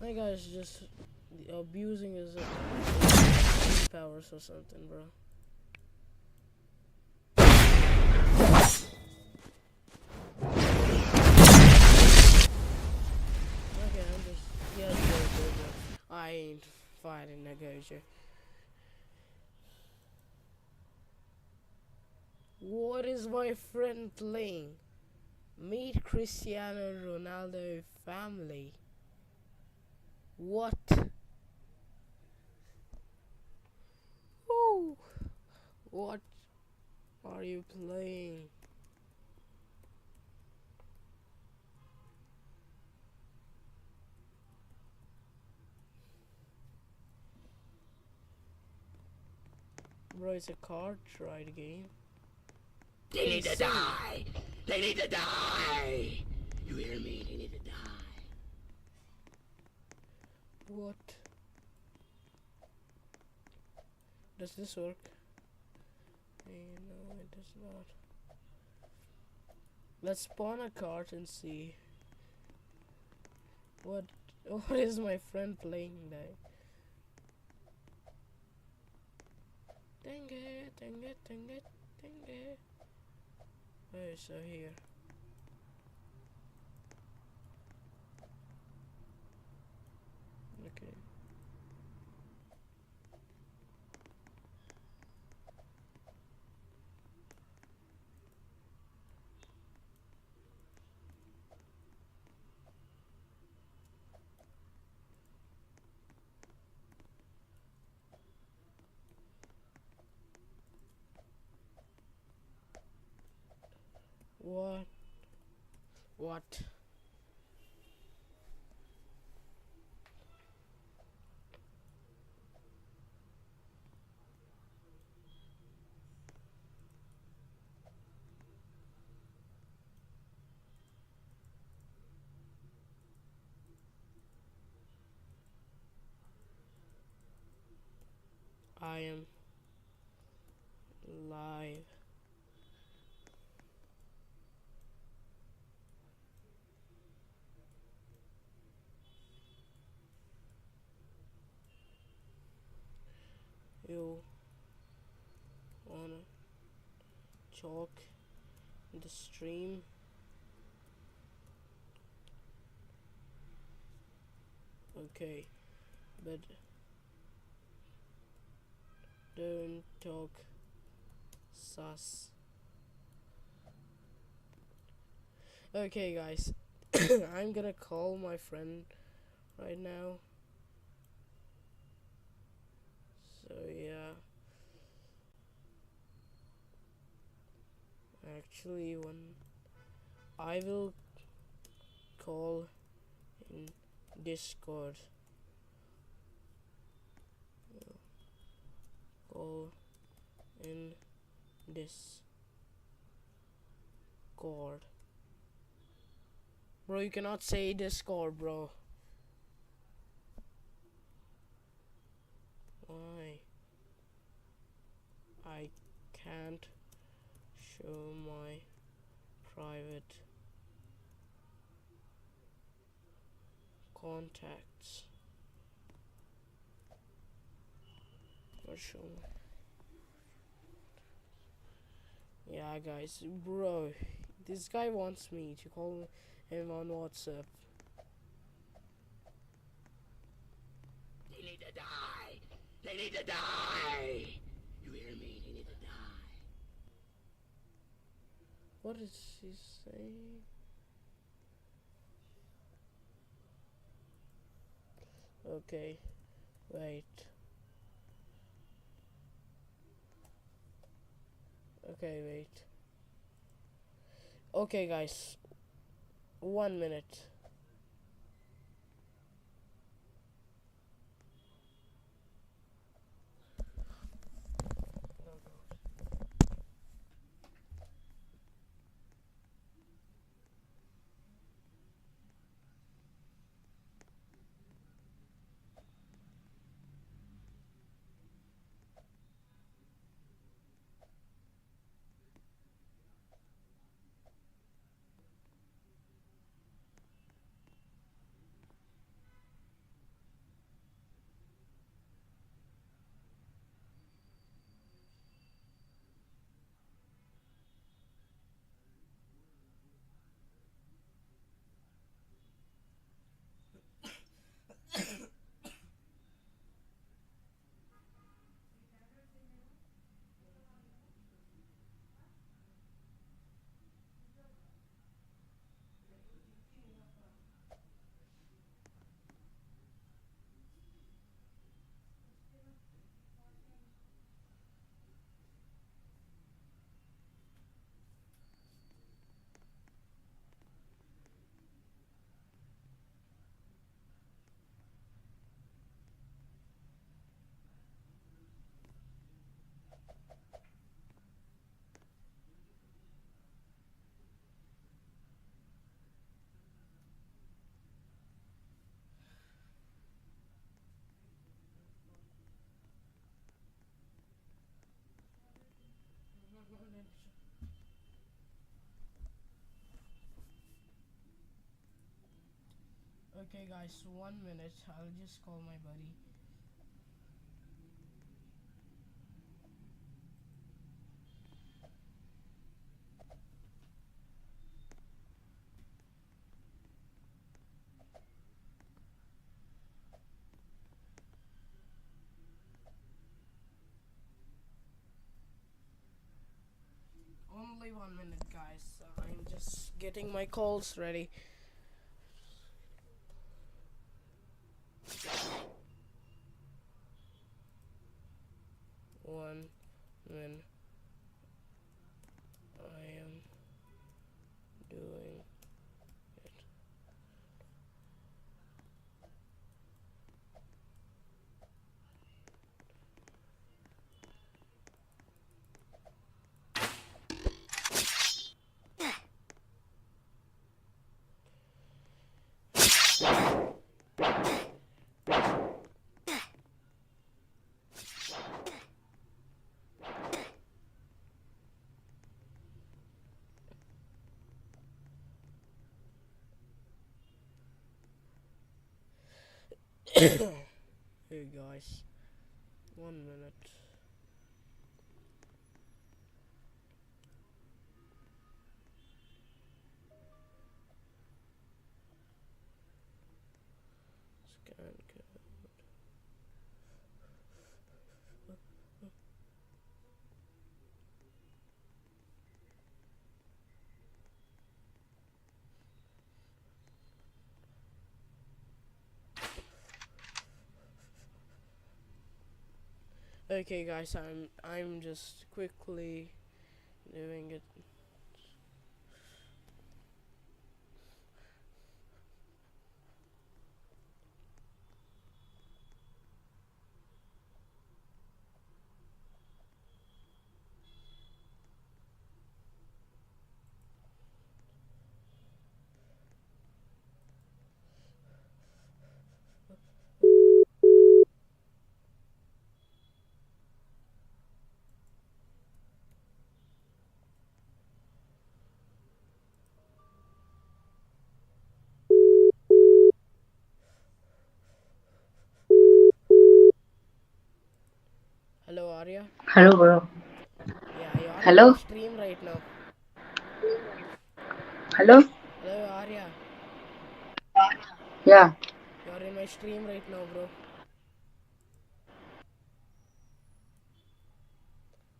My guy's just abusing his powers or something, bro. Okay, I'm just... Yeah, I ain't fighting that Gojo. What is my friend playing? Meet Cristiano Ronaldo family. What? Ooh. What are you playing? Bro, it's a card ride game. They need to die! They need to die! You hear me? They need to die. What? Does this work? No, it does not. Let's spawn a cart and see. What is my friend playing there? Dang it, dang it, dang it, dang it. Oh, so here. Okay. What? What? I am live. You wanna talk in the stream? Okay, but don't talk sus. Okay, guys, I'm gonna call my friend right now. So yeah, actually, when I will call in Discord. Call in Discord. Bro, you cannot say Discord, bro. Why? I can't show my private contacts. Or show my... Yeah, guys, bro, this guy wants me to call him on WhatsApp. They need to die! They need to die! You hear me? They need to die. What is he saying? Okay, wait. Okay, wait. Okay, guys. 1 minute. Okay, guys, 1 minute. I'll just call my buddy. Only 1 minute, guys. I'm just getting my calls ready. When I am doing it. Hey guys, 1 minute. Scan code. Okay, guys, I'm just quickly doing it. Hello, Arya. Hello, bro. Yeah, you are in Hello? my stream right now. Hello? Hello, Arya. Yeah. You are in my stream right now, bro.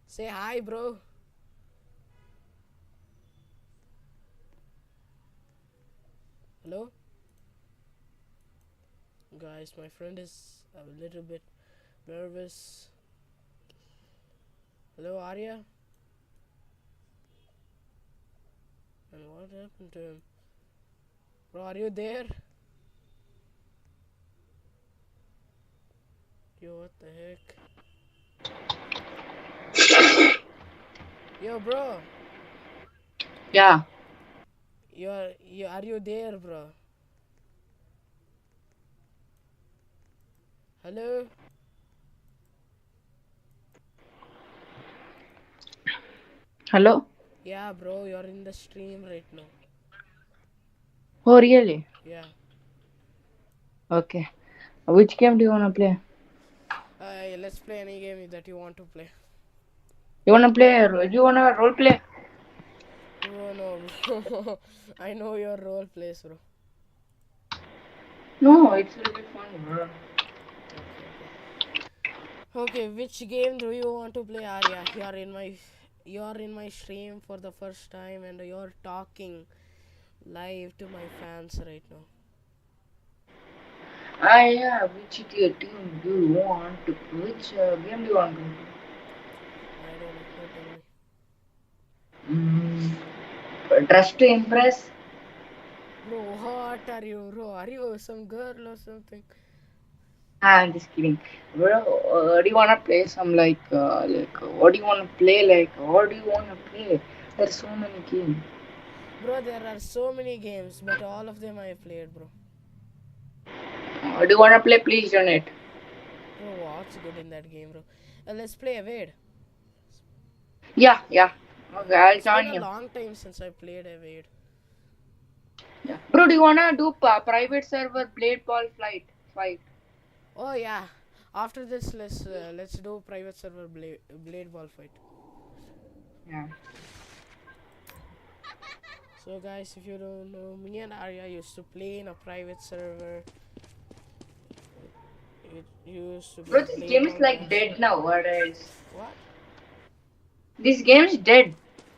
Say hi, bro. Hello? Guys, my friend is a little bit nervous. Hello, Arya? And what happened to him? Bro, are you there? Yo, what the heck? Yo, bro. Yeah. Are you there, bro? Hello? Hello? Yeah, bro, you're in the stream right now. Oh, really? Yeah. Okay. Which game do you want to play? Let's play any game that you want to play. You want to play? Do you want to role play? Bro, no, bro. I know your role plays, bro. No, it's a little fun, bro. Okay, which game do you want to play, Arya? You're in my stream for the first time and you're talking live to my fans right now. Yeah. Which team do you want to? Which game do you want to? I don't know. You tell me. Dress to impress? Bro, what are you, bro? Are you some girl or something? I'm just kidding. Bro, do you want to play some what do you want to play? What do you want to play? There's so many games. Bro, there are so many games, but all of them I played, bro. Do you want to play Please Donate? Bro, what's good in that game, bro? Let's play Evade. Yeah. Okay, I'll It's join been you. a long time since I played Evade. Yeah. Bro, do you wanna do private server blade ball fight? Oh yeah. After this, let's do private server blade ball fight. Yeah. So guys, if you don't know, me and Arya used to play in a private server. It used to be Bro, a this blade game is ball like match. dead nowadays. What? This game is dead.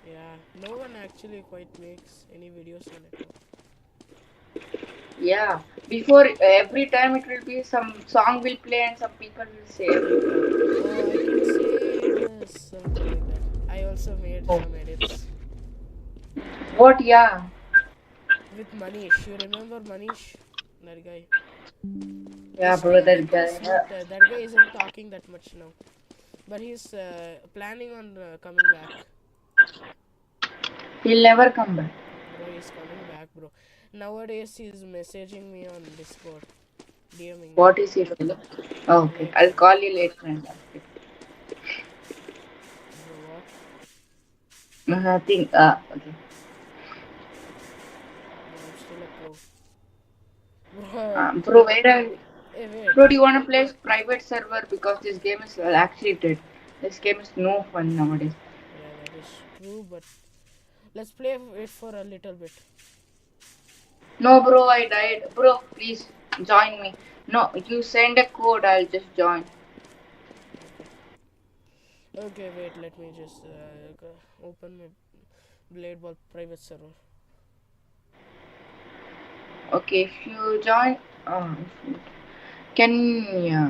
Yeah, no one actually quite makes any videos on it. Yeah. Before every time it will be some song will play and some people will say. Oh, I can say this, something like that. I also made some edits. What? Yeah. With Manish. You remember Manish? That guy. Yeah, He's bro, still that with us, guy. but that guy isn't talking that much now. But he's planning on coming back. He'll never come back. Bro, he's coming back, bro. Nowadays, he's messaging me on Discord. DMing me. What is he doing? Oh, okay. Like, I'll call you later. bro, what? Nothing. Okay. Bro, I'm still a pro. Bro, Bro, wait a hey, wait. Bro, do you wanna play private server because this game is actually dead. This game is no fun nowadays. Yeah, that is true, but let's play it for a little bit. No, bro, I died. Bro, please join me. No, you send a code. I'll just join. Okay, wait, let me just open my Blade Ball private server. Okay, if you join, can yeah.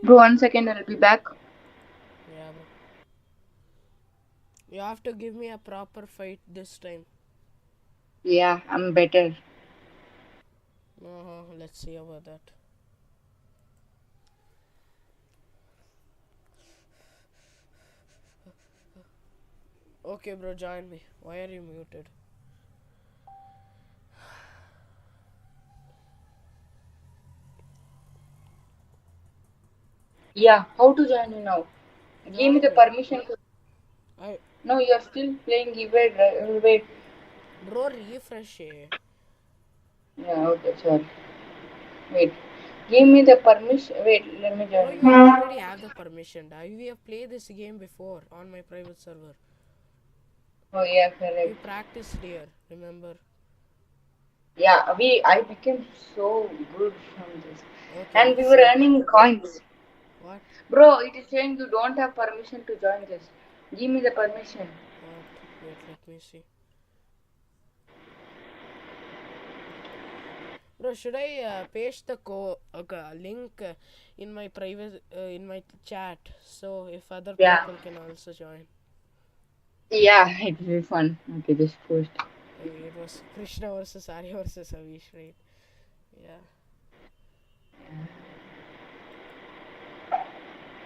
Bro, 1 second. I'll be back. Yeah, bro. You have to give me a proper fight this time. Yeah, I'm better. Let's see about that. Okay, bro, join me. Why are you muted? Yeah, how to join you now? Give me the Join me. permission. No, you're still playing. Wait. Bro, refresh it. Yeah, okay, sorry. Wait. Give me the permission. Wait, let me Bro, join. you already have the permission. We have played this game before on my private server. Oh yeah, correct. We practiced here, remember? Yeah, I became so good from this. Okay, And we let's were see. earning coins. What? Bro, it is saying you don't have permission to join this. Give me the permission. What? Wait, let me see. Bro, should I paste the link in my private in my chat so if other people can also join? Yeah, it will be fun. Okay, just post. It was Krishna versus Arya versus Avish, right? Yeah.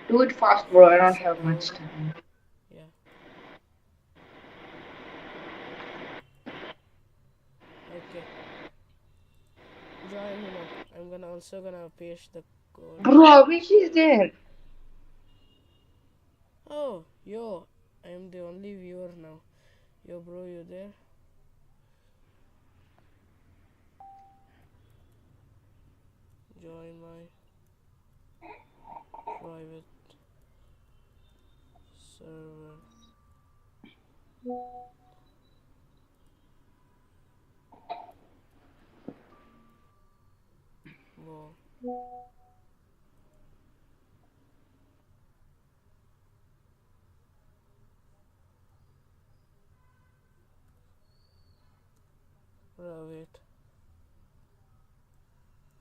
Do it fast, bro. I don't have much time. Yeah. Okay. Join me now. I'm also gonna paste the code. Bro, Avish is there. Oh, yo, I'm the only viewer now. Yo, bro, you there? Join my private server. Whoa. Bro, wait.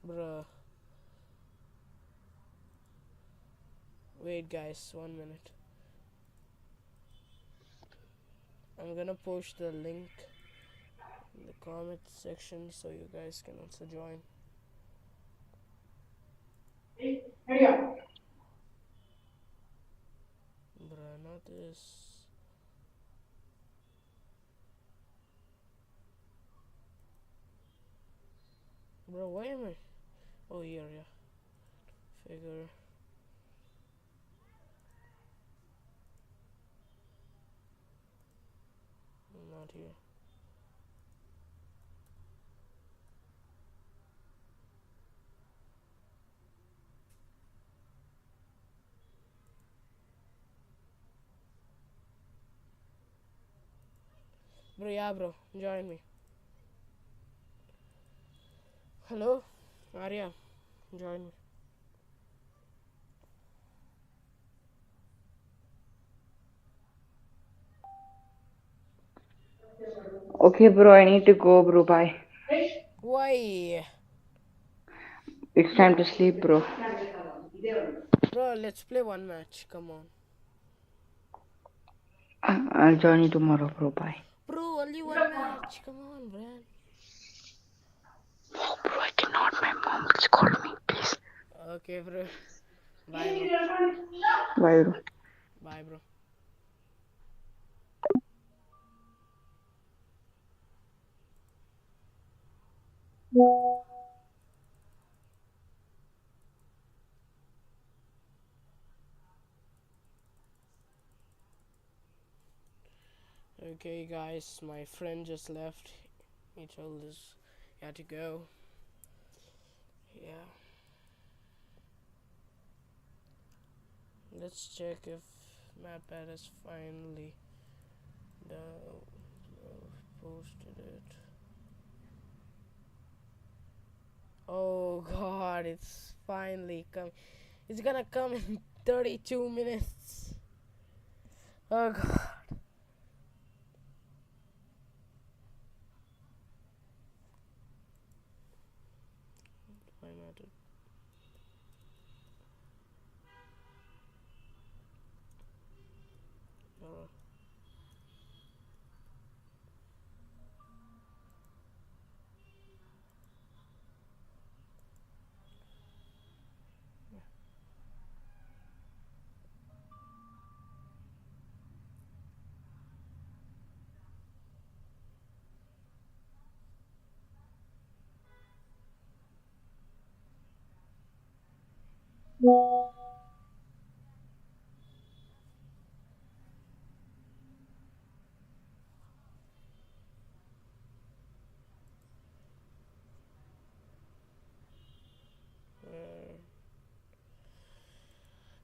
Bruh. Wait, guys, 1 minute. I'm gonna post the link in the comment section so you guys can also join. Bruh, not this. Bro, why am I? Oh, here, yeah. Figure. not here. Bro, yeah, bro, join me. Hello, Arya, join me. Okay, bro, I need to go, bro. Bye. Why? It's time to sleep, bro. Bro, let's play one match. Come on. I'll join you tomorrow, bro. Bye. Bro, only one match. Come on, man. Bro, I cannot. My mom will call me, please. Okay, bro. Bye, bro. Bye, bro. Bye, bro. Okay, guys, my friend just left. He told us he had to go. Yeah. Let's check if MatPat has finally posted it. Oh god, it's finally come. It's gonna come in 32 minutes. Oh god. I'm at it. Oh.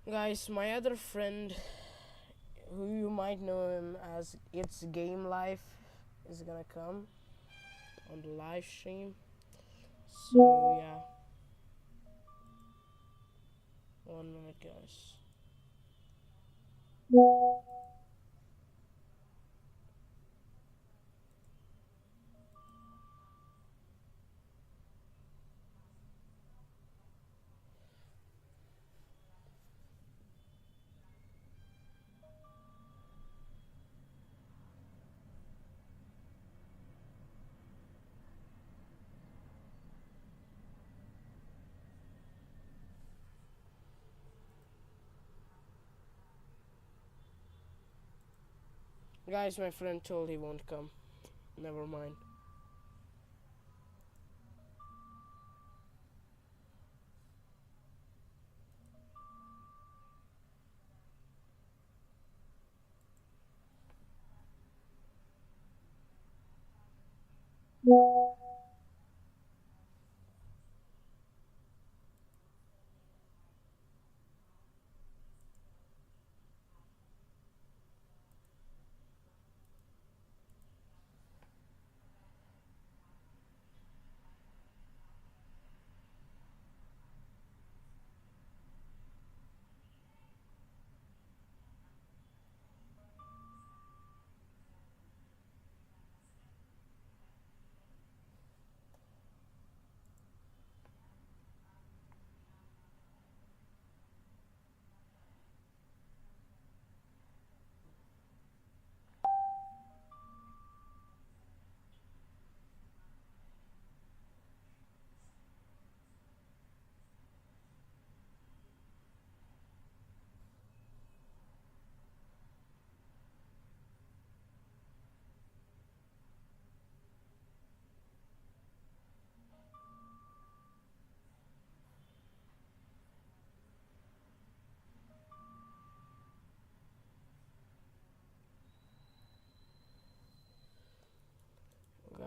Guys, my other friend, who you might know him as It's Game Life, is gonna come on the live stream. So yeah, 1 minute, guys. Guys, my friend told he won't come. Never mind.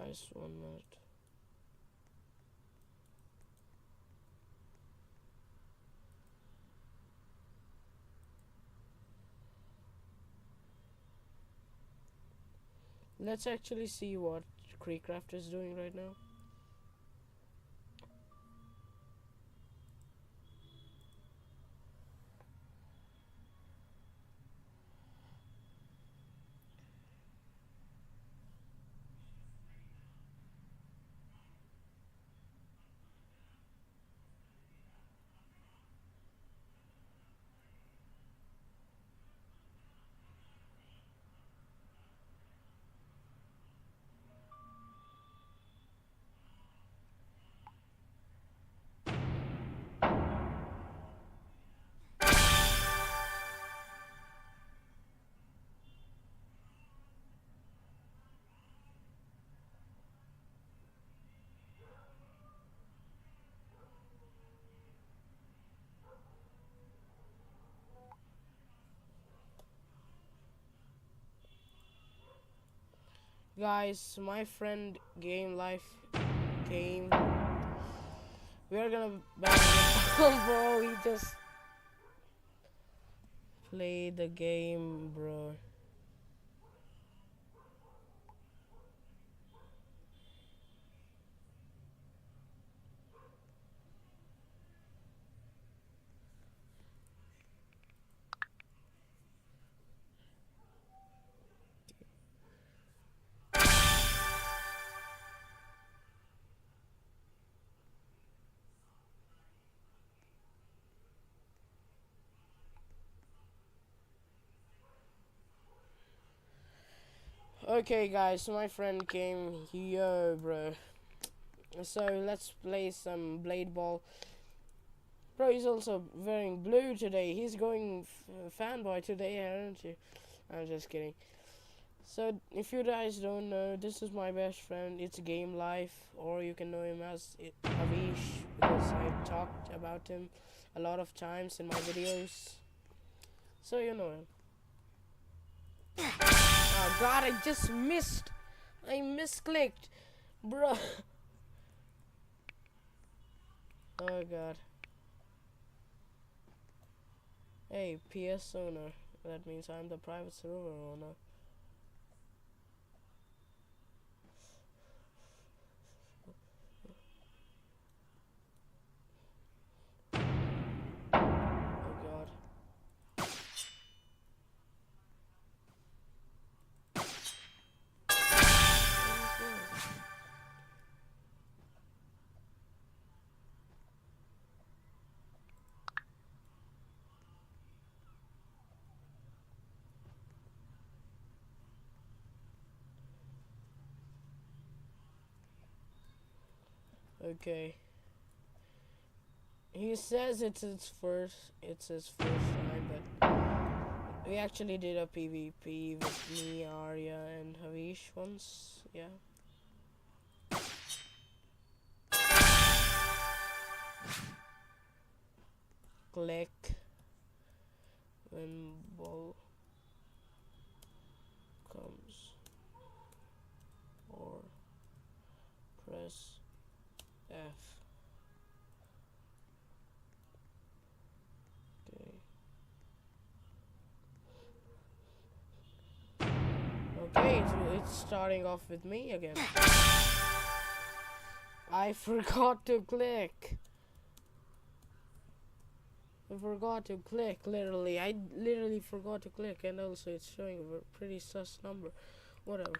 guys, 1 minute. Let's actually see what Creekcraft is doing right now. Guys, my friend Game Life Game. We're gonna back it. Bro, he just played the game, bro. Okay guys, so my friend came here, bro. So let's play some blade ball. Bro, he's also wearing blue today. He's going fanboy today, aren't you? I'm just kidding. So if you guys don't know, this is my best friend. It's Game Life, or you can know him as Avish, because I've talked about him a lot of times in my videos. So you know him. Oh god, I just missed. I misclicked. Bro. Oh god. Hey, PS owner. That means I'm the private server owner. Oh god. Okay. He says it's his first time, but we actually did a PvP with me, Arya, and Havish once. Yeah. Click when ball comes, or press F. Okay, it's starting off with me again. I forgot to click. I forgot to click, literally. I literally forgot to click, and also it's showing a pretty sus number. Whatever.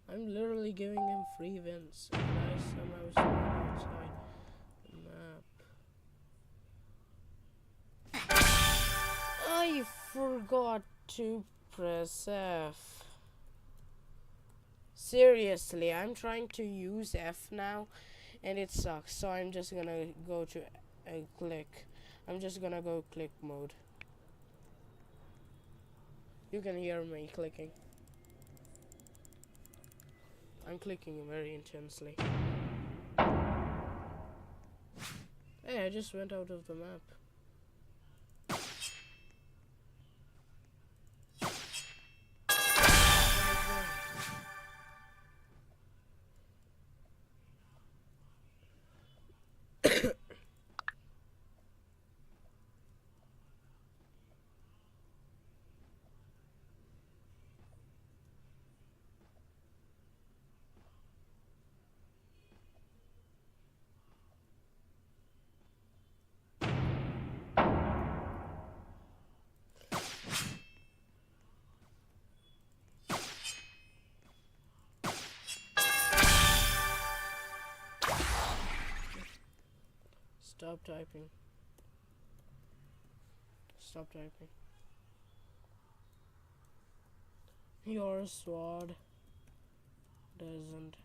I'm literally giving him free wins, and I somehow spawned outside the map. I forgot to press F. Seriously, I'm trying to use F now, and it sucks. So I'm just gonna go to click. I'm just gonna go click mode. You can hear me clicking. I'm clicking very intensely. Hey, I just went out of the map. Stop typing. Stop typing. Your sword doesn't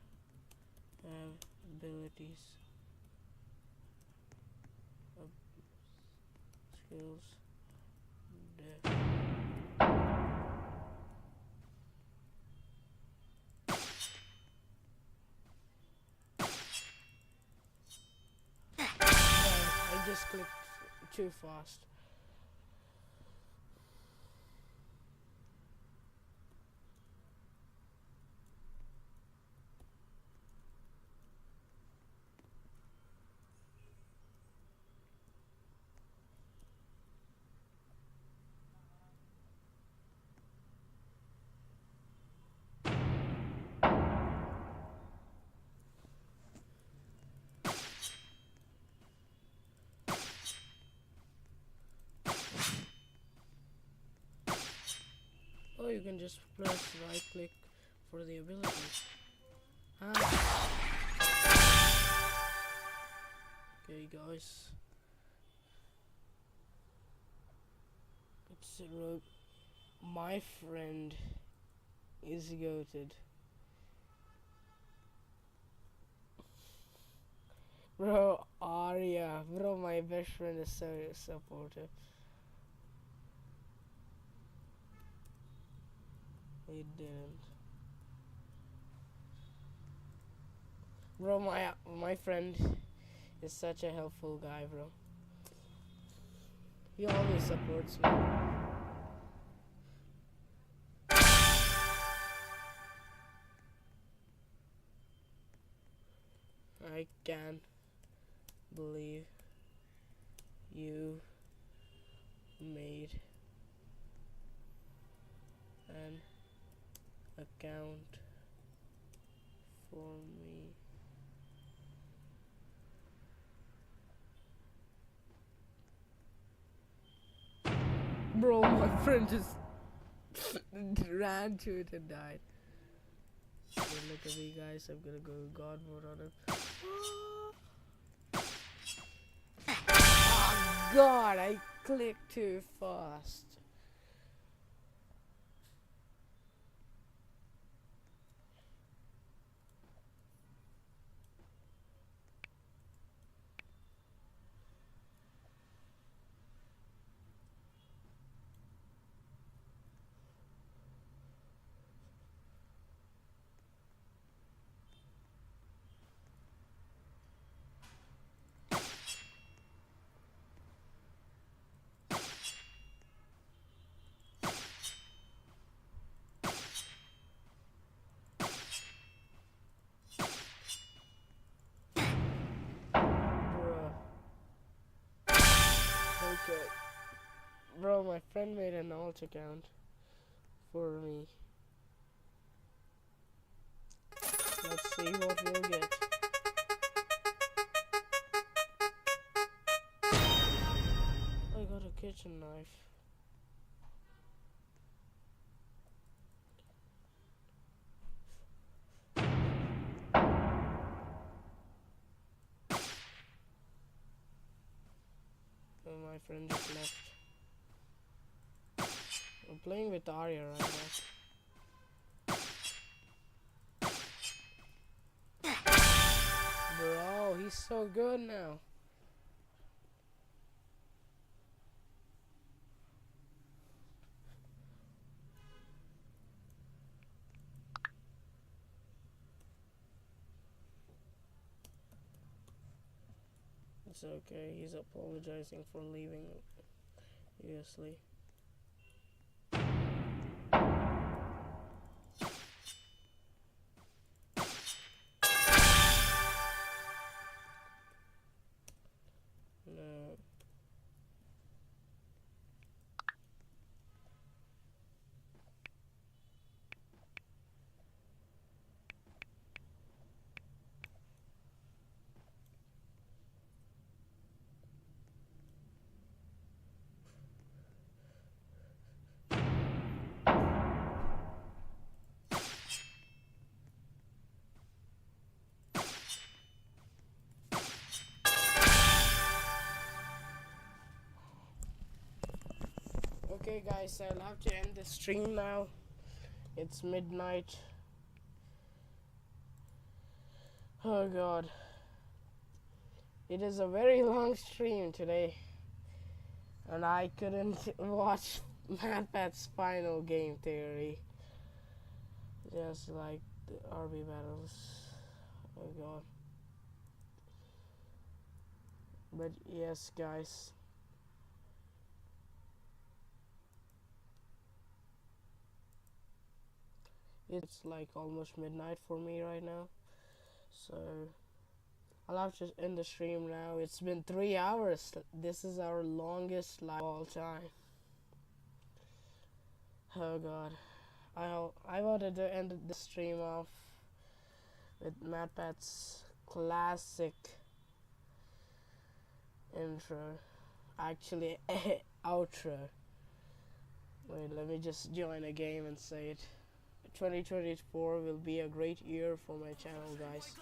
have abilities. Skills. I just clicked too fast. Oh, you can just press right click for the abilities. Okay, guys. It's my friend is goated. Bro, Arya. Bro, my best friend is so supportive. He didn't. Bro, my friend is such a helpful guy, bro. He always supports me. I can't believe you made an account for me. Bro, my friend just ran to it and died. Okay, look at me, guys. I'm gonna go God mode on him. Oh, God, I clicked too fast. Okay. Bro, my friend made an alt account for me. Let's see what we'll get. I got a kitchen knife. And my friend just left. I'm playing with Arya right now. Bro, he's so good now. It's okay, he's apologizing for leaving Usually. No. Okay guys, I'll have to end the stream now. It's midnight. Oh god. It is a very long stream today. And I couldn't watch MatPat's final game theory. Just like the RB battles. Oh god. But yes guys. It's like almost midnight for me right now. So I'll have to end the stream now. It's been 3 hours. This is our longest live of all time. Oh god. I wanted to end the stream off with MatPat's classic intro. Actually, outro. Wait, let me just join a game and say it. 2024 will be a great year for my channel, guys.